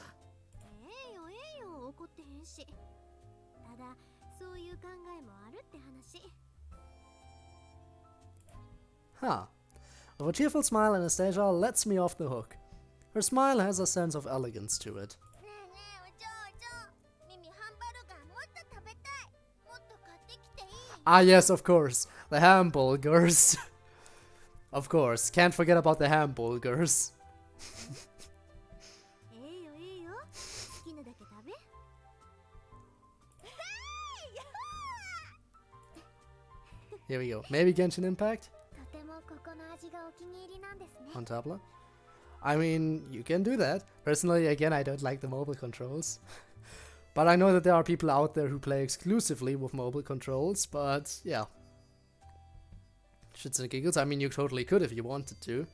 S3: ええよ、怒ってへんし。ただそういう考えもあるって話。
S1: Huh. With a cheerful smile, Anastasia lets me off the hook. Her smile has a sense of elegance to it. Ah, yes, of course. The hamburgers. Of course. Can't forget about the hamburgers. Here we go. Maybe Genshin Impact? On tablet? I mean, you can do that. Personally, again, I don't like the mobile controls. But I know that there are people out there who play exclusively with mobile controls, but yeah. Shits and giggles, I mean, you totally could if you wanted to.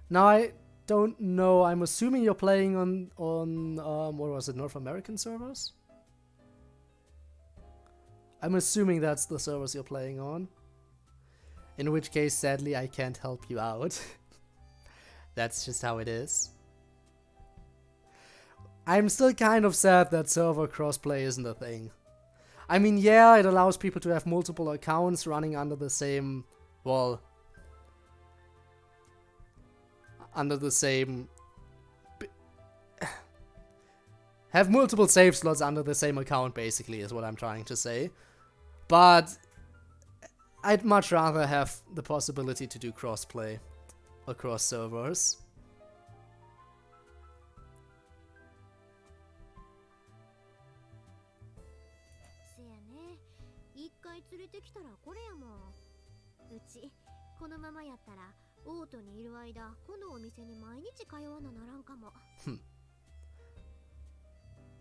S1: Now, I don't know, I'm assuming you're playing on what was it, North American servers? I'm assuming that's the servers you're playing on. In which case, sadly, I can't help you out. That's just how it is. I'm still kind of sad that server crossplay isn't a thing. I mean, yeah, it allows people to have multiple accounts running under the same, well, under the same, have multiple save slots under the same account, basically, is what I'm trying to say. But I'd much rather have the possibility to do crossplay across servers.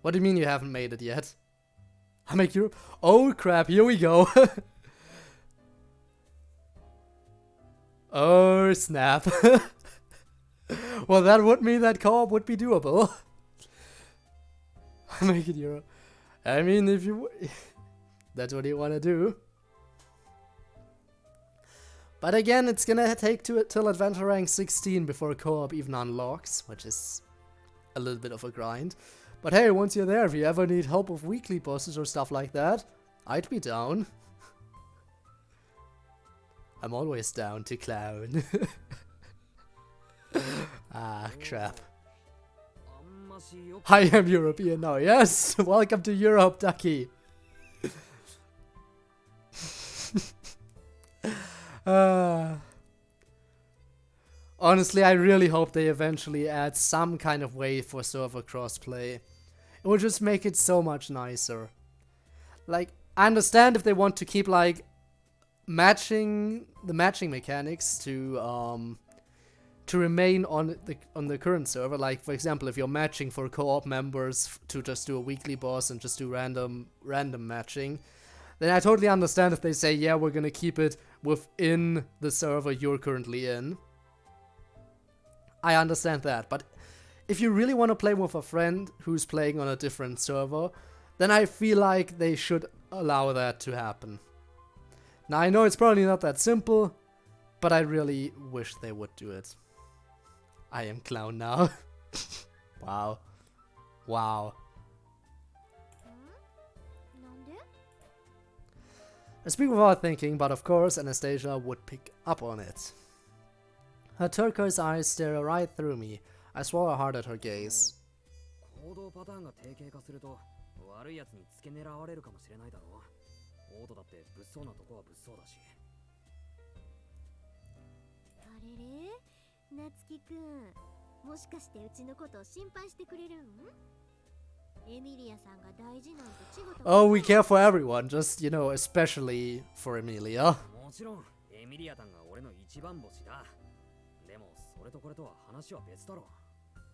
S1: What do you mean you haven't made it yet? I make Europe. Oh crap, here we go. Oh snap. Well, that would mean that co-op would be doable. Make it Europe. I mean, if you... that's what you want to do. But again, it's gonna take till Adventure Rank 16 before co-op even unlocks, which is a little bit of a grind. But hey, once you're there, if you ever need help with weekly bosses or stuff like that, I'd be down. I'm always down to clown. Ah, crap. I am European now, yes! Welcome to Europe, Ducky! Honestly, I really hope they eventually add some kind of way for server crossplay. It will just make it so much nicer. Like, I understand if they want to keep, like, matching mechanics to remain on the current server. Like, for example, if you're matching for co-op members to just do a weekly boss and just do random matching, then I totally understand if they say, yeah, we're gonna keep it within the server you're currently in. I understand that, but if you really want to play with a friend who's playing on a different server, then I feel like they should allow that to happen. Now, I know it's probably not that simple, but I really wish they would do it. I am clown now. Wow. Wow. I speak without thinking, but of course Anastasia would pick up on it. Her turquoise eyes stare right through me. I swallow hard at her gaze.
S2: 行動パターンが定型化すると悪いやつに付け狙われるかもしれないだろう。オートだって物騒なとこは物騒だし。
S3: あれれ、夏希くん、もしかしてうちのことを心配してくれるん？エミリアさんが大事なんてちごと。
S1: Oh, we care for everyone, just, you know, especially for Emilia.
S2: もちろん、エミリアさんが俺の一番星だ。でも、それとこれとは話は別だろ。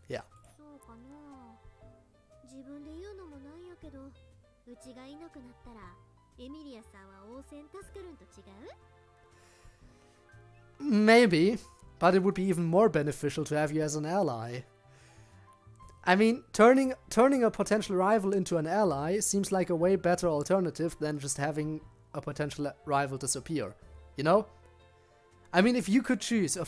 S1: Yeah.
S3: そうかな。自分で言うのもなんやけど、うちがいなくなったら、エミリアさんは応戦助かるんと違う？
S1: Maybe, but it would be even more beneficial to have you as an ally. I mean, turning a potential rival into an ally seems like a way better alternative than just having a potential rival disappear, you know? I mean, if you could choose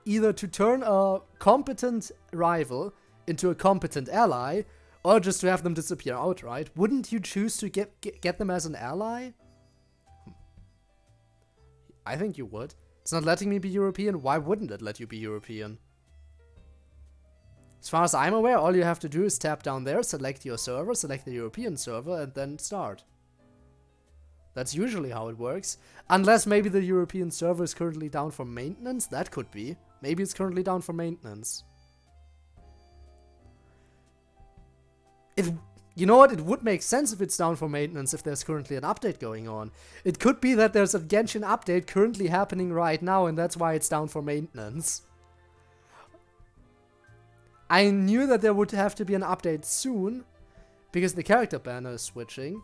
S1: either to turn a competent rival into a competent ally, or just to have them disappear outright, wouldn't you choose to get them as an ally? I think you would. It's not letting me be European, why wouldn't it let you be European? As far as I'm aware, all you have to do is tap down there, select your server, select the European server, and then start. That's usually how it works. Unless maybe the European server is currently down for maintenance, that could be. Maybe it's currently down for maintenance. You know what? It would make sense if it's down for maintenance if there's currently an update going on. It could be that there's a Genshin update currently happening right now and that's why it's down for maintenance. I knew that there would have to be an update soon because the character banner is switching.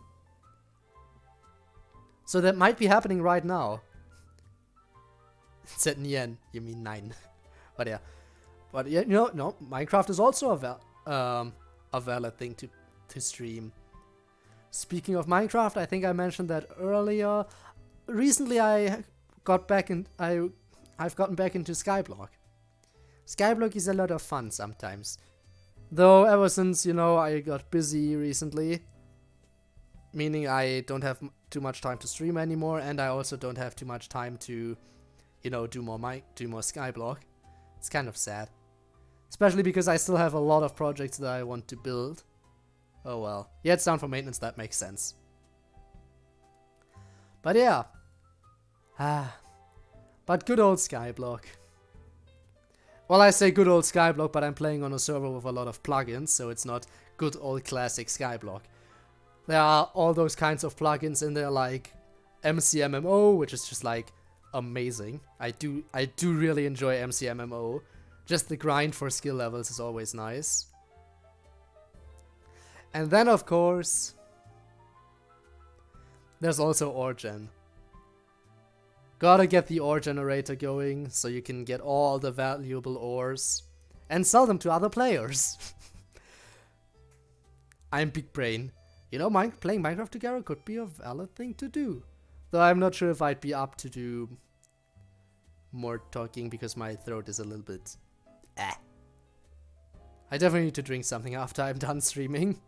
S1: So that might be happening right now. It said Nien, you mean 9. But yeah. But yeah, no, Minecraft is also a valid thing to stream. Speaking of Minecraft, I think I mentioned that earlier. Recently I've gotten back into Skyblock. Skyblock is a lot of fun sometimes. Though ever since, you know, I got busy recently, meaning I don't have too much time to stream anymore, and I also don't have too much time to, you know, do more Skyblock. It's kind of sad. Especially because I still have a lot of projects that I want to build. Oh well. Yeah, it's down for maintenance, that makes sense. But yeah. But good old Skyblock. Well, I say good old Skyblock, but I'm playing on a server with a lot of plugins, so it's not good old classic Skyblock. There are all those kinds of plugins in there, like MCMMO, which is just like amazing. I do really enjoy MCMMO. Just the grind for skill levels is always nice. And then, of course, there's also ore gen. Gotta get the ore generator going so you can get all the valuable ores and sell them to other players. I'm big brain. You know, playing Minecraft together could be a valid thing to do. Though I'm not sure if I'd be up to do more talking because my throat is a little bit... I definitely need to drink something after I'm done streaming.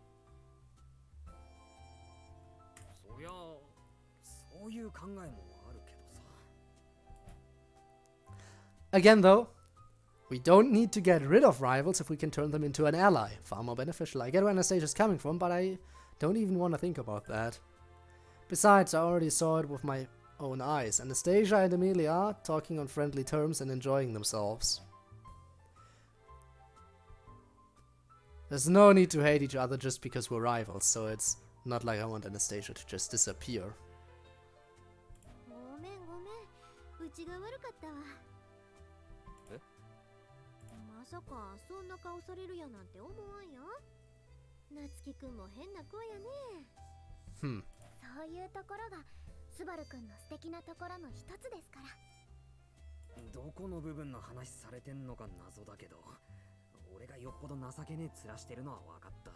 S1: Again though, we don't need to get rid of rivals if we can turn them into an ally. Far more beneficial. I get where Anastasia's coming from, but I don't even want to think about that. Besides, I already saw it with my own eyes. Anastasia and Amelia are talking on friendly terms and enjoying themselves. There's no need to hate each other just because we're rivals, so it's not like I want Anastasia to just disappear.
S3: ごめんごめん、うちが悪かったわ。
S2: え？
S3: まさかそんな顔されるやなんて思わんよ。夏希くんも変な子やね。そういうところがスバルくんの素敵なところの一つですから。
S2: どこの部分の話されてんのか謎だけど、俺がよっぽど情けねえ面してるのは分かった。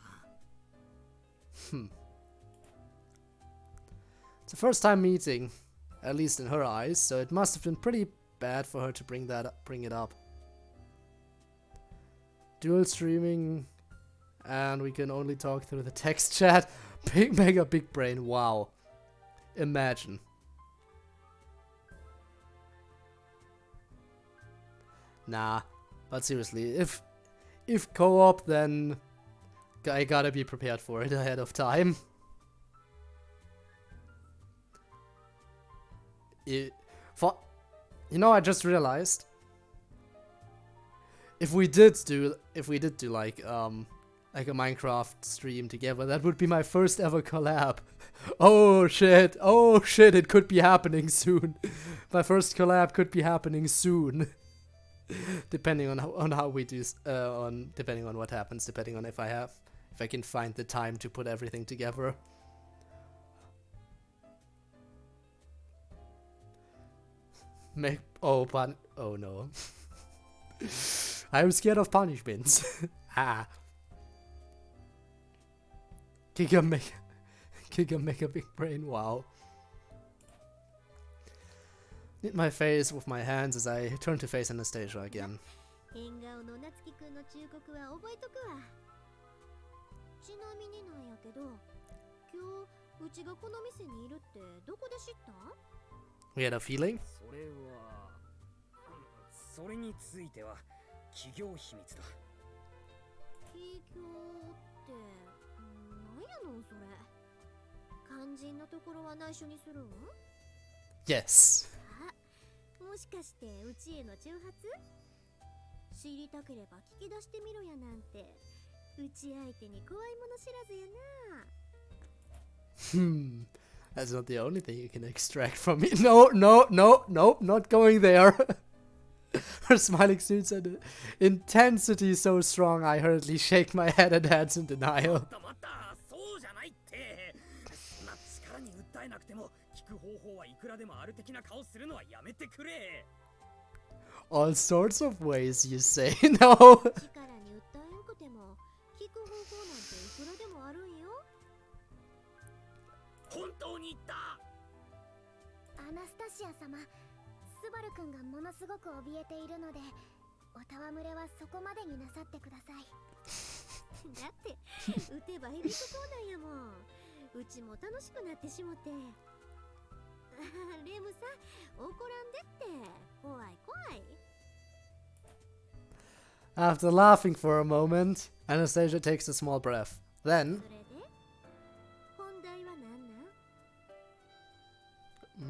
S1: It's the first time meeting, at least in her eyes, so it must have been pretty bad for her to bring it up. Dual streaming, and we can only talk through the text chat. Mega big brain, wow. Imagine. Nah, but seriously, if co-op, then I gotta be prepared for it ahead of time. You know, I just realized if we did do like a Minecraft stream together, that would be my first ever collab. Oh shit, it could be happening soon. My first collab could be happening soon. Depending on how we do, depending on what happens, depending on if I can find the time to put everything together. Oh no. I'm scared of punishments. Giga mega big brain, wow. Knit my face with my hands as I turn to face Anastasia again.
S3: 変顔の夏希くんの忠告は覚えとくわ。ちなみになんやけど、今日うちがこの店にいるってどこで知った？
S1: We had a feeling?
S2: それについては企業秘密だ。
S3: 企業ってなんやのそれ。肝心のところは内緒にするん？
S1: Yes.
S3: もしかしてうちへの挑発？知りたければ聞き出してみろやなんて。うち相手に怖いもの知らずやな。
S1: That's not the only thing you can extract from me. No, not going there. Her smiling suits and intensity so strong I hurriedly shake my head and hands in denial. All sorts of ways, you say? No.
S2: 本当に言った。
S3: アナスタシア様、スバル君がものすごく怯えているので、お戯れはそこまでになさってください。だって打てば響くそうなんやもん。うちも楽しくなってしもて。レムさん、怒らんでって。怖い怖い。
S1: After laughing for a moment, Anastasia takes a small breath. Then,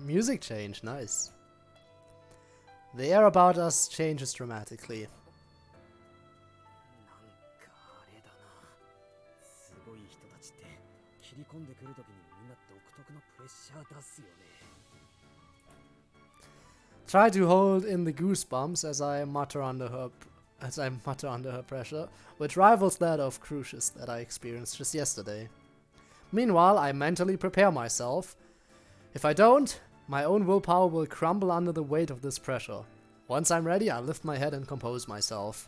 S1: music change, nice. The air about us changes dramatically. Try to hold in the goosebumps as I mutter under as I mutter under her pressure, which rivals that of Crucius that I experienced just yesterday. Meanwhile, I mentally prepare myself. If I don't, my own willpower will crumble under the weight of this pressure. Once I'm ready, I lift my head and compose myself.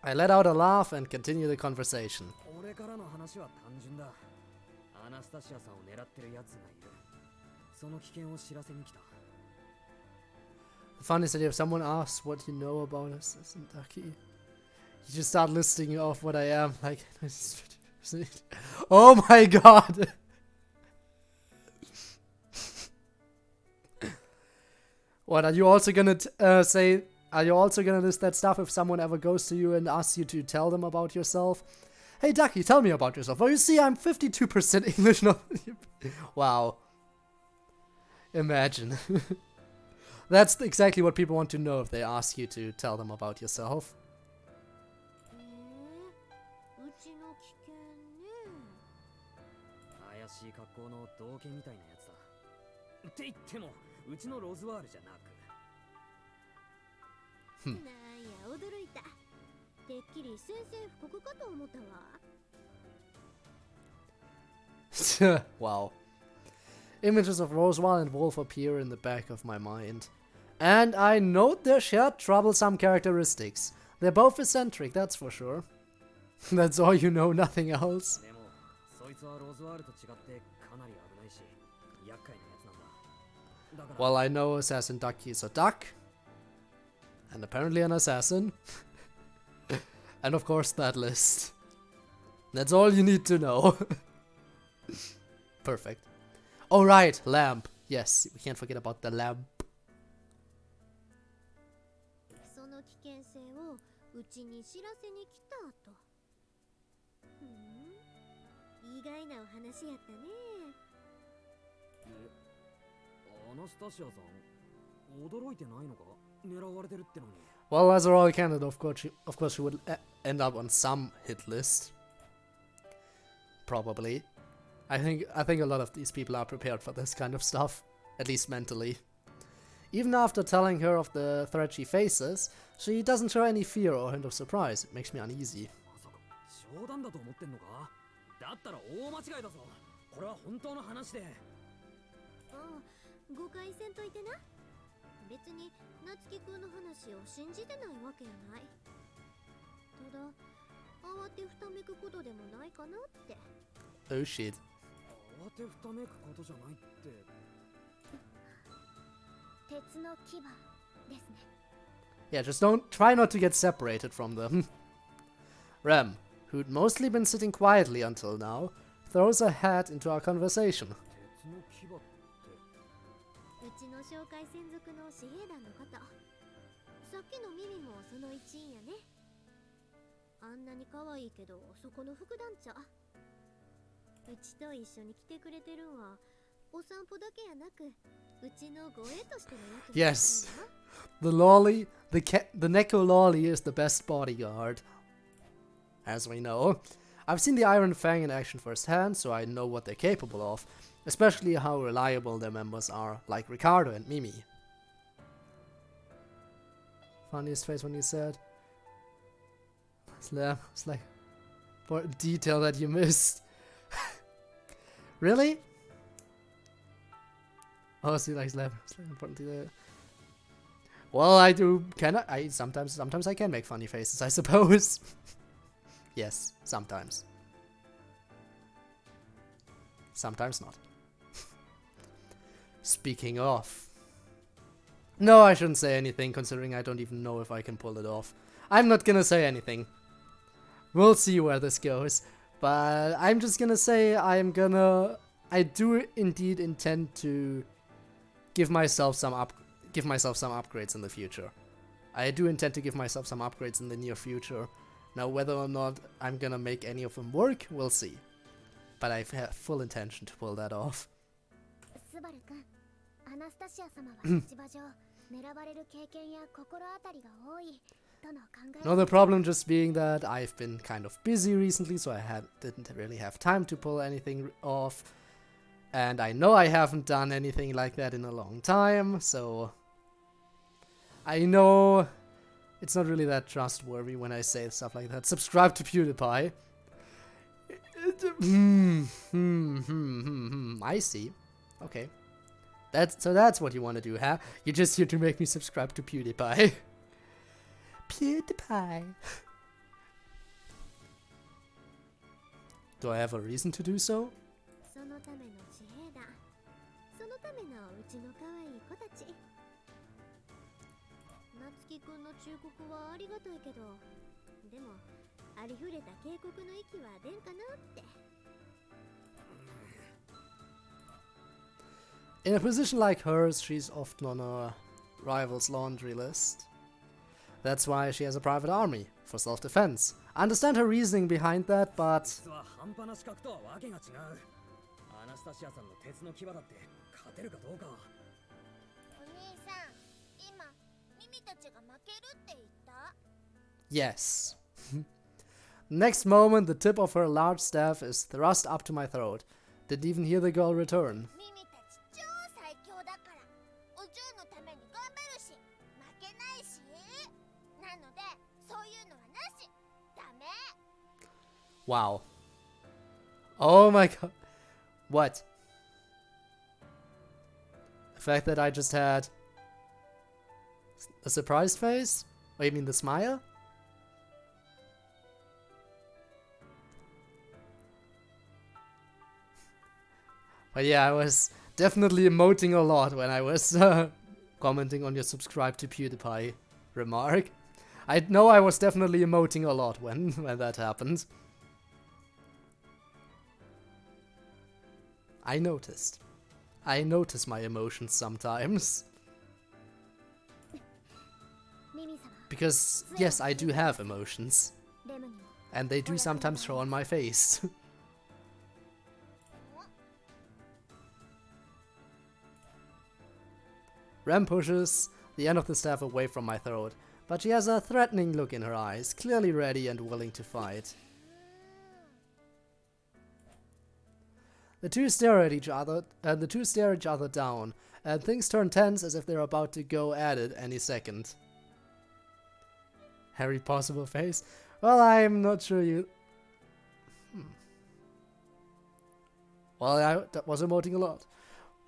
S1: I let out a laugh and continue the conversation. The funny is that if someone asks what you know about Assassin Ducky, you just start listing off what I am, like, oh my god! What, are you also gonna are you also gonna list that stuff if someone ever goes to you and asks you to tell them about yourself? Hey Ducky, tell me about yourself. Oh, you see, I'm 52% English. Wow. Imagine. That's exactly what people want to know if they ask you to tell them about yourself. Wow. Images of Rosewall and Wolf appear in the back of my mind. And I note their shared troublesome characteristics. They're both eccentric, that's for sure. That's all you know, nothing else. Well, I know Assassin Ducky is a duck. And apparently an assassin. And of course that list. That's all you need to know. Perfect. Oh right, lamp. Yes, we can't forget about the lamp. Well, as a royal candidate, of course she would end up on some hit list. Probably. I think a lot of these people are prepared for this kind of stuff, at least mentally. Even after telling her of the threat she faces, she doesn't show any fear or hint of surprise. It makes me uneasy. Oh shit. Yeah, just try not to get separated from them. Rem, who'd mostly been sitting quietly until now, throws her head into our conversation. Yes, the lolly, the Neko lolly is the best bodyguard, as we know. I've seen the Iron Fang in action firsthand, so I know what they're capable of, especially how reliable their members are, like Ricardo and Mimi. Funniest face when you said, it's like, for detail that you missed. Really? Oh, see, like slap. Important to well, I do. Sometimes I can make funny faces, I suppose. Yes, sometimes. Sometimes not. Speaking of. No, I shouldn't say anything, considering I don't even know if I can pull it off. I'm not gonna say anything. We'll see where this goes. But I'm just gonna say I do indeed intend to give myself some upgrades in the future. I do intend to give myself some upgrades in the near future. Now, whether or not I'm gonna make any of them work, we'll see. But I have full intention to pull that off. No, the problem just being that I've been kind of busy recently, so I didn't really have time to pull anything off. And I know I haven't done anything like that in a long time, so I know It's not really that trustworthy when I say stuff like that. Subscribe to PewDiePie. I see. Okay. That's what you want to do, huh? You're just here to make me subscribe to PewDiePie. PewDiePie. Do I have a reason to do so?
S3: そのための知恵だ。そのためのうちの可愛い子たち。夏希くんの忠告はありがたいけど、でもありふれた警告の息は出んかなって。
S1: In a position like hers, she's often on a rival's laundry list. That's why she has a private army, for self-defense. I understand her reasoning behind that, but...
S2: 実は半端な資格とはわけが違う。アナスタシアさんの鉄の牙だって勝てるかどうか。
S3: お兄さん、今ミミたちが負けるって言った？
S1: Yes. Next moment, the tip of her large staff is thrust up to my throat. Didn't even hear the girl return.
S3: ミミたち超最強だから、お嬢のために頑張るし、負けないし。なので、そういうのはなし。ダメ。
S1: Wow. Oh my god. What? The fact that I just had a surprised face? Oh, you mean the smile? But yeah, I was definitely emoting a lot when I was commenting on your subscribe to PewDiePie remark. I know I was definitely emoting a lot when that happened. I noticed. I notice my emotions sometimes. Because, yes, I do have emotions. And they do sometimes show on my face. Rem pushes the end of the staff away from my throat, but she has a threatening look in her eyes, clearly ready and willing to fight. The two stare at each other, down, and things turn tense as if they're about to go at it any second. Harry possible face? Well, I'm not sure you... Well, I was emoting a lot.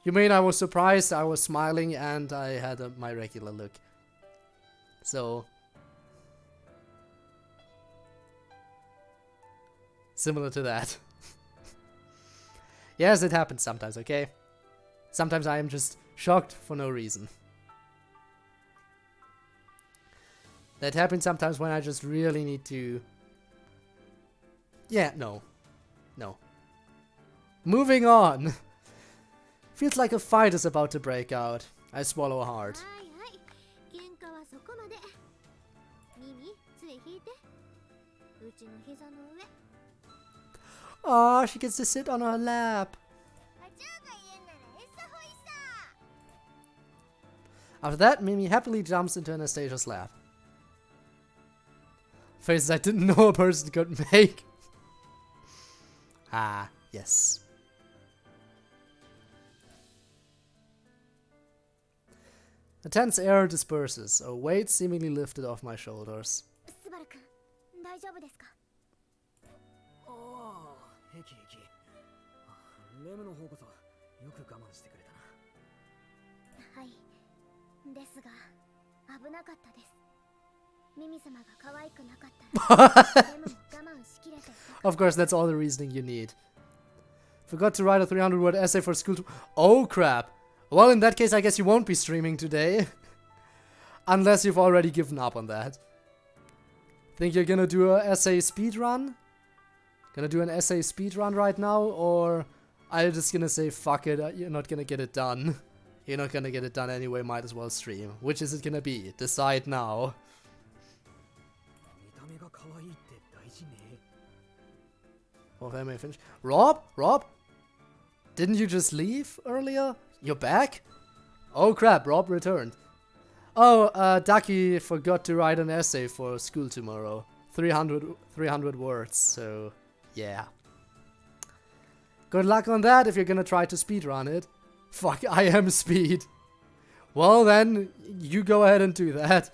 S1: You mean I was surprised, I was smiling, and I had my regular look. So... similar to that. Yes, it happens sometimes, okay? Sometimes I am just shocked for no reason. That happens sometimes when I just really need to... Yeah, no. No. Moving on! Feels like a fight is about to break out. I swallow hard. Oh, she gets to sit on her lap. After that, Mimi happily jumps into Anastasia's lap. Faces I didn't know a person could make. Ah, yes. The tense air disperses, a weight seemingly lifted off my shoulders. Of course, that's all the reasoning you need. Forgot to write a 300-word essay for school. Oh crap! Well, in that case, I guess you won't be streaming today. Unless you've already given up on that. Think you're gonna do an essay speedrun? Gonna do an essay speedrun right now? Or are you just gonna say, fuck it, you're not gonna get it done? You're not gonna get it done anyway, might as well stream. Which is it gonna be? Decide now. Oh, I may finish. Rob? Rob? Didn't you just leave earlier? You're back? Oh crap, Rob returned. Oh, Ducky forgot to write an essay for school tomorrow. 300 words, so yeah. Good luck on that if you're gonna try to speedrun it. Fuck, I am speed. Well then, you go ahead and do that.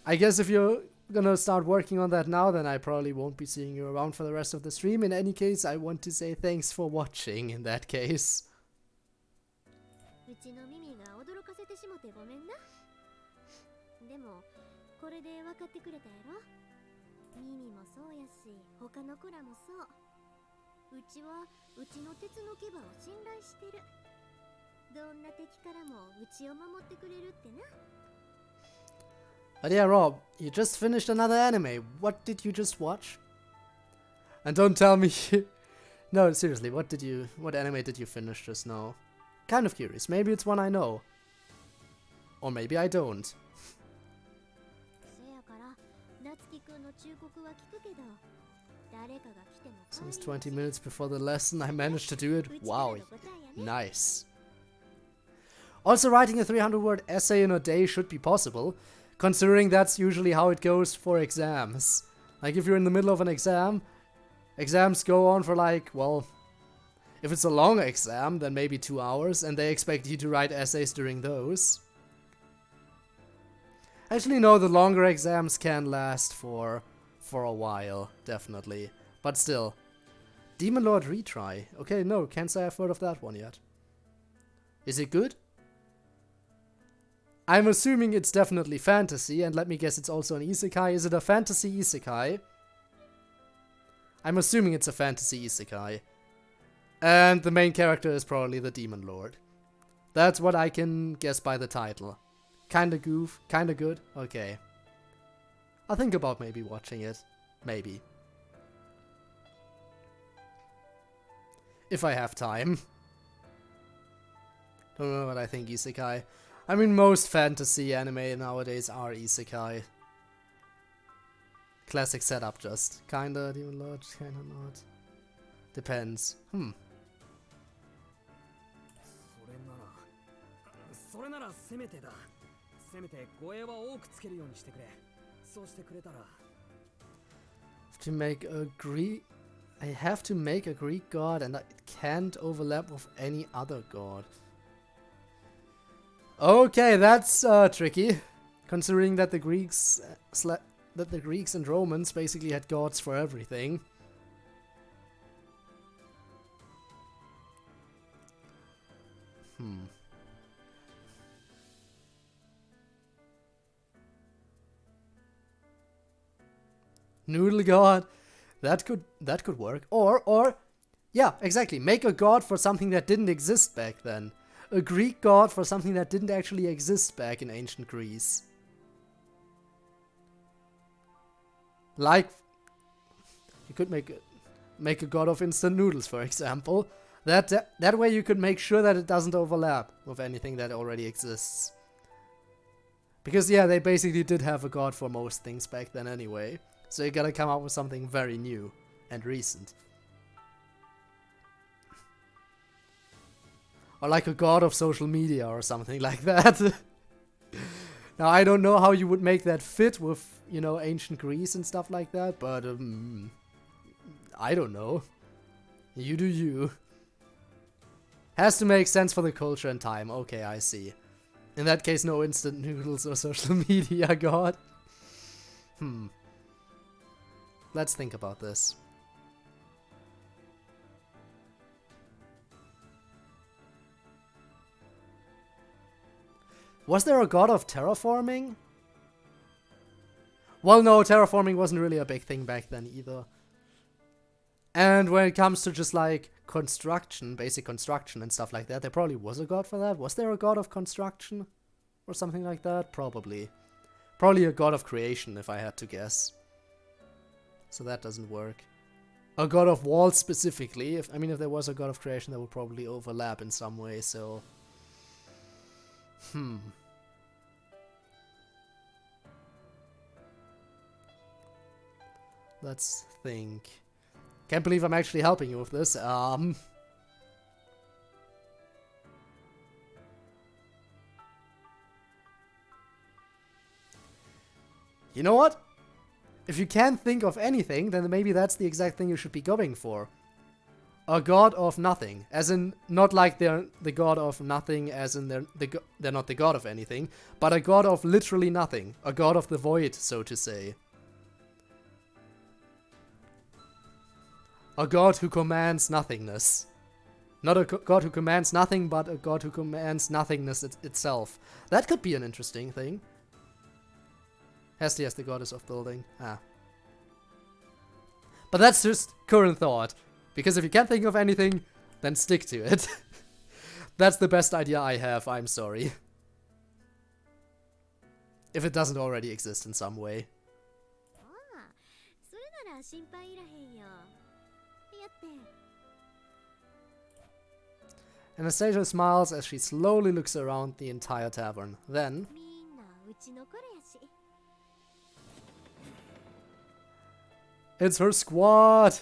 S1: I guess if you're gonna start working on that now, then I probably won't be seeing you around for the rest of the stream. In any case, I want to say thanks for watching in that case.
S3: うちのミミが驚かせてしもてごめんな。でもこれで分かってくれたやろ。ミミもそうやし、他の子らもそう。うちはうちの鉄の牙を信頼してる。どんな敵からもうちを守ってくれるってな。
S1: But yeah, Rob, you just finished another anime. What did you just watch? And don't tell me... No, seriously, what anime did you finish just now? Kind of curious. Maybe it's one I know. Or maybe I don't.
S3: せやから、夏希くんの忠告は聞くけど、誰かが来ても
S1: Since 20 minutes before the lesson, I managed to do it. Wow, nice. Also, writing a 300-word essay in a day should be possible, considering that's usually how it goes for exams. Like, if you're in the middle of an exam, exams go on for like, well, if it's a long exam, then maybe 2 hours, and they expect you to write essays during those. Actually, no, the longer exams can last for a while, definitely. But still. Demon Lord Retry. Okay, no, can't say I've heard of that one yet. Is it good? I'm assuming it's definitely fantasy, and let me guess, it's also an isekai. Is it a fantasy isekai? I'm assuming it's a fantasy isekai. And the main character is probably the Demon Lord. That's what I can guess by the title. Kinda goof, kinda good, okay. I'll think about maybe watching it. Maybe. If I have time. Don't know what I think isekai. I mean, most fantasy anime nowadays are isekai. Classic setup just. Kinda Demon Lord, kinda not. Depends.
S2: それならせめてだ。せめて護衛は多くつけるようにしてくれ。そうしてくれたら。
S1: To make a Greek... I have to make a Greek god and it can't overlap with any other god. Okay, that's tricky. Considering that the Greeks and Romans basically had gods for everything. Noodle god. That could work. Or yeah, exactly. Make a god for something that didn't exist back then. A Greek god for something that didn't actually exist back in ancient Greece. Like, you could make a god of instant noodles, for example. That way you could make sure that it doesn't overlap with anything that already exists. Because yeah, they basically did have a god for most things back then anyway. So you gotta come up with something very new and recent. Or like a god of social media or something like that. Now I don't know how you would make that fit with, you know, ancient Greece and stuff like that, but I don't know. You do you. Has to make sense for the culture and time. Okay, I see. In that case, no instant noodles or social media god. Let's think about this. Was there a god of terraforming? Well, no, terraforming wasn't really a big thing back then either. And when it comes to just like construction, basic construction and stuff like that, there probably was a god for that. Was there a god of construction? Or something like that? Probably. Probably a god of creation, if I had to guess. So that doesn't work. A god of walls specifically. If there was a god of creation, that would probably overlap in some way, so... Let's think. Can't believe I'm actually helping you with this. You know what? If you can't think of anything, then maybe that's the exact thing you should be going for. a god of nothing, as in not like they're the god of nothing, as in they're not the god of anything, but a god of literally nothing, a god of the void, so to say. A god who commands nothingness. Not a god who commands nothing, but a god who commands nothingness itself. That could be an interesting thing. Hestia is the goddess of building. Ah. But that's just current thought. Because if you can't think of anything, then stick to it. That's the best idea I have, I'm sorry. If it doesn't already exist in some way. Anastasia smiles as she slowly looks around the entire tavern. Then... It's her squad!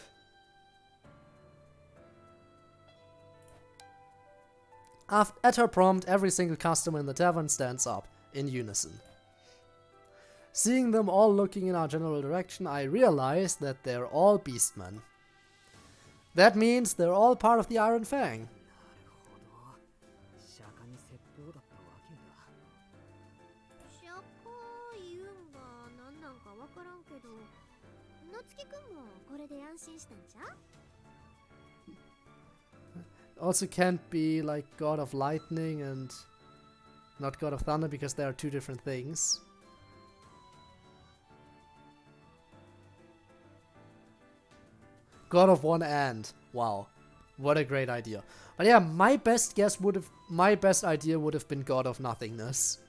S1: At her prompt, every single customer in the tavern stands up, in unison. Seeing them all looking in our general direction, I realize that they're all beastmen. That means they're all part of the Iron Fang. Also can't be like God of Lightning and not God of Thunder because they are two different things. God of One and. Wow. What a great idea. But yeah, my best idea would have been God of Nothingness.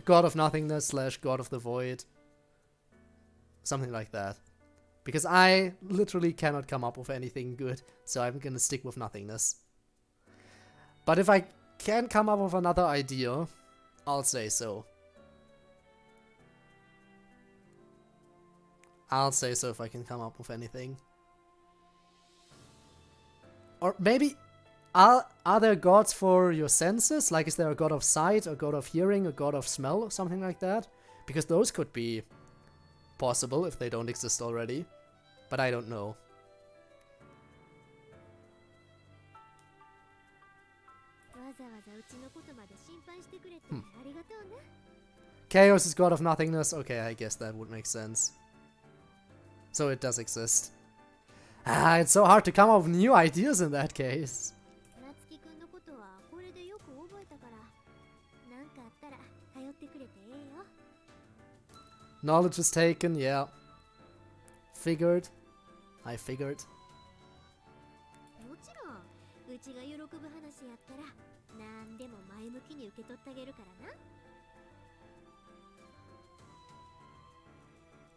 S1: God of Nothingness / God of the Void. Something like that. Because I literally cannot come up with anything good, so I'm gonna stick with Nothingness. But if I can come up with another idea, I'll say so. I'll say so if I can come up with anything. Or maybe, are there gods for your senses? Like, is there a god of sight, a god of hearing, a god of smell, or something like that? Because those could be possible if they don't exist already, but I don't know. Chaos is god of nothingness. Okay, I guess that would make sense. So it does exist. Ah, it's so hard to come up with new ideas in that case. Knowledge is taken, yeah. Figured. I figured.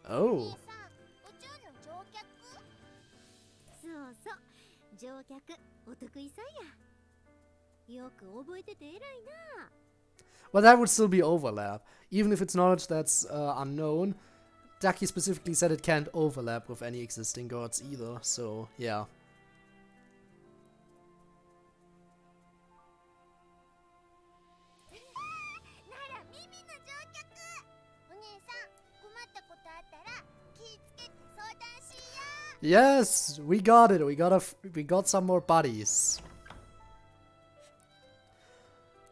S1: Oh. Well, that would still be overlap. Even if it's knowledge that's unknown. Daki specifically said it can't overlap with any existing gods either, so yeah. Yes, we got it. We got some more buddies.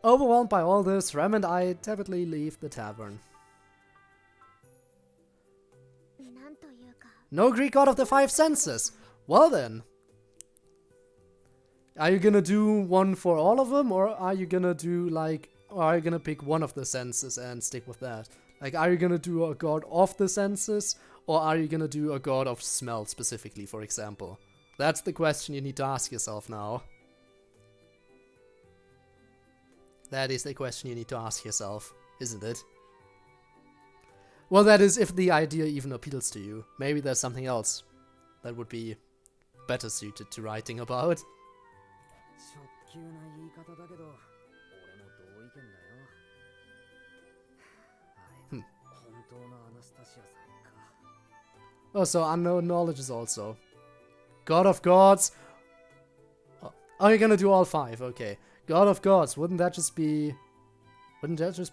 S1: Overwhelmed by all this, Ram and I tepidly leave the tavern. No Greek god of the five senses. Well then. Are you gonna do one for all of them, or are you gonna do like, or are you gonna pick one of the senses and stick with that? Like, are you gonna do a god of the senses, or are you gonna do a god of smell specifically, for example? That's the question you need to ask yourself now. That is the question you need to ask yourself, isn't it? Well, that is if the idea even appeals to you. Maybe there's something else that would be better suited to writing about. Oh, so unknown knowledge is also. God of gods. Oh, you're gonna do all five, okay. God of gods, wouldn't that just be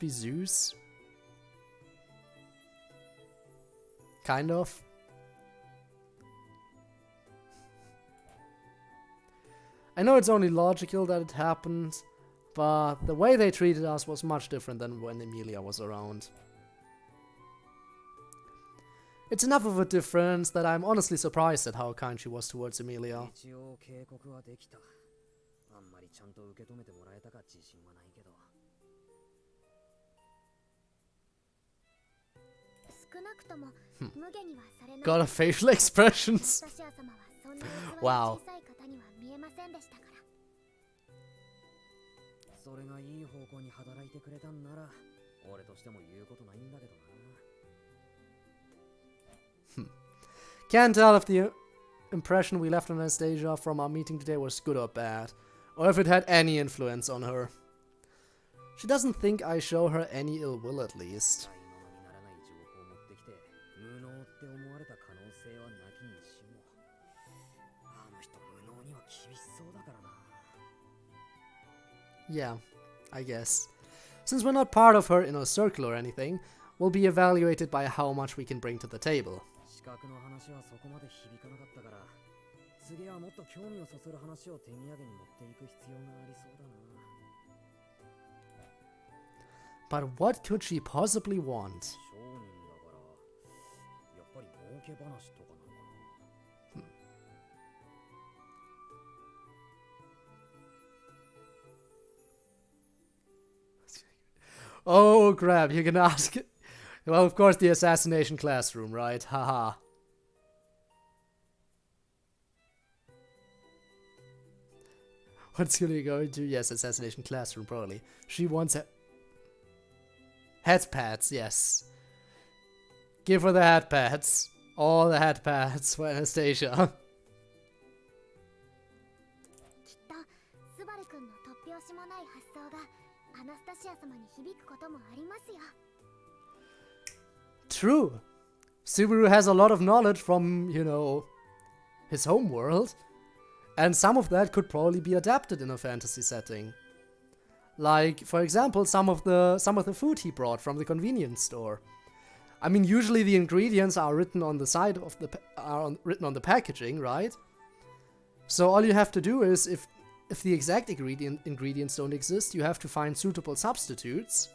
S1: Zeus? Kind of. I know it's only logical that it happened, but the way they treated us was much different than when Emilia was around. It's enough of a difference that I'm honestly surprised at how kind she was towards Emilia.
S2: 一応警告はできた。あんまりちゃんと受け止めてもらえたか自信はないけど。
S3: 少なくとも無下にはされない。
S1: Got a facial expressions.
S3: アナスタシア様はそんな器
S1: Wow.
S3: の小さい方には見えませんでしたから。
S2: それがいい方向に働いてくれたんなら、俺としても言うことないんだけどな。
S1: Can't tell if the impression we left on Anastasia from our meeting today was good or bad, or if it had any influence on her. She doesn't think I show her any ill will, at least.
S2: 使い物にならない情報を持ってきて、無能って思われた可能性はなきにしも。あの人無能には厳しそうだからな。
S1: Yeah, I guess. Since we're not part of her inner circle or anything, we'll be evaluated by how much we can bring to the table.
S2: 資格の話はそこまで響かなかったから、次はもっと興味をそそる話を手土産に持っていく必要がありそうだな。
S1: But what could she possibly want?
S2: 商人だから、やっぱり儲け話とかなのかな。
S1: Oh, crap, you can ask. Well, of course, the assassination classroom, right? Haha. What's Julia going to? Yes, assassination classroom, probably. She wants a... Head pads, yes. Give her the head pads. All the head pads for Anastasia.
S3: きっとスバル君の突拍子もない発想がアナスタシア様に響くこともありますよ。
S1: True. Sufferu has a lot of knowledge from, you know, his home world. And some of that could probably be adapted in a fantasy setting. Like, for example, some of the food he brought from the convenience store. I mean, usually the ingredients are written on the side of the written on the packaging, right? So all you have to do is, if the exact ingredients don't exist, you have to find suitable substitutes.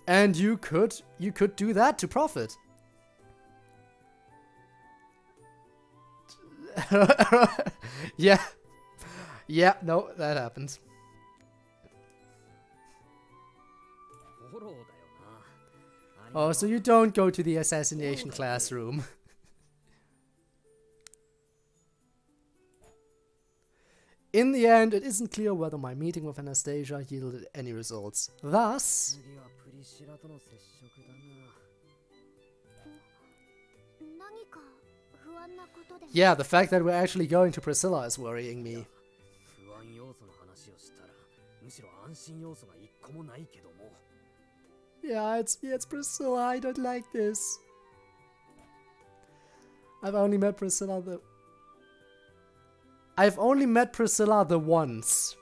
S1: And you could do that to profit. Yeah. Yeah, no, that happened.
S2: フォローだよな。
S1: Oh, so you don't go to the assassination classroom. In the end, it isn't clear whether my meeting with Anastasia yielded any results. Thus...
S2: 次はプリシラとの接触だな。
S3: 何か不安なことでも。
S1: Yeah, the fact that we're actually going to Priscilla is worrying me.
S2: 不安要素の話をしたら、むしろ安心要素が一個もないけども。
S1: Yeah, it's Priscilla. I don't like this. I've only met Priscilla the once.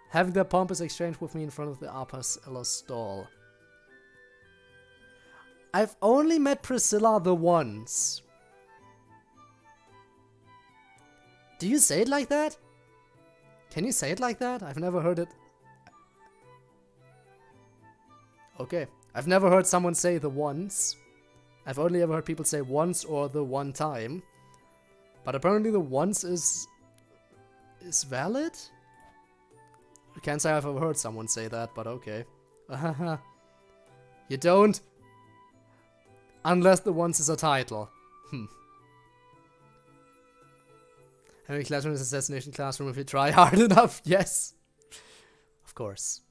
S1: Having that pompous exchange with me in front of the Apas Ella stall. I've only met Priscilla the once. Do you say it like that? Can you say it like that? I've never heard it. Okay. I've never heard someone say the once. I've only ever heard people say once or the one time. But apparently the once is valid? I can't say I've ever heard someone say that, but okay. You don't? Unless the once is a title. Henry Classroom is assassination classroom if you try hard enough, yes. Of course.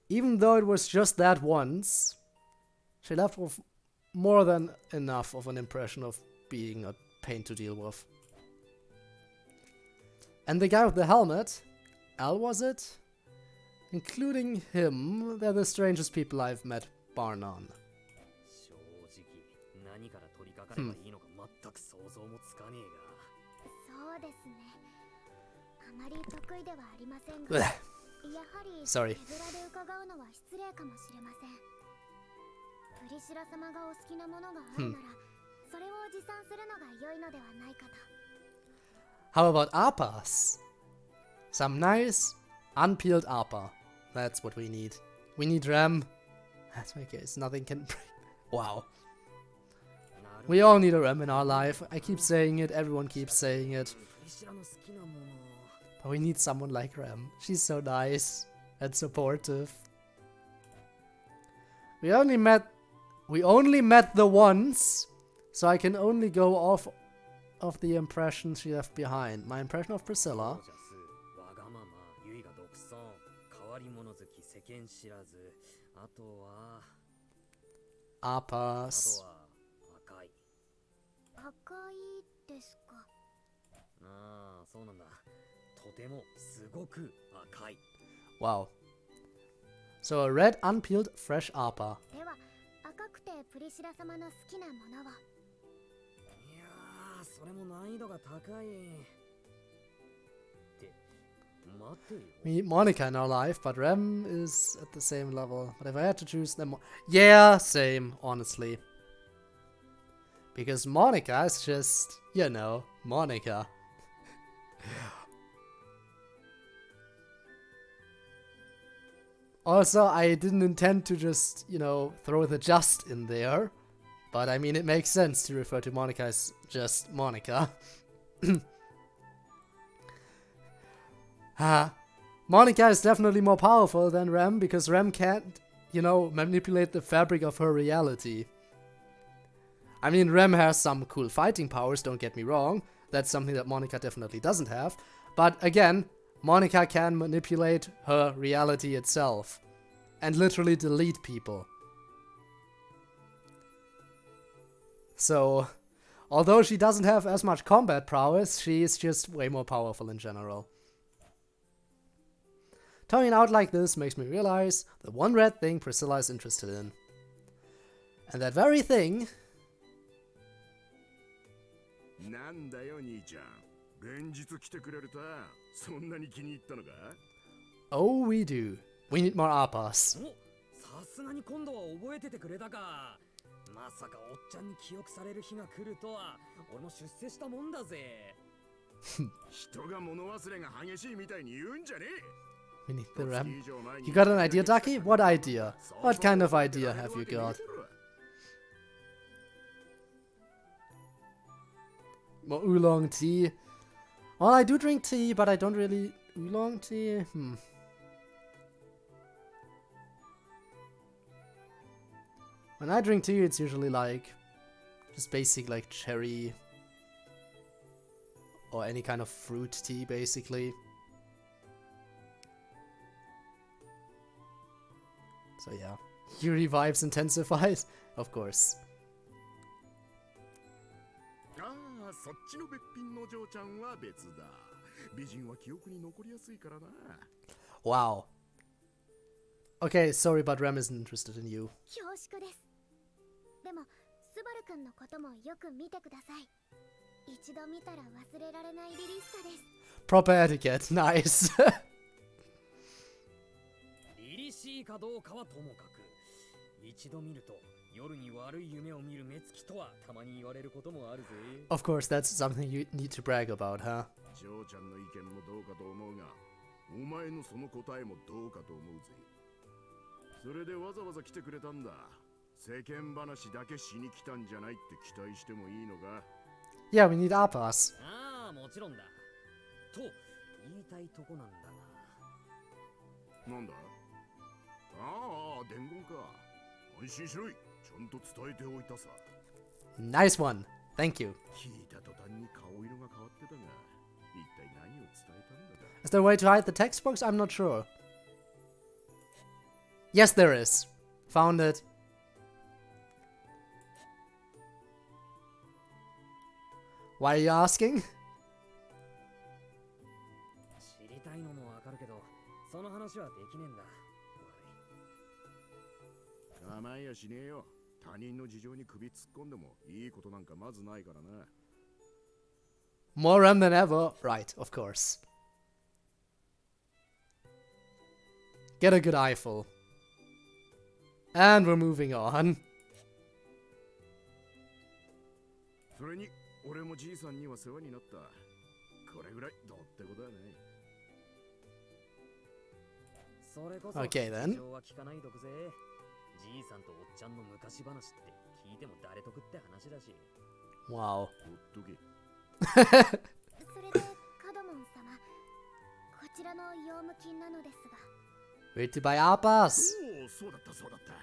S1: Even though it was just that once, she left with more than enough of an impression of being a pain to deal with. And the guy with the helmet, Al was it? Including him, they're the strangest people I've met, bar none.
S2: 正直、何から取り掛かればいいのか全く想像もつかねえが。
S3: そうですね。あまり得意ではありません
S1: Blech.
S3: が、やはり
S1: Sorry.
S3: 手ぶらで伺うのは失礼かもしれません。プリシラ様がお好きなものがあるなら、それを持参するのが良いのではないかと。
S1: How about APAs? Some nice unpeeled APA. That's what we need. We need RAM. That's my case. Nothing can break. Wow. We all need a RAM in our life. I keep saying it. Everyone keeps saying it. But we need someone like Rem. She's so nice and supportive. We only met the once, so I can only go off of the impression she left behind. My impression of Priscilla. APAs.
S3: 赤いですか。
S2: ああ、そうなんだ。とてもすごく赤い。
S1: Wow. So a red, unpeeled, fresh APA.
S3: では、赤くてプリシラ様の好きなものは。
S2: いやー、それも難易度が高い。って待てよ。
S1: We need Monica in our life, but Rem is at the same level. But if I had to choose them, yeah, same, honestly. Because Monica is just, you know, Monica. Also, I didn't intend to just, you know, throw the just in there. But I mean, it makes sense to refer to Monica as just Monica. Monica is definitely more powerful than Rem, because Rem can't, you know, manipulate the fabric of her reality. I mean, Rem has some cool fighting powers, don't get me wrong. That's something that Monica definitely doesn't have. But again, Monica can manipulate her reality itself. And literally delete people. So, although she doesn't have as much combat prowess, she is just way more powerful in general. Turning out like this makes me realize the one red thing Priscilla is interested in. And that very thing...
S4: なんだよ兄ちゃん、現実来てくれるとそんなに気に入ったのか?
S1: Oh, we do. We need more APAs.
S2: お、さすがに今度は覚えててくれたか。まさかおっちゃんに記憶される日が来るとは、俺も出世したもんだぜ。
S4: 人が物忘れが激しいみたいに言うんじゃねえ。
S1: We need the RAM. You got an idea, Ducky? What idea? What kind of idea have you got? More oolong tea. Well, I do drink tea, but I don't really... Oolong tea? When I drink tea, it's usually like... just basic like cherry... or any kind of fruit tea, basically. So yeah. Yuri vibes intensified? Of course.
S4: そっちのべっぴんの嬢ちゃんは別だ。美人は記憶に残りやすいからな。
S1: Wow. Okay, sorry, but Rem isn't interested in you.
S3: 恐縮です。でも、スバル君のこともよく見てください。一度見たら忘れられないリリッサです。
S1: Proper etiquette, nice.
S2: 凛々しいかどうかはともかく、一度見ると夜に悪い夢を見る目つきとはたまに言われることもあるぜ。
S1: Of course, that's something you need to brag about, huh?
S4: 嬢ちゃんの意見もどうかと思うが、お前のその答えもどうかと思うぜ。それでわざわざ来てくれたんだ。世間話だけしに来たんじゃないって期待してもいいのか?
S1: Yeah, we need APAs.
S2: ああ、もちろんだ。と言いたいとこなんだが。
S4: なんだ? ああ、伝言か。安心しろい。ちゃんと伝えておいたさ。
S1: Nice one. Thank you.
S4: 聞いた途端に顔色が変わってたが、一体何を伝えたんだか。
S1: Is there a way to hide the text box? I'm not sure. Yes, there is. Found it. Why are you asking?
S2: 知りたいのもわかるけど、その話はできねえんだ。
S4: 構いやしねえよ。他人の事情に首突っ込んでもいいことなんかまずないからな。
S1: More RAM than ever. Right, of course. Get a good eyeful. And we're moving on.
S4: それに俺もじいさんには世話になった。これぐらいどうってことはない。
S2: それこそ
S1: Okay, then.
S2: 事情は聞かないどくぜ。じいさんとおっちゃんの昔話って聞いても誰得って話だし。
S1: Wow.
S4: ほっとけ。
S3: それでカドモン様、こちらの用務金なのですが。
S1: Wait to buy Appas.
S4: おお、そうだったそうだった。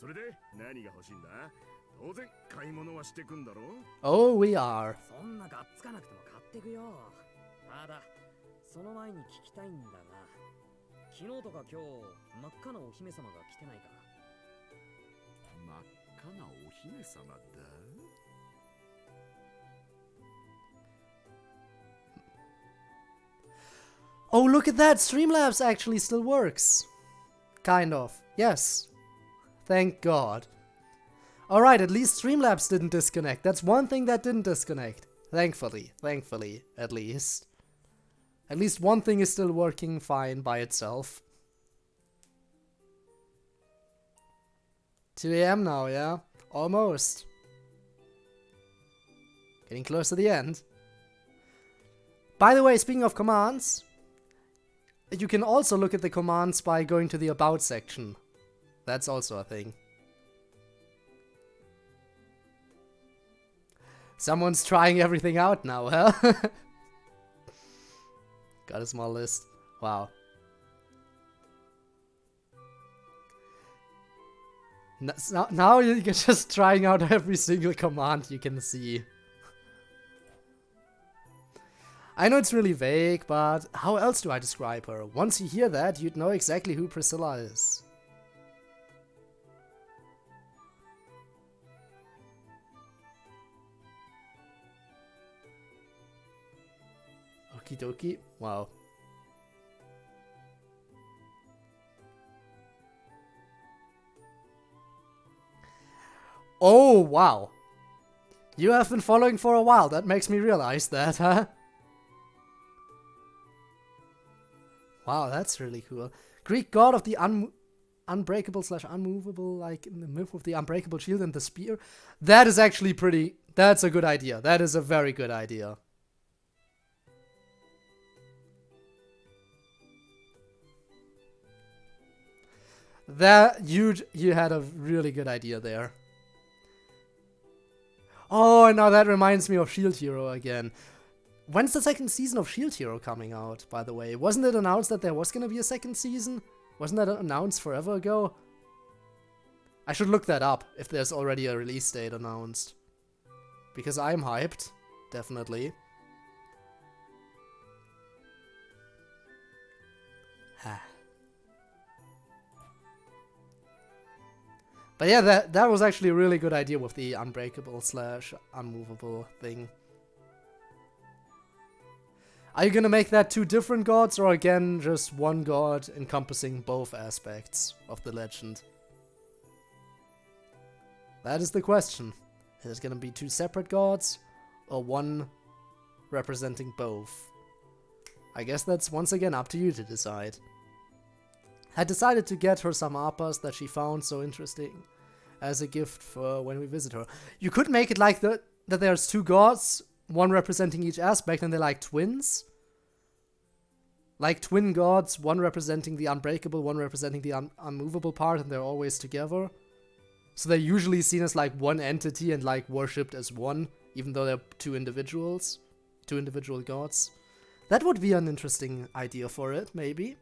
S4: それで何が欲しいんだ。当然買い物はしてくんだろ。
S1: Oh, we are.
S2: そんながっつかなくても買ってくよ。ただその前に聞きたいんだが、昨日とか今日真っ赤なお姫様が来てないか。
S4: 真っ赤なお姫様だ。
S1: Oh, look at that! Streamlabs actually still works. Kind of. Yes. Thank God. Alright, at least Streamlabs didn't disconnect. That's one thing that didn't disconnect. Thankfully. Thankfully, at least. At least one thing is still working fine by itself. 2 AM now, yeah? Almost. Getting close to the end. By the way, speaking of commands, you can also look at the commands by going to the About section. That's also a thing. Someone's trying everything out now, huh? Got a small list. Wow. Now you're just trying out every single command you can see. I know it's really vague, but how else do I describe her? Once you hear that, you'd know exactly who Priscilla is. Okie dokie. Wow. Oh, wow. You have been following for a while. That makes me realize that, huh? Wow, that's really cool. Greek god of the unbreakable / unmovable, like in the myth of the unbreakable shield and the spear. That is actually pretty... That's a good idea. That is a very good idea. That you had a really good idea there. Oh, now that reminds me of Shield Hero again. When's the second season of Shield Hero coming out, by the way? Wasn't it announced that there was gonna be a second season? Wasn't that announced forever ago? I should look that up, if there's already a release date announced. Because I'm hyped, definitely. But yeah, that was actually a really good idea with the unbreakable / unmovable thing. Are you gonna make that 2 different gods, or again just one god encompassing both aspects of the legend? That is the question. Is it gonna be 2 separate gods, or one representing both? I guess that's once again up to you to decide. I decided to get her some appas that she found so interesting as a gift for when we visit her. You could make it like that there's 2 gods, one representing each aspect, and they're like twins. Like twin gods, one representing the unbreakable, one representing the unmovable part, and they're always together. So they're usually seen as like one entity and like worshipped as one, even though they're 2 individuals, 2 individual gods. That would be an interesting idea for it, maybe.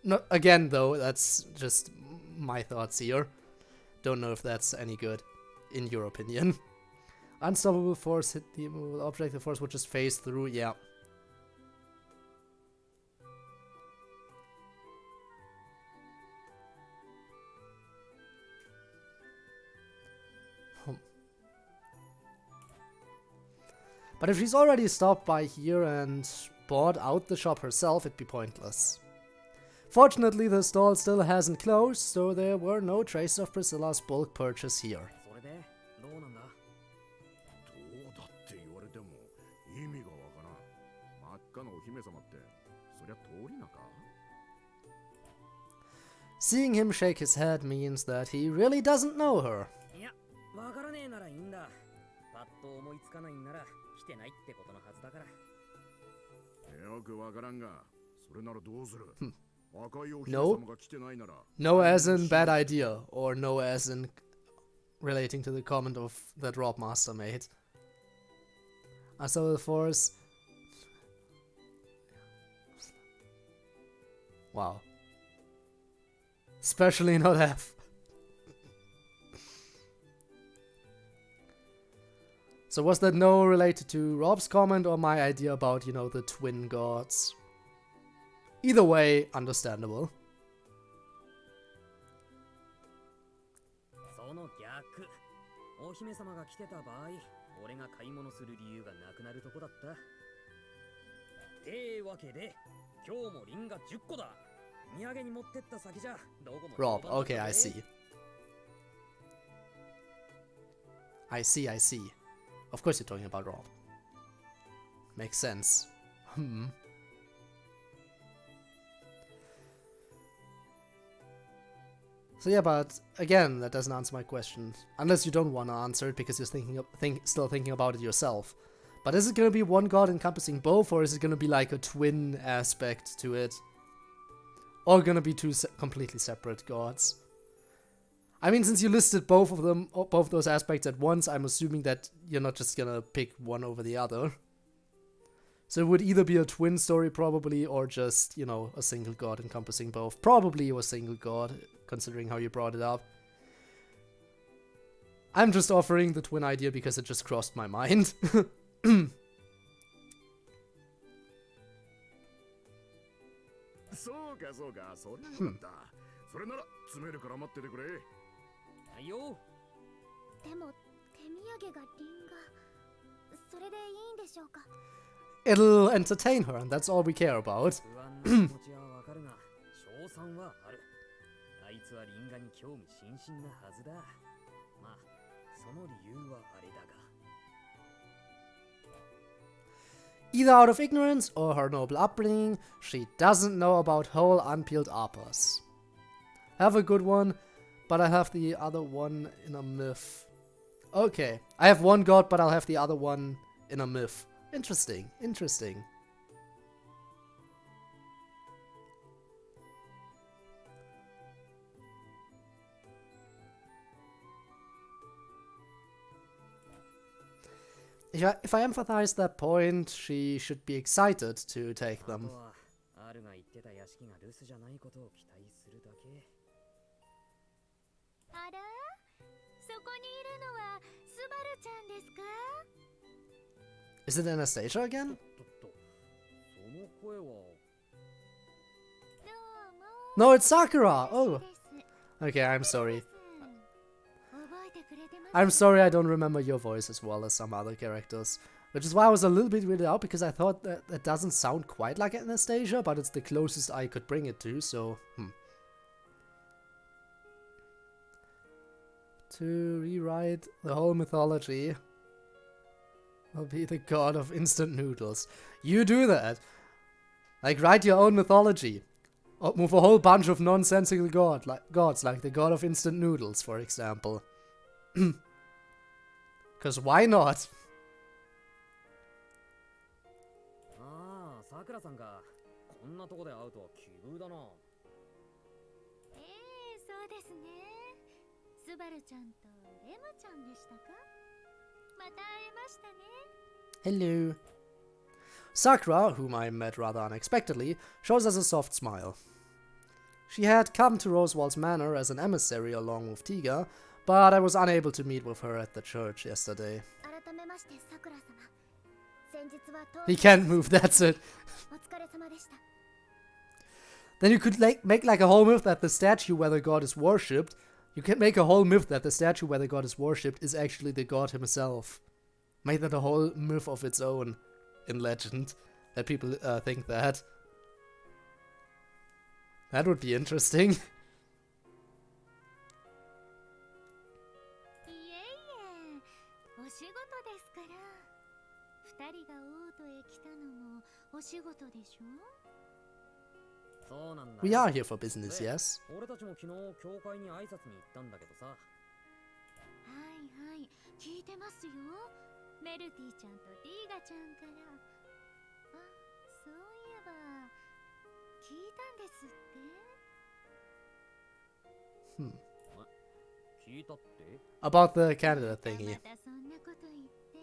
S1: No, again, though, that's just my thoughts here. Don't know if that's any good, in your opinion. Unstoppable force hit the immovable object, the force would just phase through, yeah. But if she's already stopped by here and bought out the shop herself, it'd be pointless. Fortunately, the stall still hasn't closed, so there were no traces of Priscilla's bulk purchase here.
S2: それでどうなんだ。
S4: どうだって言われても意味がわからん。真っ赤なお姫様ってそりゃ通りなか。
S1: Seeing him shake his head means that he really doesn't know her.
S2: いや、わからねえならいいんだ。パッと思いつかないんなら来てないってことのはずだから。
S4: よくわからんが、それならどうする？赤いお姫
S1: No?
S4: 様が来てないなら。
S1: No as in bad idea, or no as in relating to the comment of that Rob Master made. I saw the force. Wow. Especially not F. So was that no related to Rob's comment or my idea about, you know, the twin gods? Either way, understandable.
S2: その逆。お姫様が来てた場合、俺が買い物する理由がなくなるとこだった。ってわけで、今日もリンガ10個だ。土産に持ってった先じゃ、どこも。
S1: Rob, okay, I see. I see. Of course you're talking about Rob. Makes sense. So yeah, but again, that doesn't answer my question. Unless you don't want to answer it because you're still thinking about it yourself. But is it going to be one god encompassing both, or is it going to be like a twin aspect to it? Or going to be two completely separate gods? I mean, since you listed both of them, both those aspects at once, I'm assuming that you're not just gonna pick one over the other. So it would either be a twin story, probably, or just, you know, a single god encompassing both. Probably a single god, considering how you brought it up. I'm just offering the twin idea because it just crossed my mind.
S4: そうかそうか、それよかった。それなら詰めるから待っててくれ。
S2: はいよ。
S3: でも手土産がリンガ、それでいいんでしょうか。
S1: It'll entertain her, and that's all we care about.
S2: 不安な気持ちはわかるが、賞賛はある。あいつはリンガに興味津々なはずだ。まあ、その理由はあれだが。
S1: Either out of ignorance or her noble upbringing, she doesn't know about whole unpeeled uppers. Have a good one, but I have the other one in a myth. Okay, I have one god, but I'll have the other one in a myth. Interesting, interesting. If I empathize that point, she should be excited to take them.
S2: あるが言ってた屋敷が留守じゃないことを期待するだけ。
S3: あら、そこにいるのはスバルちゃんですか？
S1: Is it Anastasia again?
S2: その声は。
S1: No, it's Sakura! Oh! Okay, I'm sorry. I'm sorry I don't remember your voice as well as some other characters. Which is why I was a little bit weirded out, because I thought that it doesn't sound quite like Anastasia, but it's the closest I could bring it to, so... To rewrite the whole mythology, I'll be the god of instant noodles. You do that! Like, write your own mythology. Or move a whole bunch of nonsensical gods, like the god of instant noodles, for example. Cause why not?
S2: ああ、さくらさんか。こんなとこで会うとは奇遇だな。
S3: そうですね。スバルちゃんとレムちゃんでしたか？また会えましたね。
S1: Hello. Sakura, whom I met rather unexpectedly, shows us a soft smile. She had come to Rosewall's Manor as an emissary along with Tiga, but I was unable to meet with her at the church yesterday. He can't move, that's it. Then you could make like a whole myth that the statue where the god is worshipped, you can make a whole myth that the statue where the god is worshipped is actually the god himself. Make that a whole myth of its own in legend, that people think that. That would be interesting.
S3: お仕事でしょ？
S2: そうなんだ。
S1: We are here for business, yes.
S2: 俺たちも昨日教会に挨拶に行ったんだけどさ。
S3: はいはい、聞いてますよ。メルティちゃんとディーガちゃんから。あ、そういえば聞いたんですって。
S2: 聞いたって
S1: About the candidate thingy.
S3: またそんなこと言って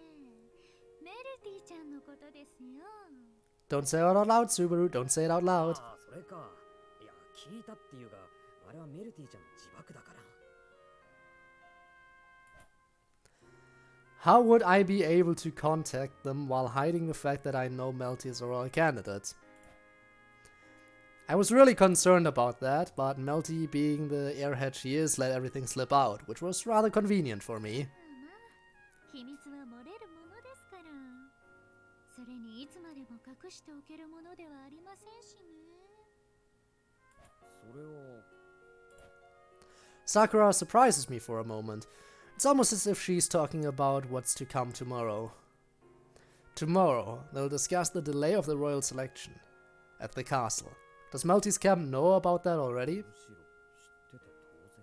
S3: メルティちゃんのことですよ。
S1: Don't say it out loud, Subaru. Don't say it out loud.
S2: ああ、それか。いや、聞いたっていうが、あれはメルティちゃんの自爆だから。
S1: How would I be able to contact them while hiding the fact that I know Melty is a royal candidate? I was really concerned about that, but Melty, being the airhead she is, let everything slip out, which was rather convenient for me.
S3: 秘密は漏れるものですから。それにいつまでも隠しておけるものではありませんしね。
S2: それは
S1: Sakura surprises me for a moment. It's almost as if she's talking about what's to come tomorrow. Tomorrow, they'll discuss the delay of the royal selection at the castle. Does Melty's camp know about that already?
S2: むしろ知ってて当然か。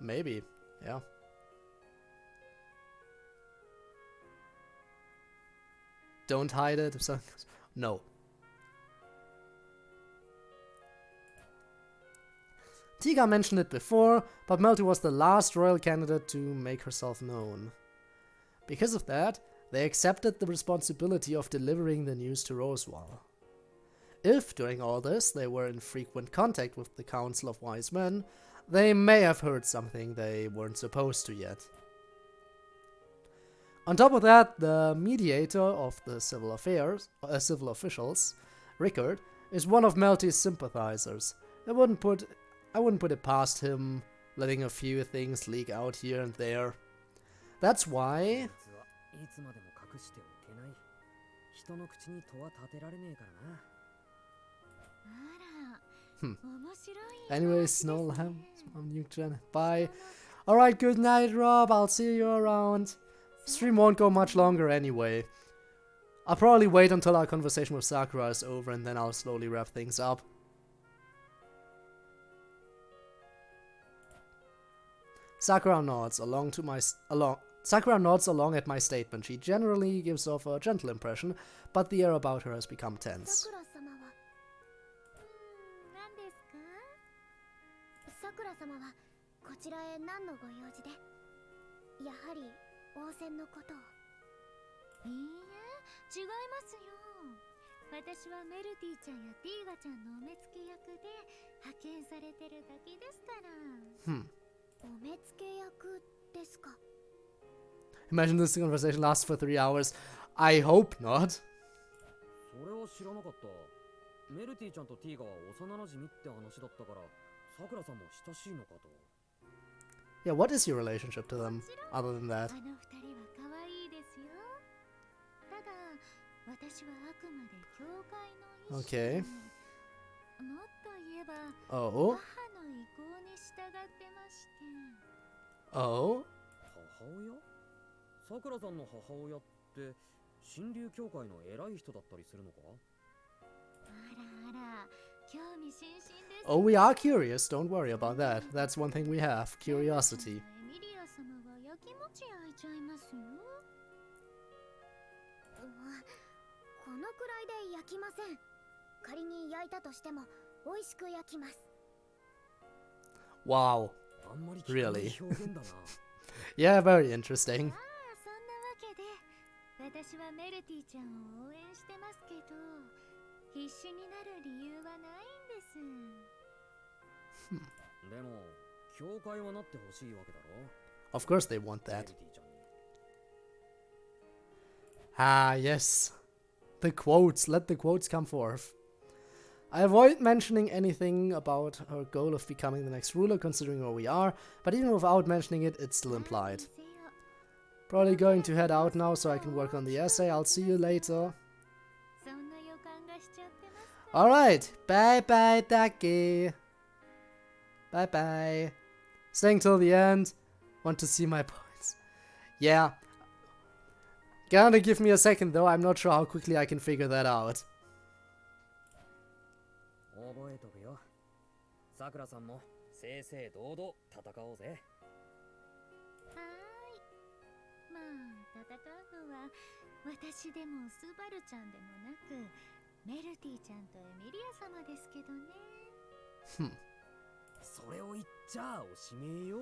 S1: Maybe, yeah. Don't hide it. No. Tiga mentioned it before, but Melty was the last royal candidate to make herself known. Because of that, they accepted the responsibility of delivering the news to Rosewall. If, during all this, they were in frequent contact with the Council of Wise Men, they may have heard something they weren't supposed to yet. On top of that, the mediator of the civil officials, Rickard, is one of Melty's sympathizers. I wouldn't put it past him letting a few things leak out here and there. That's why...
S2: いつまでも隠しておけない。人の口に戸は立てられねえからな。
S1: Anyway, Snow Lamb, Nuke Gen. Bye. Alright, good night, Rob. I'll see you around. Stream won't go much longer anyway. I'll probably wait until our conversation with Sakura is over and then I'll slowly wrap things up. Sakura nods along at my statement. She generally gives off a gentle impression, but the air about her has become tense.
S3: さくら様はこちらへ何のご用事で、やはり王戦のことを。いいえ、違いますよ。私はメルティちゃんやティーガちゃんのお目付け役で派遣されてるだけですから。お目付け役ですか。
S1: Imagine this conversation lasts for 3 hours. I hope not.
S2: それは知らなかった。メルティちゃんとティーガは幼馴染って話だったから、さくらさんも親しいのかと。
S1: Yeah, what is your relationship to them, other than that?
S3: あの二人は可愛いですよ。ただ、私はあくまで教会の意志で、もっと言えば、母の意向に従ってまして。
S1: Oh?
S2: 母親？さくらさんの母親って神竜教会の偉い人だったりするのか？
S1: Oh, we are curious. Don't worry about that. That's one thing we have. Curiosity.
S3: このくらいで焼きません。仮に焼いたとしても美味しく焼きます。
S1: Wow.
S2: あんまり
S1: Really?
S2: 表現だな。
S1: Yeah, very interesting.
S3: そんなわけで、私はメルティちゃんを応援してますけど、必死になる理由はないんです。
S2: でも、教会はなってほしいわけだろ。
S1: Of course they want
S2: メ
S1: that.
S2: ルティちゃんに。
S1: Ah, yes. The quotes. Let the quotes come forth. I avoid mentioning anything about her goal of becoming the next ruler, considering where we are, but even without mentioning it, it's still implied. Probably going to head out now so I can work on the essay. I'll see you later. Alright, bye bye, Daki. Bye bye. Staying till the end. Want to see my points. Yeah. Gonna give me a second though, I'm not sure how quickly I can figure that out.
S2: 覚えとくよ。さくらさんも正々堂々戦おうぜ。
S3: はーい。あ戦うのは私でもスバルちゃんでもなくメルティちゃんとエミリア様ですけどね。
S2: それを言っちゃおしめよ。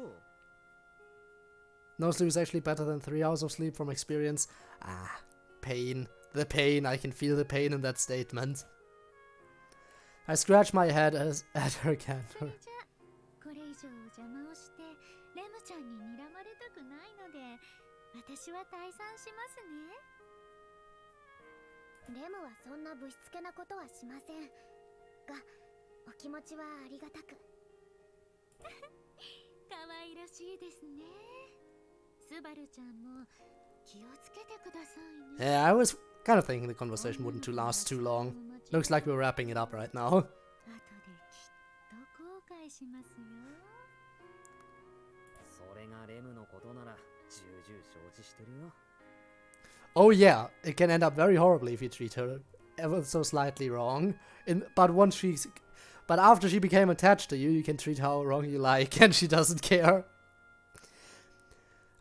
S1: No sleep is actually better than 3 hours of sleep from experience. Ah, pain. The pain. I can feel the pain in that statement. I scratch my head at her
S3: そ
S1: candor.
S3: れじゃこれ以上邪魔をしてレムちゃんに睨まれたくないので私は退散しますね。レムはそんなぶしつけなことはしませんが、お気持ちはありがたく。可愛らしいですね。スバルちゃんも気をつけてくださいね。
S1: Yeah, I was kind of thinking the conversation wouldn't last too long. Looks like we're wrapping it up right now.
S3: 後できっと後悔しますよ。
S2: それがレムのことなら重々承知してるよ。
S1: Oh yeah, it can end up very horribly if you treat her ever so slightly wrong. But after she became attached to you, you can treat her how wrong you like, and she doesn't care.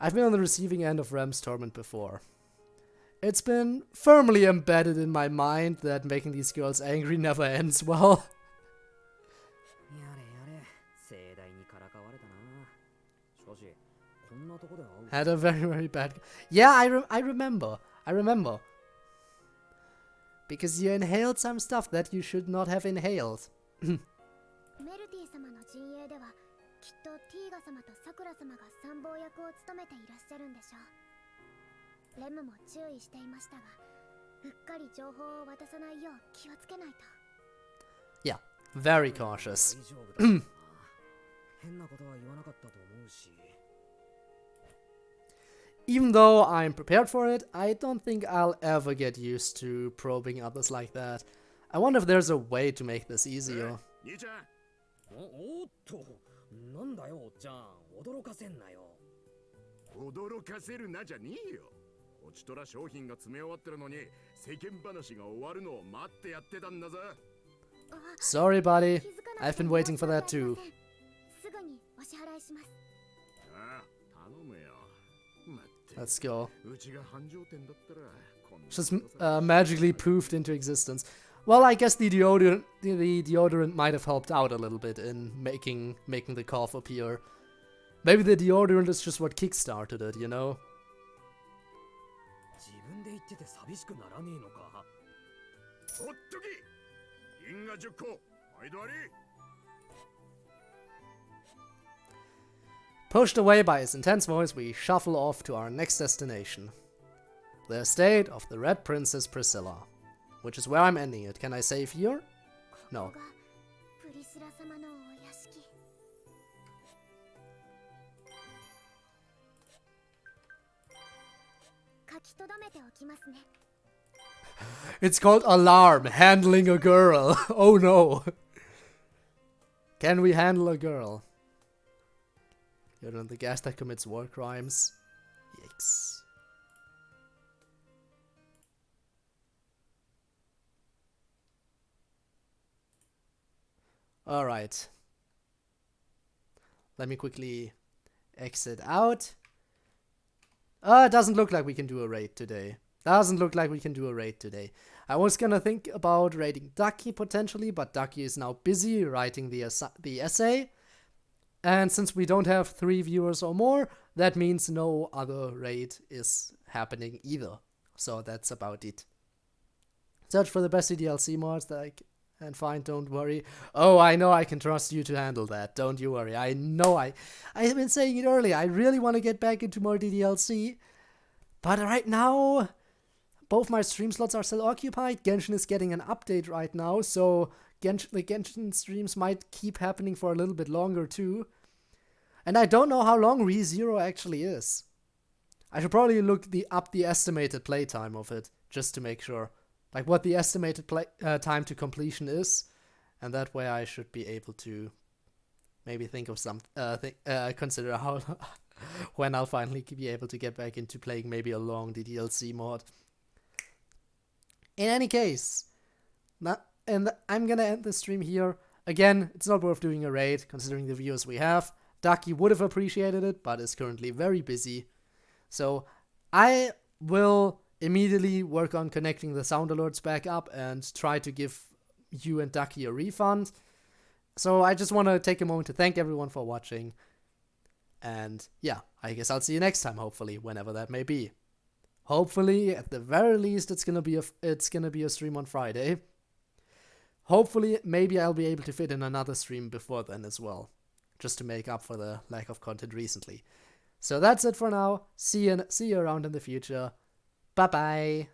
S1: I've been on the receiving end of Ram's torment before. It's been firmly embedded in my mind that making these girls angry never ends well.
S2: やれやれ、盛大にからかわれたな。しかし、こんなとこで会う。
S1: Had a very, very bad... Yeah, I remember. I remember. Because you inhaled some stuff that you should not have inhaled.
S3: メルティ様の陣営ではきっとティーガ様とサクラ様が参謀役を務めていらっしゃるんでしょう。レムも注意していましたが、うっかり情報を渡さないよう気をつけないと。
S1: Yeah, very cautious.
S2: 大丈夫だな。変なことは言わなかったと思うし。
S1: Even though I'm prepared for it, I don't think I'll ever get used to probing others like that. I wonder if there's a way to make this easier.
S4: 兄ちゃん、
S2: おっと、なんだよおっちゃん、驚かせんなよ。
S4: 驚かせるなじゃねえよ。こちとら商品が詰め終わってるのに世間話が終わるのを待ってやってたんだぞ。
S1: Sorry, buddy.
S3: 気づかな
S1: I've
S3: くて
S1: been
S3: 申
S1: waiting
S3: し
S1: for
S3: 訳
S1: that
S3: ありま
S1: too.
S3: せん。すぐにお支払いします。
S4: ああ、頼むよ。待って。
S1: Let's go.
S4: うちが繁盛店だったらこんな
S1: Just magically poofed into existence. Well, I guess the deodorant might have helped out a little bit in making the cough appear. Maybe the deodorant is just what kickstarted it, you know?
S2: 自分で言ってて寂しくならねえのか。
S4: ほっとき。銀が10個。毎度あり。
S1: Pushed away by his intense voice, we shuffle off to our next destination. The estate of the Red Princess Priscilla. Which is where I'm ending it. Can I save here? No.
S3: ここがプリシラ様のお屋敷。書き留めておきますね。
S1: It's called Alarm, handling a girl. Oh no. Can we handle a girl? You're not the guest that commits war crimes. Yikes. Alright. Let me quickly exit out. It doesn't look like we can do a raid today. Doesn't look like we can do a raid today. I was gonna think about raiding Ducky potentially, but Ducky is now busy writing the essay. And since we don't have 3 viewers or more, that means no other raid is happening either. So that's about it. Search for the best DLC mods that I can find, don't worry. Oh, I know I can trust you to handle that, don't you worry. I know I've been saying it earlier, I really want to get back into more DLC. But right now, both my stream slots are still occupied. Genshin is getting an update right now, so the Genshin streams might keep happening for a little bit longer too. And I don't know how long ReZero actually is. I should probably look up the estimated playtime of it, just to make sure. Like what the estimated time to completion is. And that way I should be able to maybe think of some, consider how when I'll finally be able to get back into playing maybe a long DLC mod. In any case, I'm gonna end the stream here. Again, it's not worth doing a raid, considering the viewers we have. Ducky would have appreciated it, but is currently very busy. So, I will immediately work on connecting the sound alerts back up and try to give you and Ducky a refund. So I just want to take a moment to thank everyone for watching. And yeah, I guess I'll see you next time, hopefully, whenever that may be. Hopefully, at the very least, it's gonna be a stream on Friday. Hopefully, maybe I'll be able to fit in another stream before then as well, just to make up for the lack of content recently. So that's it for now. See you around in the future. Bye bye.